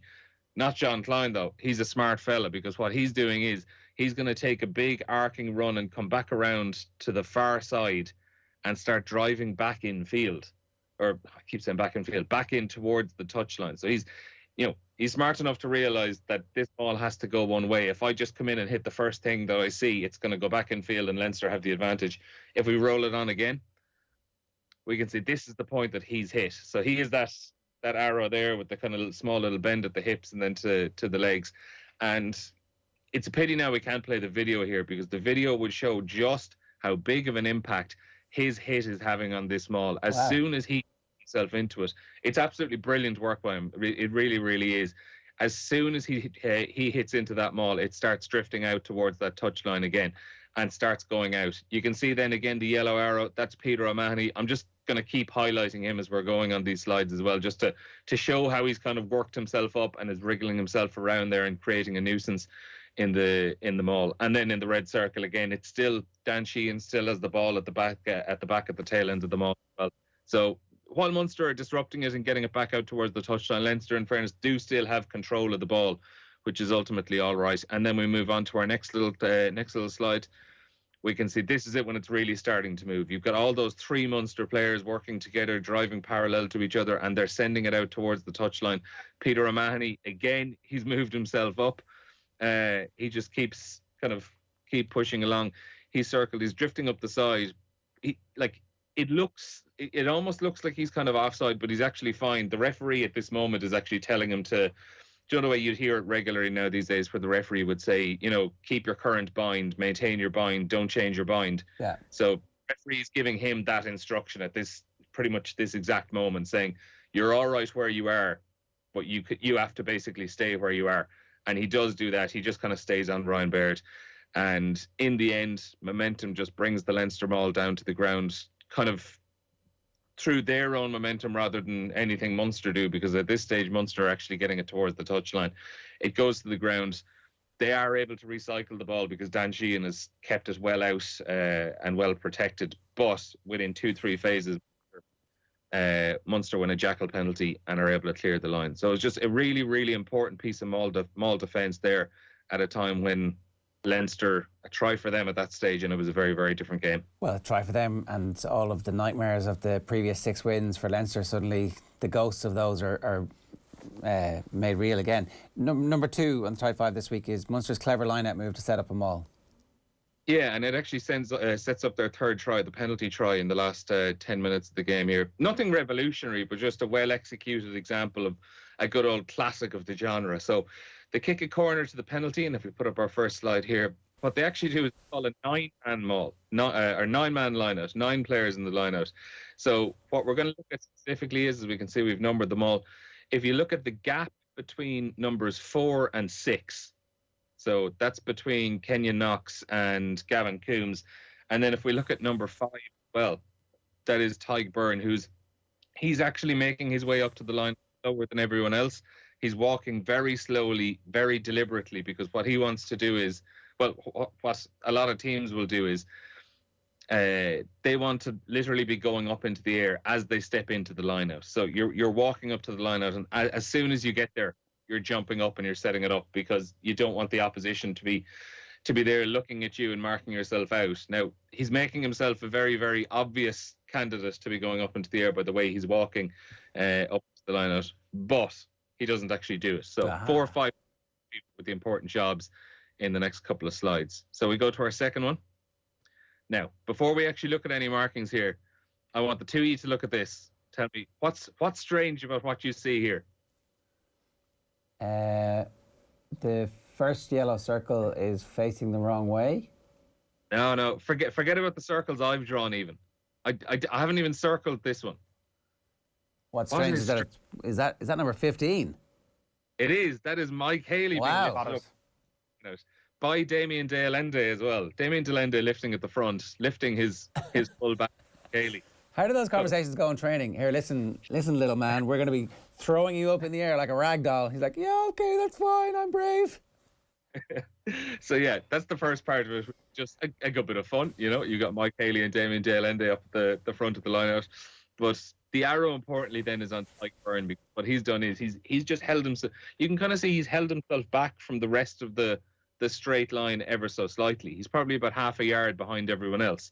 Not John Klein, though. He's a smart fella, because what he's doing is he's going to take a big arcing run and come back around to the far side and start driving back in field. Or I keep saying back in field, back in towards the touchline. So he's smart enough to realise that this ball has to go one way. If I just come in and hit the first thing that I see, it's going to go back in field and Leinster have the advantage. If we roll it on again, we can see this is the point that he's hit. So he is that arrow there with the kind of small little bend at the hips and then to the legs. And it's a pity now we can't play the video here, because the video would show just how big of an impact his hit is having on this maul. As soon as he gets himself into it, it's absolutely brilliant work by him. It really, really is. As soon as he hits into that maul, it starts drifting out towards that touchline again and starts going out. You can see then again the yellow arrow. That's Peter O'Mahony. I'm just going to keep highlighting him as we're going on these slides as well, just to show how he's kind of worked himself up and is wriggling himself around there and creating a nuisance in the maul. And then in the red circle again, it's still Dan Sheehan still has the ball at the back at the tail end of the maul as well. So while Munster are disrupting it and getting it back out towards the touchline, Leinster, in fairness, do still have control of the ball, which is ultimately all right. And then we move on to our next little slide. We can see this is it when it's really starting to move. You've got all those 3 Munster players working together, driving parallel to each other, and they're sending it out towards the touchline. Peter O'Mahony, again, he's moved himself up. He just keep pushing along. He's circled. He's drifting up the side. It almost looks like he's kind of offside, but he's actually fine. The referee at this moment is actually telling him to. Do you know the way you'd hear it regularly now these days, where the referee would say, keep your current bind, maintain your bind, don't change your bind. Yeah. So the referee is giving him that instruction at pretty much this exact moment, saying you're all right where you are, but you have to basically stay where you are. And he does do that. He just kind of stays on Ryan Baird. And in the end, momentum just brings the Leinster maul down to the ground, kind of through their own momentum rather than anything Munster do, because at this stage, Munster are actually getting it towards the touchline. It goes to the ground. They are able to recycle the ball because Dan Sheehan has kept it well out and well protected. But within 2-3 phases, Munster win a jackal penalty and are able to clear the line. So it's just a really, really important piece of maul defence there at a time when Leinster, a try for them at that stage, and it was a very, very different game. Well, a try for them, and all of the nightmares of the previous 6 wins for Leinster, suddenly the ghosts of those are made real again. Number 2 on Try 5 this week is Munster's clever line-out move to set up a maul. Yeah, and it actually sets up their 3rd try, the penalty try in the last 10 minutes of the game here. Nothing revolutionary, but just a well-executed example of a good old classic of the genre. So they kick a corner to the penalty, and if we put up our first slide here, what they actually do is call a 9-man maul, or 9-man lineout, 9 players in the lineout. So what we're going to look at specifically is, as we can see, we've numbered them all. If you look at the gap between numbers 4 and 6, so that's between Kenyon Knox and Gavin Coombs. And then if we look at number 5, well, that is Tyg Byrne, he's actually making his way up to the line slower than everyone else. He's walking very slowly, very deliberately, because what he wants to do is, well, what a lot of teams will do is they want to literally be going up into the air as they step into the lineout. So you're walking up to the lineout, and as soon as you get there, you're jumping up and you're setting it up, because you don't want the opposition to be there looking at you and marking yourself out. Now, he's making himself a very, very obvious candidate to be going up into the air by the way he's walking up to the lineout, but he doesn't actually do it. So 4 or 5 people with the important jobs in the next couple of slides. So we go to our second one. Now, before we actually look at any markings here, I want the two of you to look at this. Tell me, what's strange about what you see here? The first yellow circle is facing the wrong way. No, forget about the circles I've drawn even. I haven't even circled this one. What's strange is that is that number 15? It is. That is Mike Haley. Wow. Being lifted up by Damien de Allende as well. Damien de Allende lifting at the front, lifting his full back. Haley. How do those conversations go in training? Here, listen, little man. We're going to be throwing you up in the air like a rag doll. He's like, yeah, okay, that's fine. I'm brave. So yeah, that's the first part of it. Just a good bit of fun, you know. You got Mike Haley and Damien de Allende up the front of the lineout, but the arrow importantly then is on Tyg Byrne, because what he's done is he's just held himself. You can kind of see he's held himself back from the rest of the straight line ever so slightly. He's probably about half a yard behind everyone else,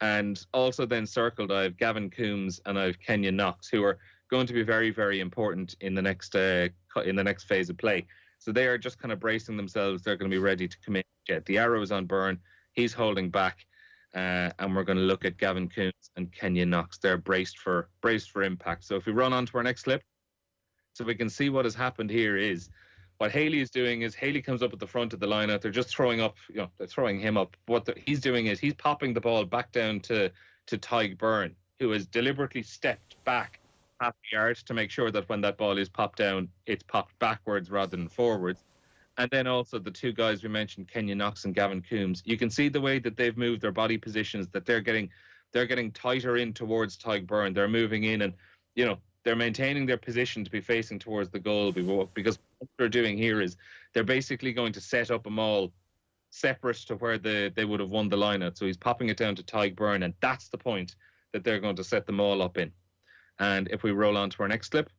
and also then circled. I have Gavin Coombs and I have Kenyon Knox, who are going to be very, very important in the next phase of play. So they are just kind of bracing themselves. They're going to be ready to commit. Yeah, the arrow is on Byrne. He's holding back. And we're going to look at Gavin Coombs and Kenyon Knox. They're braced for impact. So if we run on to our next clip, so we can see what has happened here is, what Haley is doing is Haley comes up at the front of the lineout. They're just throwing up, they're throwing him up. What he's doing is he's popping the ball back down to Tyg Byrne, who has deliberately stepped back half a yard to make sure that when that ball is popped down, it's popped backwards rather than forwards. And then also the two guys we mentioned, Kenyon Knox and Gavin Coombs, you can see the way that they've moved their body positions, that they're getting tighter in towards Tyg Byrne. They're moving in and, they're maintaining their position to be facing towards the goal, because what they're doing here is they're basically going to set up a maul separate to where they would have won the lineout. So he's popping it down to Tyg Byrne, and that's the point that they're going to set the maul up in. And if we roll on to our next clip,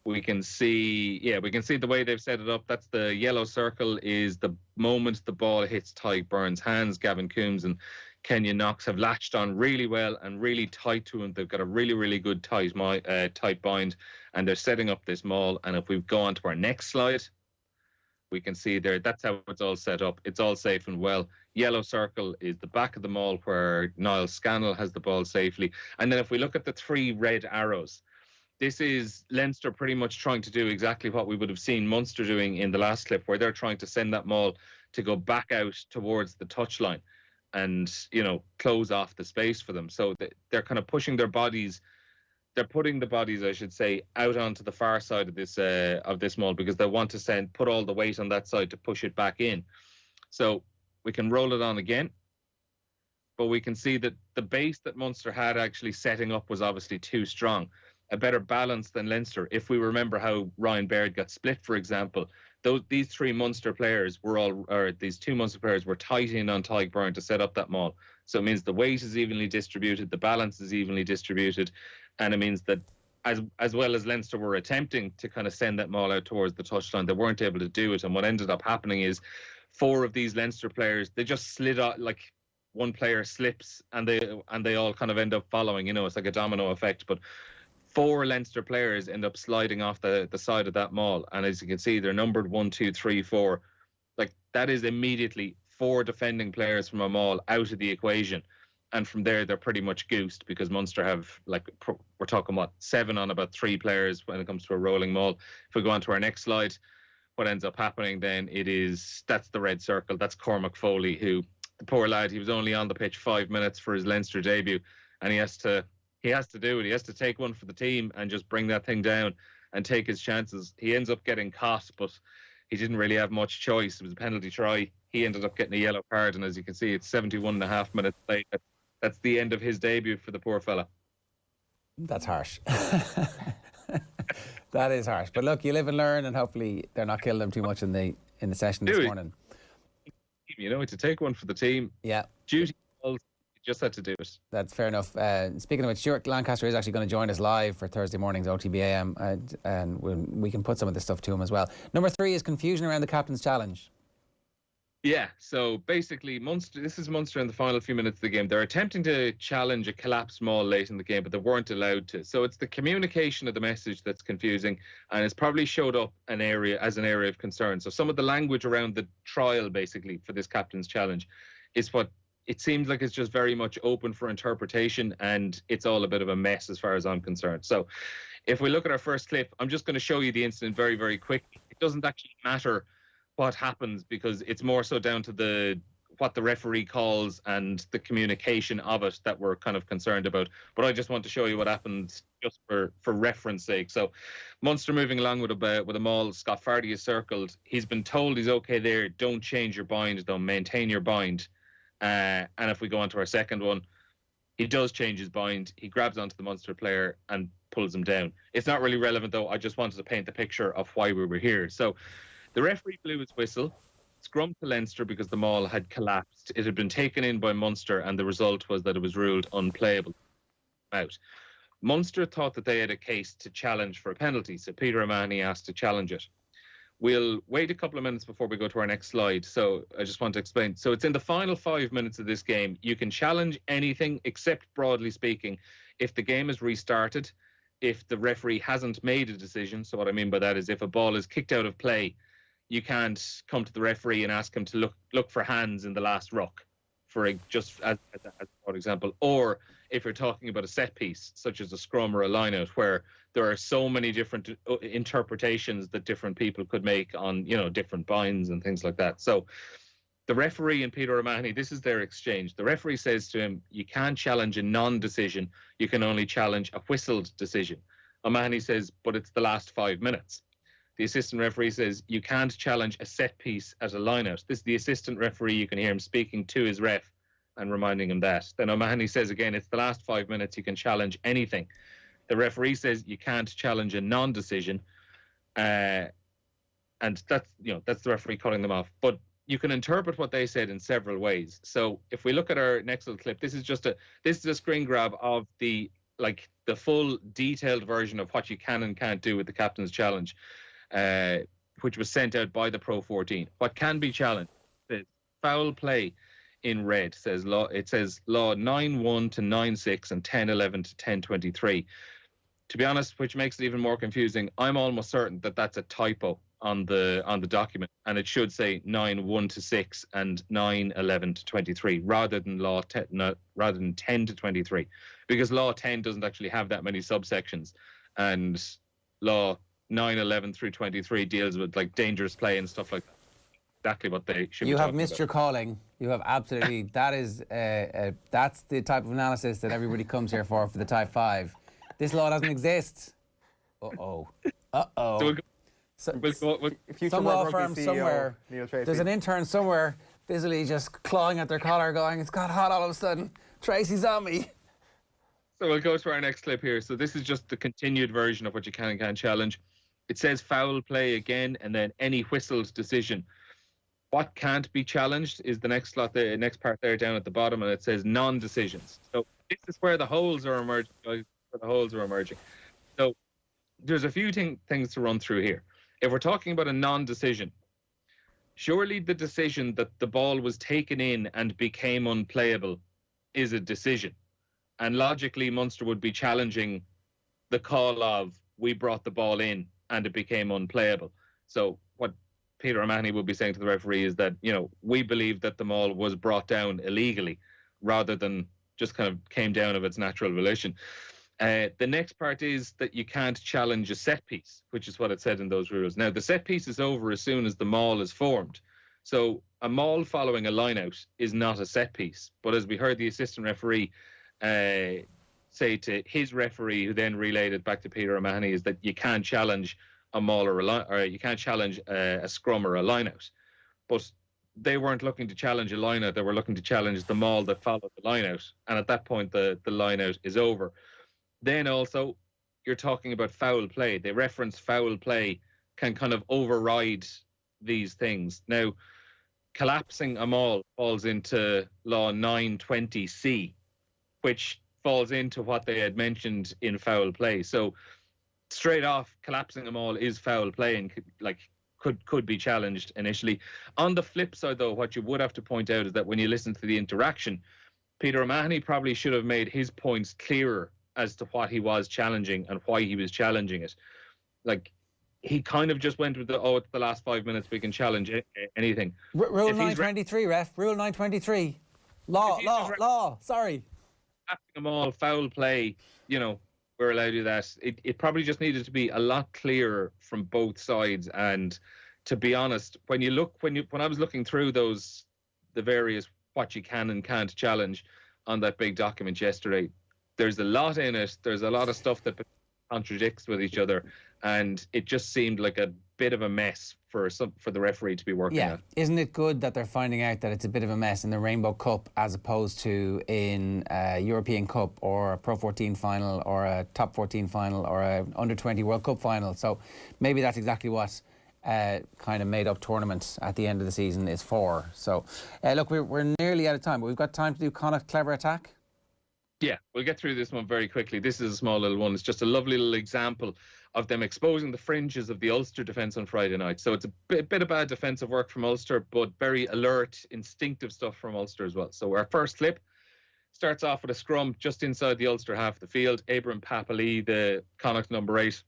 we can see the way they've set it up. That's the yellow circle is the moment the ball hits Tyg Byrne's hands. Gavin Coombs and Kenyon Knox have latched on really well and really tight to him. They've got a really, really good tight bind, and they're setting up this maul. And if we go on to our next slide, we can see there, that's how it's all set up. It's all safe and well. Yellow circle is the back of the maul where Niall Scannell has the ball safely. And then if we look at the 3 red arrows, this is Leinster pretty much trying to do exactly what we would have seen Munster doing in the last clip, where they're trying to send that maul to go back out towards the touchline and, close off the space for them. So they're kind of pushing their bodies. They're putting the bodies, I should say, out onto the far side of this maul, because they want to put all the weight on that side to push it back in. So we can roll it on again, but we can see that the base that Munster had actually setting up was obviously too strong. A better balance than Leinster. If we remember how Ryan Baird got split, for example, these 2 Munster players were tight in on Tyg Byrne to set up that maul. So it means the weight is evenly distributed, the balance is evenly distributed, and it means that as well as Leinster were attempting to kind of send that maul out towards the touchline, they weren't able to do it. And what ended up happening is 4 of these Leinster players, they just slid out, like one player slips and they all kind of end up following. It's like a domino effect, but 4 Leinster players end up sliding off the side of that maul. And as you can see, they're numbered 1, 2, 3, 4. Like, that is immediately 4 defending players from a maul out of the equation. And from there, they're pretty much goosed, because Munster have, we're talking 7 on about 3 players when it comes to a rolling maul. If we go on to our next slide, what ends up happening then, that's the red circle. That's Cormac Foley, who, the poor lad, he was only on the pitch 5 minutes for his Leinster debut, and he has to do it. He has to take one for the team and just bring that thing down and take his chances. He ends up getting caught, but he didn't really have much choice. It was a penalty try. He ended up getting a yellow card, and as you can see, it's 71.5 minutes late. That's the end of his debut for the poor fella. That's harsh. That is harsh. But look, you live and learn, and hopefully they're not killing him too much in the session this morning. You know, to take one for the team. Yeah. Duty calls, you just had to do it. That's fair enough. Speaking of which, Stuart Lancaster is actually going to join us live for Thursday morning's OTB AM, and we can put some of this stuff to him as well. Number 3 is confusion around the captain's challenge. Yeah, so basically, this is Munster in the final few minutes of the game. They're attempting to challenge a collapsed maul late in the game, but they weren't allowed to. So it's the communication of the message that's confusing, and it's probably showed up as an area of concern. So some of the language around the trial, basically, for this captain's challenge is what it seems like it's just very much open for interpretation, and it's all a bit of a mess as far as I'm concerned. So if we look at our first clip, I'm just going to show you the incident very, very quickly. It doesn't actually matter what happens, because it's more so down to what the referee calls and the communication of it that we're kind of concerned about. But I just want to show you what happened just for reference sake. So Munster moving along with a maul. Scott Fardy is circled. He's been told he's okay there. Don't change your bind, though. Maintain your bind. And if we go on to our second one, he does change his bind. He grabs onto the Munster player and pulls him down. It's not really relevant, though. I just wanted to paint the picture of why we were here. So the referee blew his whistle, scrum to Leinster because the maul had collapsed. It had been taken in by Munster, and the result was that it was ruled unplayable. Out. Munster thought that they had a case to challenge for a penalty, so Peter O'Mahony asked to challenge it. We'll wait a couple of minutes before we go to our next slide, so I just want to explain. So it's in the final 5 minutes of this game. You can challenge anything except, broadly speaking, if the game is restarted, if the referee hasn't made a decision. So what I mean by that is if a ball is kicked out of play, you can't come to the referee and ask him to look for hands in the last ruck, for example. Or if you're talking about a set piece, such as a scrum or a line-out, where there are so many different interpretations that different people could make on, different binds and things like that. So the referee and Peter O'Mahony, this is their exchange. The referee says to him, you can't challenge a non-decision. You can only challenge a whistled decision. O'Mahony says, but it's the last 5 minutes. The assistant referee says, you can't challenge a set piece at a line-out. This is the assistant referee. You can hear him speaking to his ref and reminding him that. Then O'Mahony says again, it's the last 5 minutes. You can challenge anything. The referee says you can't challenge a non-decision. And that's the referee cutting them off. But you can interpret what they said in several ways. So if we look at our next little clip, this is a screen grab of the full detailed version of what you can and can't do with the captain's challenge. Which was sent out by the Pro 14. What can be challenged is foul play in red. It says law 9-1 to 9-6 and 10-11 to 10-23. To be honest, which makes it even more confusing, I'm almost certain that that's a typo on the document, and it should say 9-1 to 6 and 9-11 to 23 rather than 10 to 23, because law 10 doesn't actually have that many subsections, and law 9-11 through 23 deals with dangerous play and stuff like that. Exactly what they should be. You have missed your calling. You have absolutely. That's the type of analysis that everybody comes here for the type 5. This law doesn't exist. Uh-oh. So some law firm somewhere. There's an intern somewhere busily just clawing at their collar going, it's got hot all of a sudden. Treacy's on me. So we'll go to our next clip here. So this is just the continued version of what you can and can't challenge. It says foul play again, and then any whistled decision. What can't be challenged is the next slot, the next part there down at the bottom, and it says non-decisions. So this is where the holes are emerging. So there's a few things to run through here. If we're talking about a non-decision, surely the decision that the ball was taken in and became unplayable is a decision. And logically, Munster would be challenging the call of, we brought the ball in and it became unplayable. So what Peter O'Mahony would be saying to the referee is that, we believe that the maul was brought down illegally rather than just kind of came down of its natural volition. The next part is that you can't challenge a set piece, which is what it said in those rules. Now, the set piece is over as soon as the maul is formed. So a maul following a line-out is not a set piece. But as we heard the assistant referee say to his referee, who then relayed it back to Peter O'Mahony, is that you can't challenge a maul or you can't challenge a scrum or a line-out. But they weren't looking to challenge a line-out. They were looking to challenge the maul that followed the line-out. And at that point, the line-out is over. Then also, you're talking about foul play. They reference foul play can kind of override these things. Now, collapsing a maul falls into law 920C, which falls into what they had mentioned in foul play. So straight off, collapsing a maul is foul play and could be challenged initially. On the flip side, though, what you would have to point out is that when you listen to the interaction, Peter O'Mahony probably should have made his points clearer as to what he was challenging and why he was challenging it. Like, he kind of just went with it's the last 5 minutes, we can challenge anything. Rule 923, ref. Rule 923. Law. Sorry. Collapsing them all, foul play, we're allowed to do that. It probably just needed to be a lot clearer from both sides. And to be honest, when I was looking through the various what you can and can't challenge on that big document yesterday, there's a lot in it. There's a lot of stuff that contradicts with each other, and it just seemed like a bit of a mess for the referee to be working at. Isn't it good that they're finding out that it's a bit of a mess in the Rainbow Cup as opposed to in a European Cup or a Pro 14 final or a Top 14 final or a Under 20 World Cup final? So maybe that's exactly what kind of made up tournament at the end of the season is for. So look, we're nearly out of time, but we've got time to do Connacht Clever Attack. Yeah, we'll get through this one very quickly. This is a small little one. It's just a lovely little example of them exposing the fringes of the Ulster defence on Friday night. So it's a bit of bad defensive work from Ulster, but very alert, instinctive stuff from Ulster as well. So our first clip starts off with a scrum just inside the Ulster half of the field. Abram Papali, the Connacht number 8,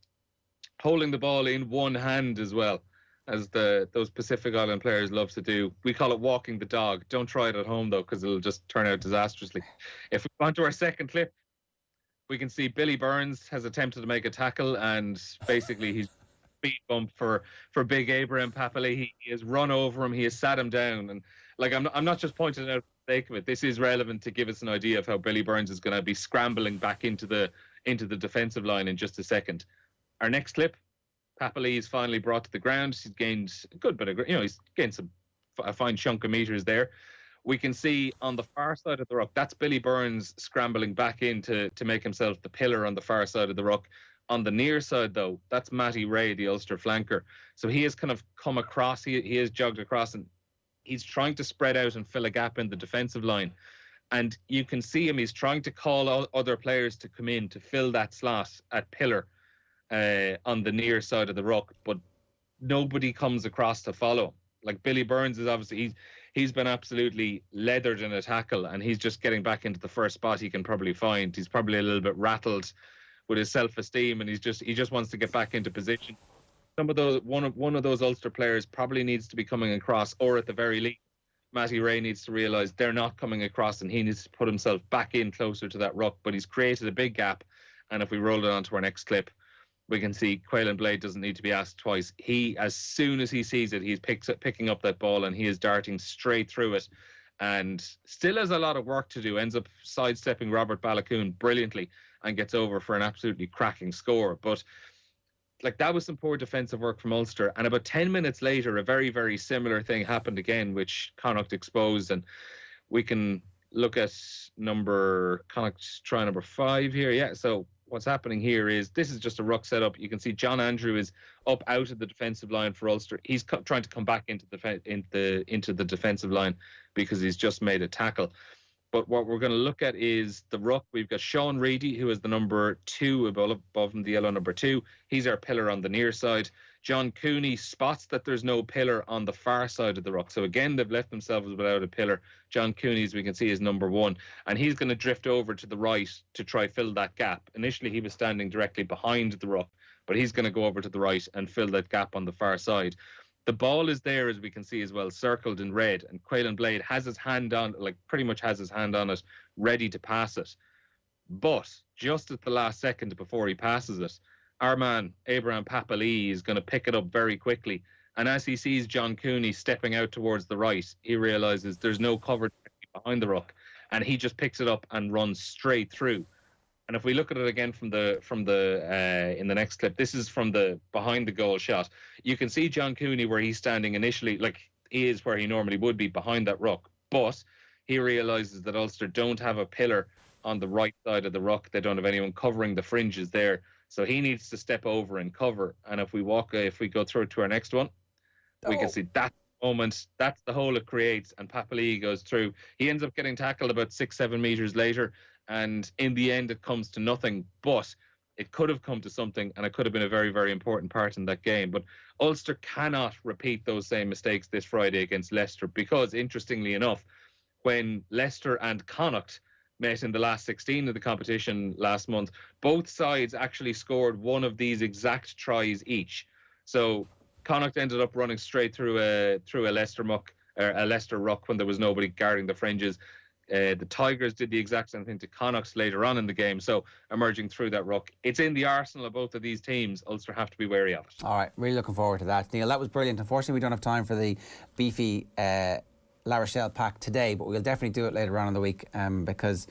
holding the ball in one hand as well, as those Pacific Island players love to do. We call it walking the dog. Don't try it at home, though, because it'll just turn out disastrously. If we go on to our second clip, we can see Billy Burns has attempted to make a tackle, and basically he's speed bump for big Abraham Papali. He has run over him. He has sat him down. And I'm not just pointing out for the sake of it. This is relevant to give us an idea of how Billy Burns is going to be scrambling back into the defensive line in just a second. Our next clip, Papali is finally brought to the ground. He's gained a good bit of, he's gained a fine chunk of meters there. We can see on the far side of the ruck, that's Billy Burns scrambling back in to make himself the pillar on the far side of the ruck. On the near side, though, that's Matty Ray, the Ulster flanker. So he has kind of come across, he has jogged across, and he's trying to spread out and fill a gap in the defensive line. And you can see him, he's trying to call other players to come in to fill that slot at pillar on the near side of the ruck, but nobody comes across to follow. Like, Billy Burns is obviously, he's been absolutely leathered in a tackle, and he's just getting back into the first spot he can probably find. He's probably a little bit rattled with his self-esteem, and he just wants to get back into position. Some of those, one of those Ulster players probably needs to be coming across, or at the very least, Matty Ray needs to realise they're not coming across, and he needs to put himself back in closer to that ruck. But he's created a big gap, and if we roll it on to our next clip, we can see Quaylen Blade doesn't need to be asked twice. He, as soon as he sees it, he's picking up that ball, and he is darting straight through it, and still has a lot of work to do. Ends up sidestepping Robert Balakoon brilliantly and gets over for an absolutely cracking score. But that was some poor defensive work from Ulster. And about 10 minutes later, a very, very similar thing happened again, which Connacht exposed. And we can look at Connacht's try number 5 here. Yeah, so what's happening here is this is just a ruck setup. You can see John Andrew is up out of the defensive line for Ulster. He's trying to come back into the defensive line because he's just made a tackle. But what we're going to look at is the ruck. We've got Sean Reedy, who is the number 2 above him, the yellow number 2. He's our pillar on the near side. John Cooney spots that there's no pillar on the far side of the ruck. So again, they've left themselves without a pillar. John Cooney, as we can see, is number 1. And he's going to drift over to the right to try fill that gap. Initially, he was standing directly behind the ruck, but he's going to go over to the right and fill that gap on the far side. The ball is there, as we can see as well, circled in red, and Quaylen Blade has his hand on, pretty much has his hand on it, ready to pass it. But just at the last second before he passes it, our man, Abraham Papali'i, is going to pick it up very quickly. And as he sees John Cooney stepping out towards the right, he realises there's no cover behind the ruck. And he just picks it up and runs straight through. And if we look at it again in the next clip, this is from the behind the goal shot. You can see John Cooney where he's standing initially, like he is where he normally would be behind that ruck. But he realises that Ulster don't have a pillar on the right side of the ruck. They don't have anyone covering the fringes there. So he needs to step over and cover. And if we go through to our next one, we can see that moment. That's the hole it creates. And Papali'i goes through. He ends up getting tackled about 6-7 meters later. And in the end, it comes to nothing. But it could have come to something, and it could have been a very, very important part in that game. But Ulster cannot repeat those same mistakes this Friday against Leicester, because, interestingly enough, when Leicester and Connacht met in the last 16 of the competition last month, both sides actually scored one of these exact tries each. So Connacht ended up running straight through a Leicester ruck when there was nobody guarding the fringes. The Tigers did the exact same thing to Connacht later on in the game, so emerging through that ruck. It's in the arsenal of both of these teams. Ulster have to be wary of it. All right, really looking forward to that. Neil, that was brilliant. Unfortunately, we don't have time for the beefy La Rochelle pack today, but we'll definitely do it later on in the week because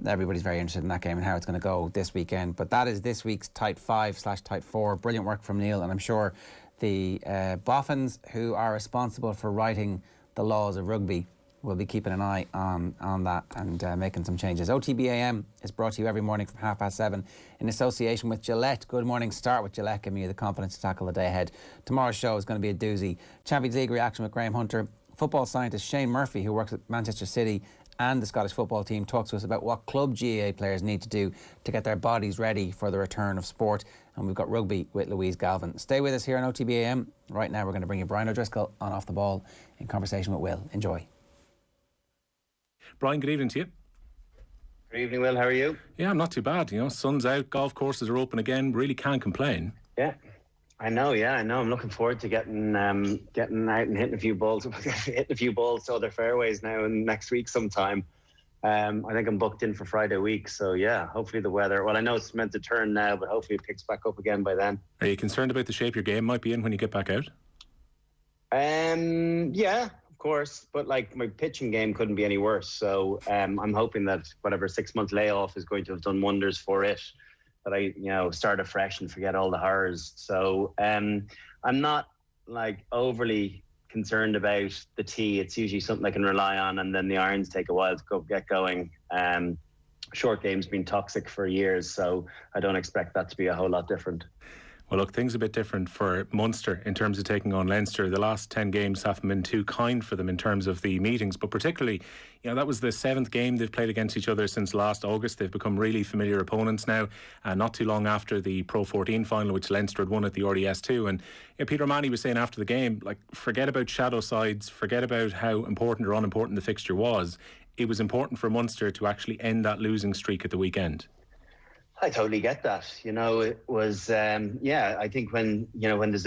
everybody's very interested in that game and how it's going to go this weekend. But that is this week's Tight 5/Tight 4. Brilliant work from Neil, and I'm sure the boffins who are responsible for writing the laws of rugby will be keeping an eye on that and making some changes. OTB AM is brought to you every morning from 7:30 in association with Gillette. Good morning. Start with Gillette, giving you the confidence to tackle the day ahead. Tomorrow's show is going to be a doozy. Champions League reaction with Graham Hunter. Football scientist Shane Murphy, who works at Manchester City and the Scottish football team, talks to us about what club GAA players need to do to get their bodies ready for the return of sport. And we've got rugby with Louise Galvin. Stay with us here on OTB AM. Right now we're going to bring you Brian O'Driscoll on Off the Ball in conversation with Will. Enjoy. Brian, good evening to you. Good evening, Will. How are you? Yeah, I'm not too bad. You know, sun's out, golf courses are open again. Really can't complain. Yeah, I know. I'm looking forward to getting out and hitting a few balls to other fairways now and next week sometime. I think I'm booked in for Friday week. So yeah, hopefully the weather. Well, I know it's meant to turn now, but hopefully it picks back up again by then. Are you concerned about the shape your game might be in when you get back out? Yeah. Of course, but like my pitching game couldn't be any worse. So I'm hoping that whatever 6-month layoff is going to have done wonders for it. That I start afresh and forget all the horrors. So I'm not like overly concerned about the tee. It's usually something I can rely on, and then the irons take a while to get going. Short game's been toxic for years, so I don't expect that to be a whole lot different. Well, look, things are a bit different for Munster in terms of taking on Leinster. The last 10 games haven't been too kind for them in terms of the meetings, but particularly, that was the 7th game they've played against each other since last August. They've become really familiar opponents now, not too long after the Pro 14 final, which Leinster had won at the RDS2. And Peter O'Mahony was saying after the game, like, forget about shadow sides, forget about how important or unimportant the fixture was. It was important for Munster to actually end that losing streak at the weekend. I totally get that. It was, I think when there's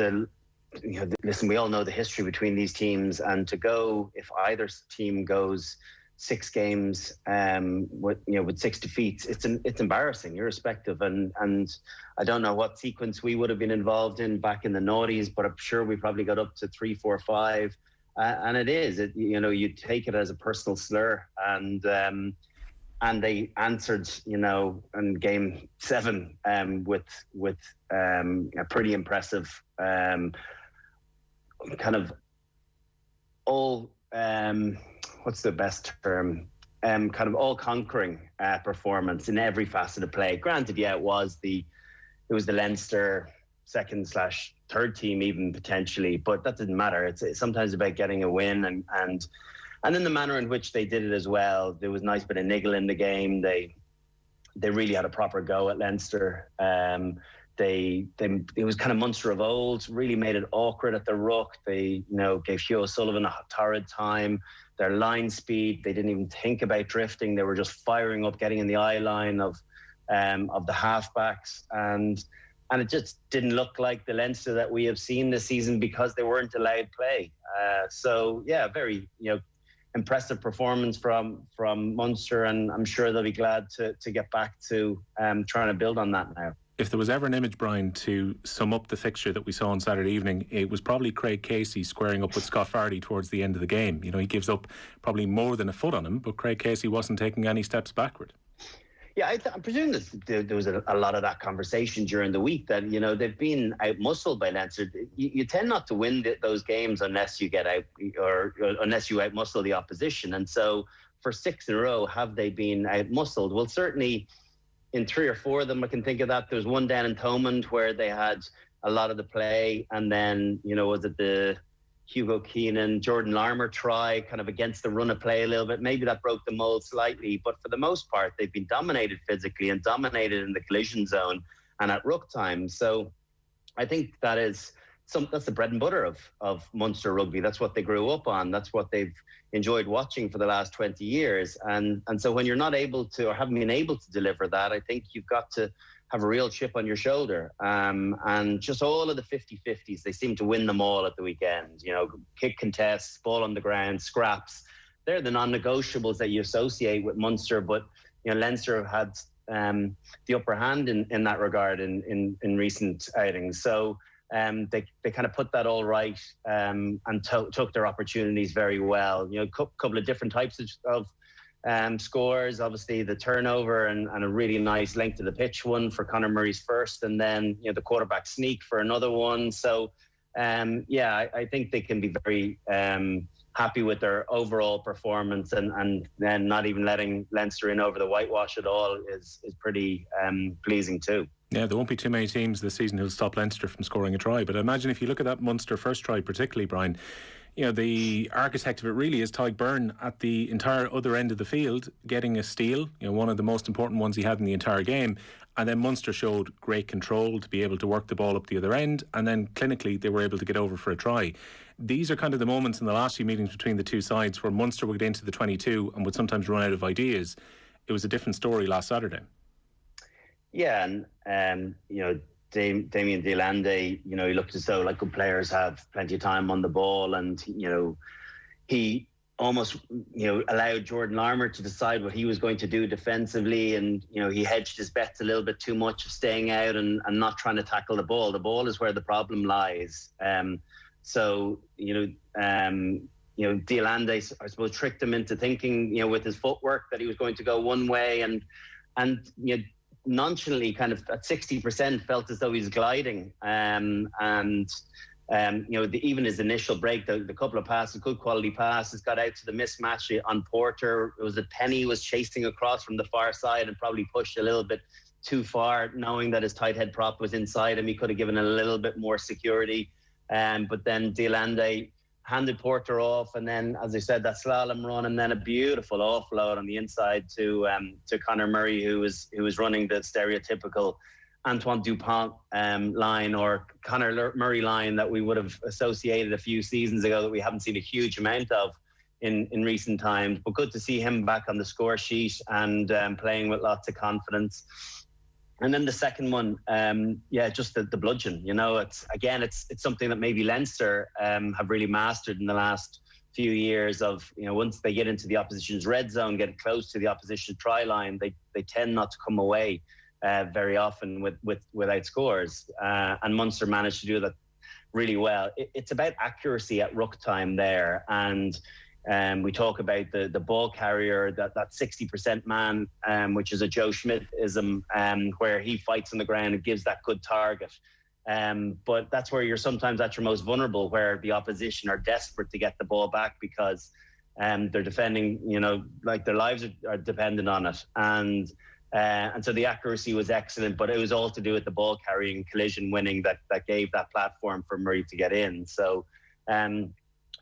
listen, we all know the history between these teams, and to go, if either team goes 6 games with 6 defeats, it's embarrassing, irrespective. And I don't know what sequence we would have been involved in back in the noughties, but I'm sure we probably got up to 3, 4, 5. And you take it as a personal slur, and they answered, in game 7 with a pretty impressive kind of all what's the best term? Kind of all-conquering performance in every facet of play. Granted, it was the Leinster 2nd/3rd team even potentially, but that didn't matter. It's sometimes about getting a win and in the manner in which they did it as well. There was a nice bit of niggle in the game. They really had a proper go at Leinster. It was kind of Munster of old, really made it awkward at the ruck. They gave Hugh O'Sullivan a torrid time. Their line speed, they didn't even think about drifting. They were just firing up, getting in the eye line of the halfbacks. And it just didn't look like the Leinster that we have seen this season because they weren't allowed play. Very, impressive performance from Munster, and I'm sure they'll be glad to get back to trying to build on that now. If there was ever an image, Brian, to sum up the fixture that we saw on Saturday evening, it was probably Craig Casey squaring up with Scott Fardy towards the end of the game. You know, he gives up probably more than a foot on him, but Craig Casey wasn't taking any steps backward. Yeah, I presume that there was a lot of that conversation during the week that, you know, they've been out-muscled by Leinster. You tend not to win those games unless you get out or unless you out-muscle the opposition. And so for 6 in a row, have they been out-muscled? Well, certainly in 3 or 4 of them, I can think of that. There was one down in Thomond where they had a lot of the play. And then, you know, was it the Hugo Keenan, Jordan Larmour try kind of against the run of play a little bit? Maybe that broke the mold slightly. But for the most part, they've been dominated physically and dominated in the collision zone and at ruck time. So I think that's the bread and butter of Munster rugby. That's what they grew up on. That's what they've enjoyed watching for the last 20 years. And so when you're not able to or haven't been able to deliver that, I think you've got to have a real chip on your shoulder. And just all of the 50-50s, they seem to win them all at the weekend. You know, kick contests, ball on the ground, scraps. They're the non-negotiables that you associate with Munster. But, you know, Leinster have had the upper hand in that regard in recent outings. So they kind of put that all right and took their opportunities very well. You know, a couple of different types of scores. Obviously, the turnover and a really nice length of the pitch one for Conor Murray's first, and then, you know, the quarterback sneak for another one. So, I think they can be very happy with their overall performance, and then not even letting Leinster in over the whitewash at all is pretty pleasing too. Yeah, there won't be too many teams this season who'll stop Leinster from scoring a try. But I imagine if you look at that Munster first try particularly, Brian, you know, the architect of it really is Tadhg Byrne at the entire other end of the field, getting a steal, you know, one of the most important ones he had in the entire game. And then Munster showed great control to be able to work the ball up the other end, and then clinically they were able to get over for a try. These are kind of the moments in the last few meetings between the two sides where Munster would get into the 22 and would sometimes run out of ideas. It was a different story last Saturday. Yeah, and you know, Damien Delande, you know, he looked as though like good players have plenty of time on the ball, and, you know, he almost, you know, allowed Jordan Larmour to decide what he was going to do defensively, and, you know, he hedged his bets a little bit too much, staying out and not trying to tackle the ball. The ball is where the problem lies. So, you know, Delande, I suppose, tricked him into thinking, you know, with his footwork that he was going to go one way, and you know, nonchalantly kind of at 60% felt as though he was gliding. You know, even his initial break, the couple of passes, good quality passes, got out to the mismatch on Porter. It was that Penny was chasing across from the far side and probably pushed a little bit too far, knowing that his tight head prop was inside him. He could have given a little bit more security. But then Delande handed Porter off, and then, as I said, that slalom run, and then a beautiful offload on the inside to Conor Murray, who was running the stereotypical Antoine Dupont line, or Conor Murray line that we would have associated a few seasons ago that we haven't seen a huge amount of in recent times. But good to see him back on the score sheet and playing with lots of confidence. And then the second one, just the bludgeon. You know, it's something that maybe Leinster have really mastered in the last few years of, you know, once they get into the opposition's red zone, get close to the opposition try line, they tend not to come away very often without scores. And Munster managed to do that really well. It's about accuracy at ruck time there. And we talk about the ball carrier, that 60% man, which is a Joe Schmidt-ism, where he fights on the ground and gives that good target. But that's where you're sometimes at your most vulnerable, where the opposition are desperate to get the ball back because they're defending, you know, like their lives are dependent on it. And so the accuracy was excellent, but it was all to do with the ball carrying collision winning that gave that platform for Murray to get in. So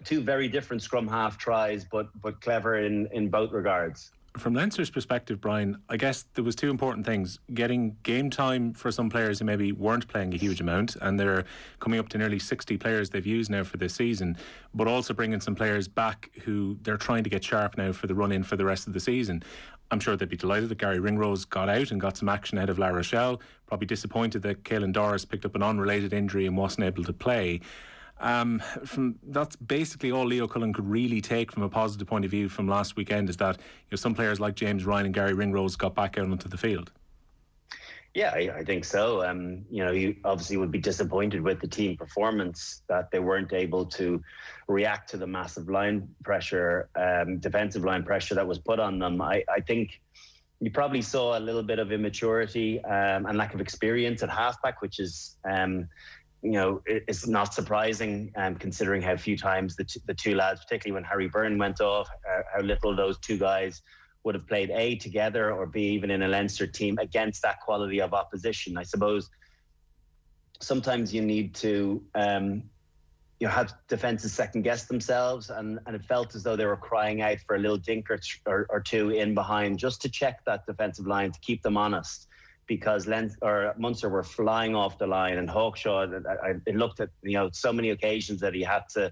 two very different scrum half tries, but clever in both regards. From Leinster's perspective, Brian, I guess there was two important things: getting game time for some players who maybe weren't playing a huge amount, and they're coming up to nearly 60 players they've used now for this season, but also bringing some players back who they're trying to get sharp now for the run-in for the rest of the season. I'm sure they'd be delighted that Gary Ringrose got out and got some action ahead of La Rochelle. Probably disappointed that Caelan Doris picked up an unrelated injury and wasn't able to play. That's basically all Leo Cullen could really take from a positive point of view from last weekend, is that some players like James Ryan and Gary Ringrose got back out onto the field. Yeah, I think so. You obviously would be disappointed with the team performance, that they weren't able to react to the massive line pressure, defensive line pressure that was put on them. I think you probably saw a little bit of immaturity and lack of experience at halfback, which is, it's not surprising considering how few times the two lads, particularly when Harry Byrne went off, how little those two guys would have played A, together, or B, even in a Leinster team against that quality of opposition. I suppose sometimes you need to have defences second guess themselves, and it felt as though they were crying out for a little dink or two in behind just to check that defensive line, to keep them honest, because Munster were flying off the line, and Hawkshaw, it looked at so many occasions that he had to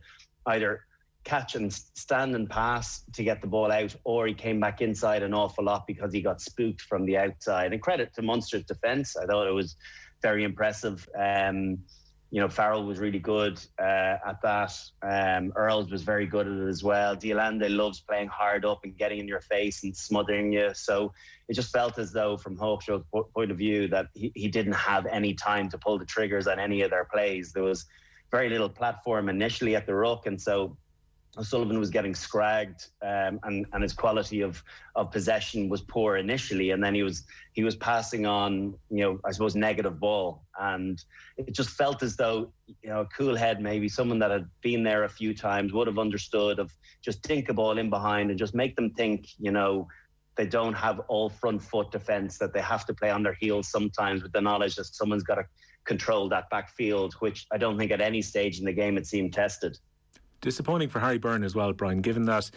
either catch and stand and pass to get the ball out, or he came back inside an awful lot because he got spooked from the outside. And credit to Munster's defence, I thought it was very impressive. Farrell was really good at that. Earls was very good at it as well. Diolande loves playing hard up and getting in your face and smothering you. So it just felt as though, from Hawkshaw's point of view, that he didn't have any time to pull the triggers on any of their plays. There was very little platform initially at the ruck, and so O'Sullivan was getting scragged, and his quality of possession was poor initially, and then he was passing on, I suppose, negative ball, and it just felt as though, a cool head, maybe someone that had been there a few times, would have understood of just dink a ball in behind and just make them think, they don't have all front foot defence, that they have to play on their heels sometimes, with the knowledge that someone's got to control that backfield, which I don't think at any stage in the game it seemed tested. Disappointing for Harry Byrne as well, Brian, given that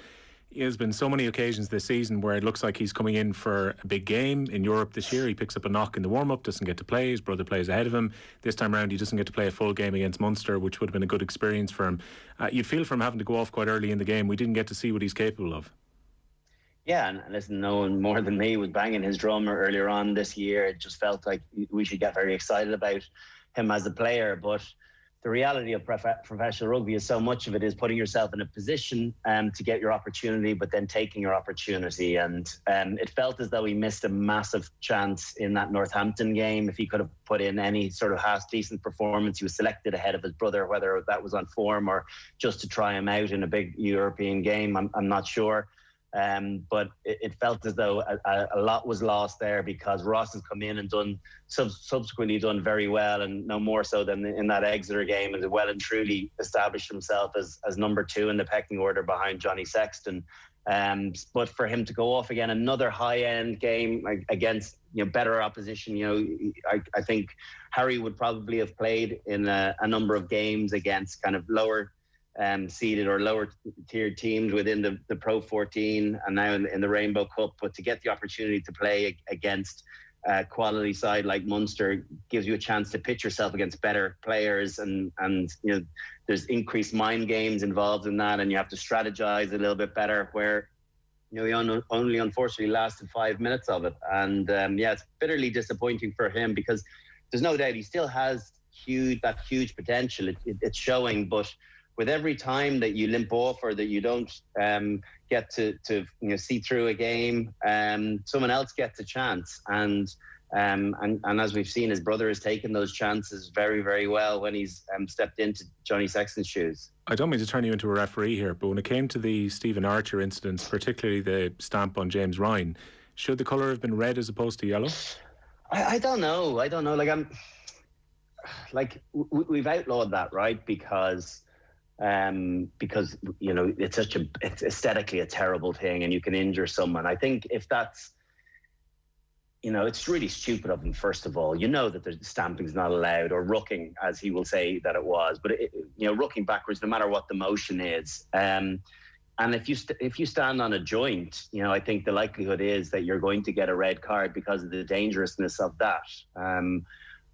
there's been so many occasions this season where it looks like he's coming in for a big game in Europe this year. He picks up a knock in the warm-up, doesn't get to play. His brother plays ahead of him. This time around, he doesn't get to play a full game against Munster, which would have been a good experience for him. You'd feel for him having to go off quite early in the game. We didn't get to see what he's capable of. Yeah, and listen, no one more than me was banging his drum earlier on this year. It just felt like we should get very excited about him as a player, but the reality of professional rugby is so much of it is putting yourself in a position to get your opportunity, but then taking your opportunity. And it felt as though he missed a massive chance in that Northampton game. If he could have put in any sort of half-decent performance, he was selected ahead of his brother, whether that was on form or just to try him out in a big European game, I'm not sure. But it felt as though a lot was lost there, because Ross has come in and subsequently done very well, and no more so than in that Exeter game, and well and truly established himself as number 2 in the pecking order behind Johnny Sexton. But for him to go off again, another high-end game against better opposition, I think Harry would probably have played in a number of games against kind of lower seeded or lower tiered teams within the Pro 14 and now in the Rainbow Cup, but to get the opportunity to play against a quality side like Munster gives you a chance to pitch yourself against better players, and there's increased mind games involved in that, and you have to strategize a little bit better, where he only unfortunately lasted 5 minutes of it. And it's bitterly disappointing for him, because there's no doubt he still has that huge potential. It's showing, but with every time that you limp off or that you don't get to see through a game, someone else gets a chance. And as we've seen, his brother has taken those chances very, very well when he's stepped into Johnny Sexton's shoes. I don't mean to turn you into a referee here, but when it came to the Stephen Archer incidents, particularly the stamp on James Ryan, should the colour have been red as opposed to yellow? I don't know. We've outlawed that, right? Because it's aesthetically a terrible thing, and you can injure someone. I think if that's, it's really stupid of him, first of all. That the stamping's not allowed, or rucking, as he will say that it was. But rucking backwards, no matter what the motion is. And if you stand on a joint, I think the likelihood is that you're going to get a red card because of the dangerousness of that.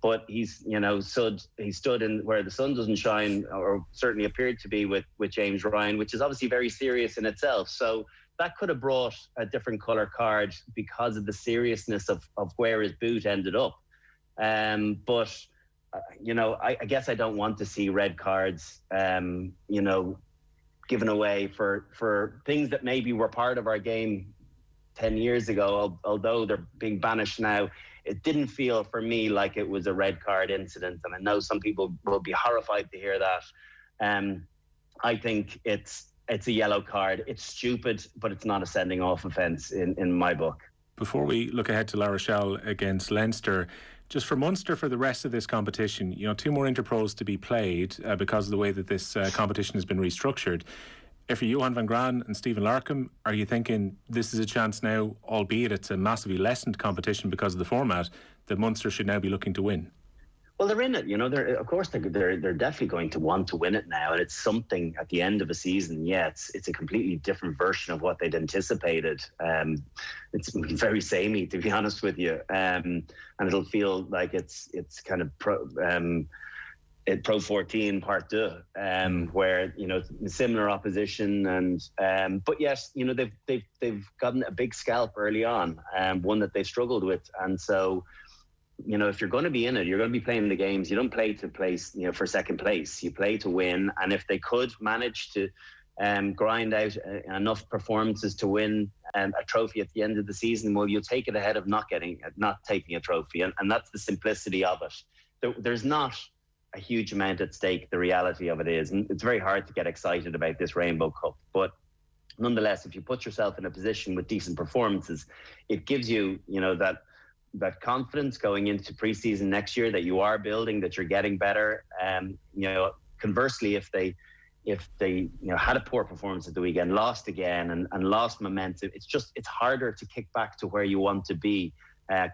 But he stood in where the sun doesn't shine, or certainly appeared to be with James Ryan, which is obviously very serious in itself. So that could have brought a different colour card because of the seriousness of where his boot ended up. But I guess I don't want to see red cards, given away for things that maybe were part of our game 10 years ago, although they're being banished now. It didn't feel for me like it was a red card incident, and I know some people will be horrified to hear that. I think it's a yellow card. It's stupid, but it's not a sending off offence in my book. Before we look ahead to La Rochelle against Leinster, just for Munster for the rest of this competition, 2 more interpros to be played because of the way that this competition has been restructured. If you're Johan van Graan and Stephen Larkham, are you thinking this is a chance now, albeit it's a massively lessened competition because of the format, that Munster should now be looking to win? Well, they're in it, Of course, they're definitely going to want to win it now, and it's something at the end of a season. Yeah, it's a completely different version of what they'd anticipated. It's very samey, to be honest with you, and it'll feel like it's kind of Pro 14 Part 2, where similar opposition, and but yes, they've gotten a big scalp early on, one that they struggled with, and so. If you're going to be in it, you're going to be playing the games. You don't play to place, for second place. You play to win. And if they could manage to grind out enough performances to win a trophy at the end of the season, well, you'll take it ahead of not taking a trophy. And that's the simplicity of it. There's not a huge amount at stake. The reality of it is, and it's very hard to get excited about this Rainbow Cup. But nonetheless, if you put yourself in a position with decent performances, it gives you, that confidence going into pre-season next year that you are building, that you're getting better. Conversely, if they had a poor performance at the weekend, lost again and lost momentum, it's harder to kick back to where you want to be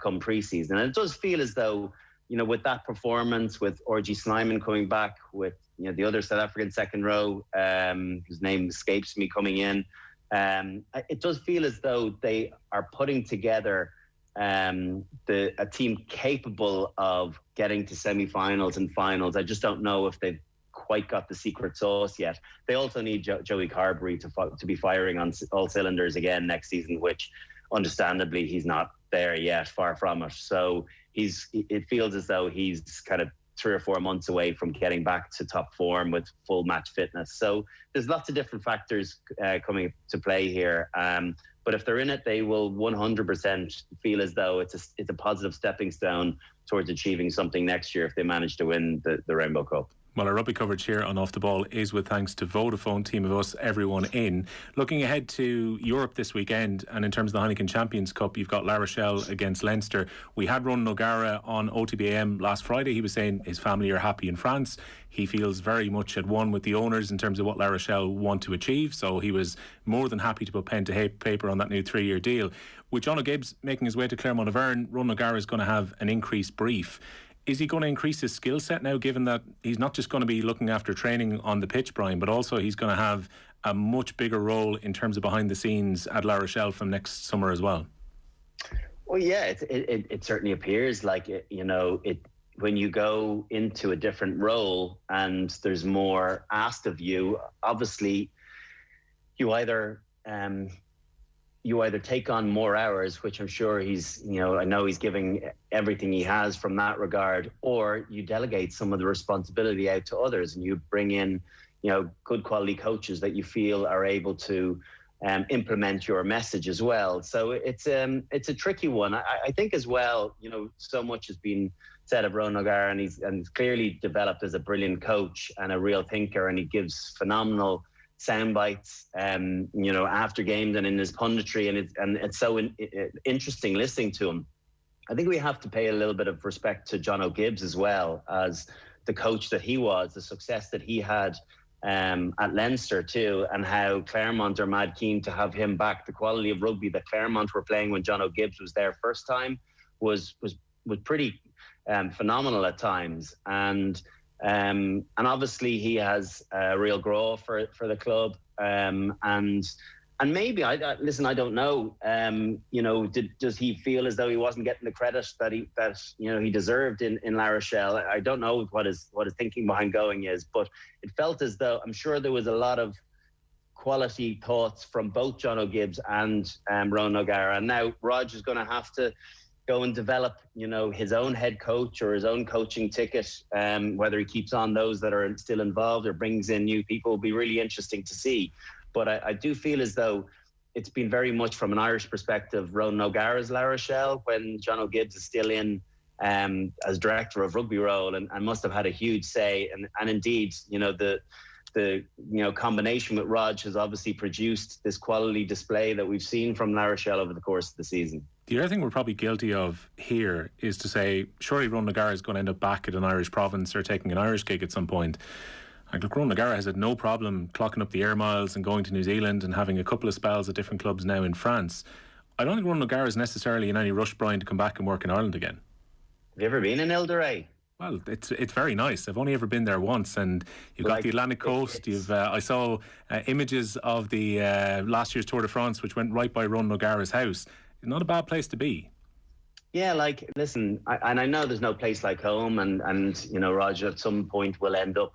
come pre-season. And it does feel as though, with that performance, with RG Snyman coming back, with the other South African second row, whose name escapes me, coming in, it does feel as though they are putting together a team capable of getting to semi-finals and finals. I just don't know if they've quite got the secret sauce yet. They also need Joey Carberry to be firing on all cylinders again next season, which understandably he's not there yet, far from it. So it feels as though he's kind of 3 or 4 months away from getting back to top form with full match fitness. So there's lots of different factors coming to play here. But if they're in it, they will 100% feel as though it's a positive stepping stone towards achieving something next year if they manage to win the Rainbow Cup. Well, our rugby coverage here on Off the Ball is with thanks to Vodafone, team of us, everyone in. Looking ahead to Europe this weekend, and in terms of the Heineken Champions Cup, you've got La Rochelle against Leinster. We had Ronan O'Gara on OTB AM last Friday. He was saying his family are happy in France. He feels very much at one with the owners in terms of what La Rochelle want to achieve, so he was more than happy to put pen to paper on that new 3-year deal. With John O'Gibbs making his way to Clermont-Auvergne, Ronan O'Gara is going to have an increased brief. Is he going to increase his skill set now, given that he's not just going to be looking after training on the pitch, Brian, but also he's going to have a much bigger role in terms of behind the scenes at La Rochelle from next summer as well? Well, yeah, it certainly appears like it, when you go into a different role and there's more asked of you, obviously you either take on more hours, which I'm sure I know he's giving everything he has from that regard, or you delegate some of the responsibility out to others and you bring in, good quality coaches that you feel are able to implement your message as well. So it's a tricky one. I think as well, so much has been said of Ronan O'Gara, and he's clearly developed as a brilliant coach and a real thinker, and he gives phenomenal sound bites, after games and in his punditry, and it's so interesting listening to him. I think we have to pay a little bit of respect to John O'Gibbs as well, as the coach that he was, the success that he had at Leinster too, and how Claremont are mad keen to have him back. The quality of rugby that Claremont were playing when John O'Gibbs was there first time was pretty phenomenal at times, and obviously he has a real grow for the club, and maybe I don't know. Does he feel as though he wasn't getting the credit that he deserved in La Rochelle? I don't know what his thinking behind going is, but it felt as though, I'm sure there was a lot of quality thoughts from both John O'Gibbs and Ronan O'Gara. And now Rog is going to have to go and develop, his own head coach or his own coaching ticket, whether he keeps on those that are still involved or brings in new people, will be really interesting to see. But I do feel as though it's been very much from an Irish perspective, Ronan O'Gara's La Rochelle, when John O'Gibbs is still in as director of rugby role, and must have had a huge say. And indeed, the combination with Rog has obviously produced this quality display that we've seen from La Rochelle over the course of the season. The other thing we're probably guilty of here is to say, surely Ronan O'Gara is going to end up back at an Irish province or taking an Irish gig at some point. Like, look, Ronan O'Gara has had no problem clocking up the air miles and going to New Zealand and having a couple of spells at different clubs now in France. I don't think Ronan O'Gara is necessarily in any rush, Brian, to come back and work in Ireland again. Have you ever been in Ile de Ré? Well, it's very nice. I've only ever been there once, and you've got the Atlantic coast. I saw images of the last year's Tour de France, which went right by Ronan O'Gara's house. Not a bad place to be. Yeah, listen, I know there's no place like home, and Roger at some point will end up,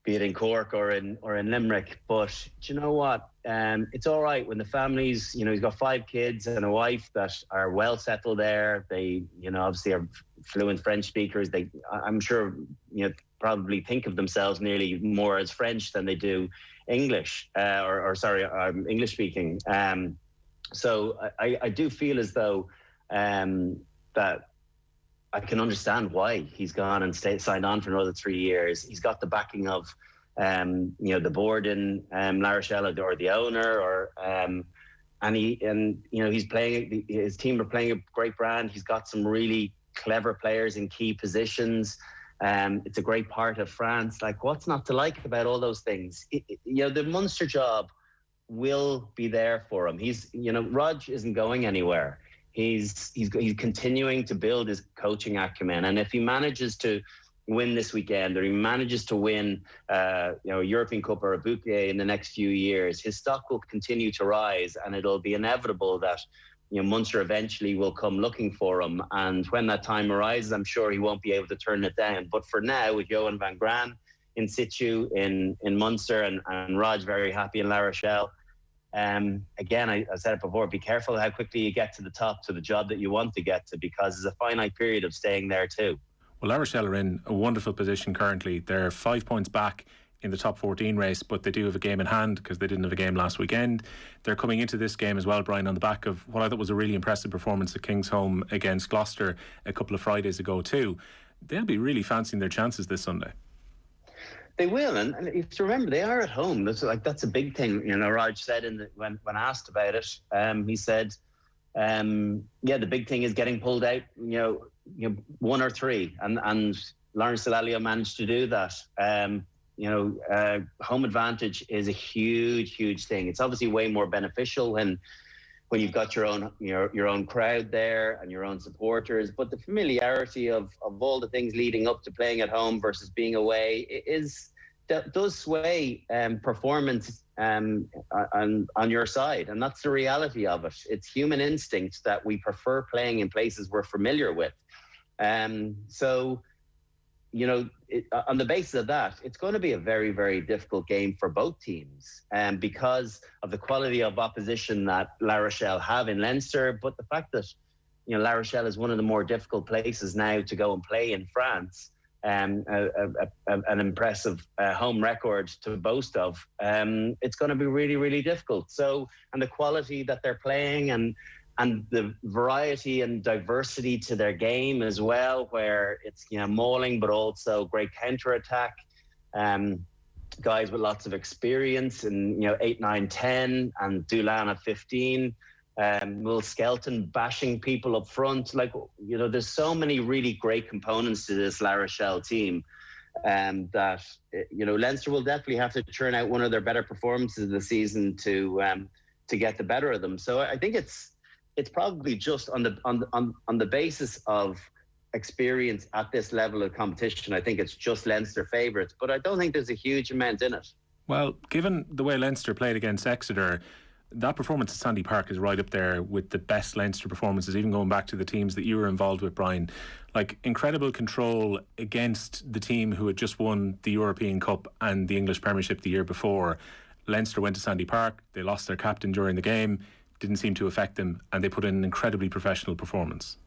be it in Cork or in Limerick. But do you know what? It's all right when the families, he's got 5 kids and a wife that are well settled there. They, obviously are fluent French speakers. I'm sure, probably think of themselves nearly more as French than they do English, English speaking. So I do feel as though that I can understand why he's gone and signed on for another 3 years. He's got the backing of, the board in La Rochelle or the owner, he's playing. His team are playing a great brand. He's got some really clever players in key positions. It's a great part of France. Like, what's not to like about all those things? The Munster job will be there for him. Rog isn't going anywhere. He's continuing to build his coaching acumen, and if he manages to win this weekend, or he manages to win a European Cup or a bouquet in the next few years, his stock will continue to rise, and it'll be inevitable that Munster eventually will come looking for him. And when that time arises, I'm sure he won't be able to turn it down. But for now, with Eoin van Graan in situ in Munster and Rog very happy in La Rochelle, again, I said it before, be careful how quickly you get to the top, to the job that you want to get to, because there's a finite period of staying there too. Well, La Rochelle are in a wonderful position currently. They're 5 points back in the top 14 race, but they do have a game in hand because they didn't have a game last weekend. They're coming into this game as well, Brian, on the back of what I thought was a really impressive performance at Kingsholm against Gloucester a couple of Fridays ago too. They'll be really fancying their chances this Sunday. They will, and you have to remember, they are at home. That's a big thing. Rog said when asked about it, he said, the big thing is getting pulled out, 1 or 3, and Lawrence Delalio managed to do that. Home advantage is a huge thing. It's obviously way more beneficial when you've got your own crowd there and your own supporters, but the familiarity of all the things leading up to playing at home versus being away does sway performance on your side, and that's the reality of it. It's human instinct that we prefer playing in places we're familiar with. So on the basis of that, it's going to be a very, very difficult game for both teams, because of the quality of opposition that La Rochelle have in Leinster, but the fact that La Rochelle is one of the more difficult places now to go and play in France, an impressive home record to boast of. It's going to be really, really difficult. So, and the quality that they're playing and the variety and diversity to their game as well, where it's mauling but also great counter-attack, guys with lots of experience in 8, 9, 10, and Doolan at 15, Will Skelton bashing people up front. There's so many really great components to this La Rochelle team, that Leinster will definitely have to churn out one of their better performances of the season to get the better of them. So I think it's probably just on the basis of experience at this level of competition. I think it's just Leinster favourites, but I don't think there's a huge amount in it. Well, given the way Leinster played against Exeter, that performance at Sandy Park is right up there with the best Leinster performances, even going back to the teams that you were involved with, Brian. Incredible control against the team who had just won the European Cup and the English Premiership the year before. Leinster went to Sandy Park, they lost their captain during the game. didn't seem to affect them, and they put in an incredibly professional performance.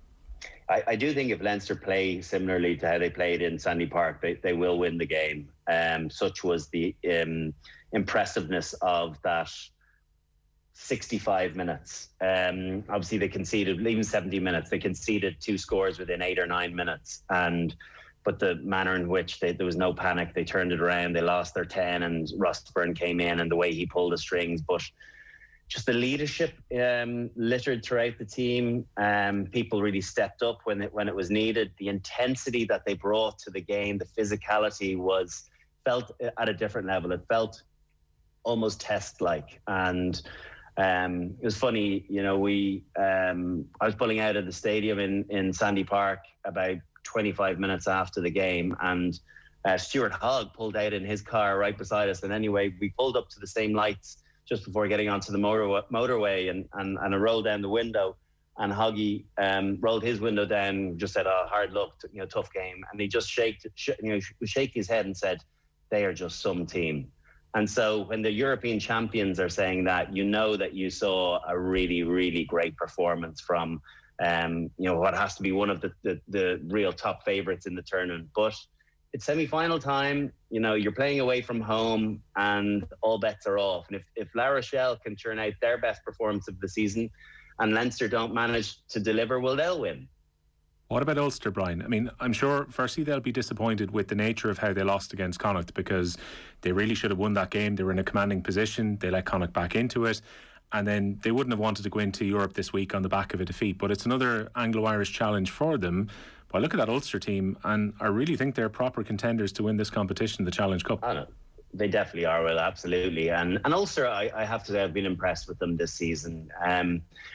I do think if Leinster play similarly to how they played in Sandy Park, they will win the game. Such was the impressiveness of that 65 minutes. Obviously, they conceded, even 70 minutes, they conceded 2 scores within 8 or 9 minutes. But the manner in which there was no panic, they turned it around, they lost their 10, and Ross Byrne came in, and the way he pulled the strings. But just the leadership littered throughout the team. People really stepped up when it was needed. The intensity that they brought to the game, the physicality felt at a different level. It felt almost test-like. And it was funny, I was pulling out of the stadium in Sandy Park about 25 minutes after the game, and Stuart Hogg pulled out in his car right beside us. And anyway, we pulled up to the same lights just before getting onto the motorway, and I rolled down the window, and Hoggy rolled his window down, just said, "Oh, hard luck, tough game," and he just shake his head and said, "They are just some team." And so when the European champions are saying that, that you saw a really, really great performance from what has to be one of the real top favourites in the tournament. But it's semi-final time, you're playing away from home, and all bets are off. And if La Rochelle can turn out their best performance of the season and Leinster don't manage to deliver, well, they'll win. What about Ulster, Brian? I mean, I'm sure, firstly, they'll be disappointed with the nature of how they lost against Connacht, because they really should have won that game. They were in a commanding position. They let Connacht back into it. And then they wouldn't have wanted to go into Europe this week on the back of a defeat. But it's another Anglo-Irish challenge for them. But I look at that Ulster team, and I really think they're proper contenders to win this competition, the Challenge Cup. I know. They definitely are, Will, absolutely. And Ulster, I have to say, I've been impressed with them this season.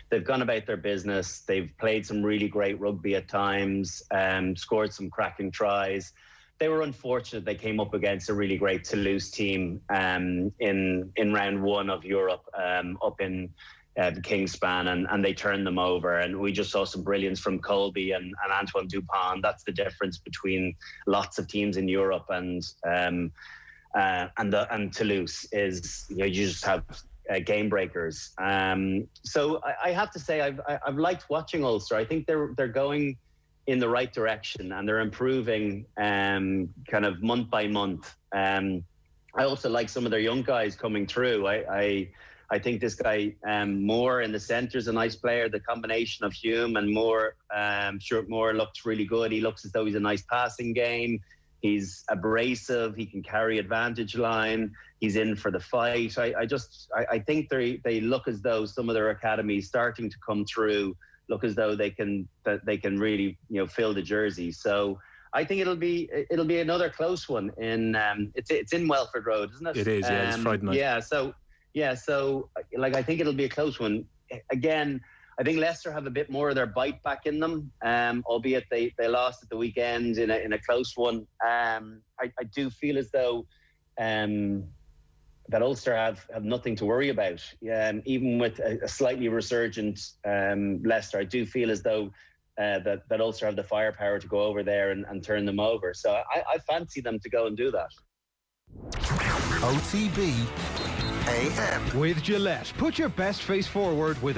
They've gone about their business. They've played some really great rugby at times, scored some cracking tries. They were unfortunate they came up against a really great Toulouse team in round 1 of Europe, up in the Kingspan, and they turned them over. And we just saw some brilliance from Colby and Antoine Dupont. That's the difference between lots of teams in Europe and Toulouse is, you just have game breakers. So I have to say I've liked watching Ulster. I think they're going in the right direction, and they're improving kind of month by month. I also like some of their young guys coming through. I think this guy Moore in the centre is a nice player. The combination of Hume and Moore, Stuart Moore looks really good. He looks as though he's a nice passing game. He's abrasive. He can carry advantage line. He's in for the fight. I think they look as though some of their academies starting to come through look as though they can really fill the jersey. So I think it'll be another close one in it's in Welford Road, isn't it? It is, yeah. It's Friday night. So I think it'll be a close one. Again, I think Leicester have a bit more of their bite back in them, albeit they lost at the weekend in a close one. I do feel as though that Ulster have nothing to worry about. Even with a slightly resurgent Leicester, I do feel as though that Ulster have the firepower to go over there and turn them over. So I fancy them to go and do that. OTB AM. With Gillette, put your best face forward with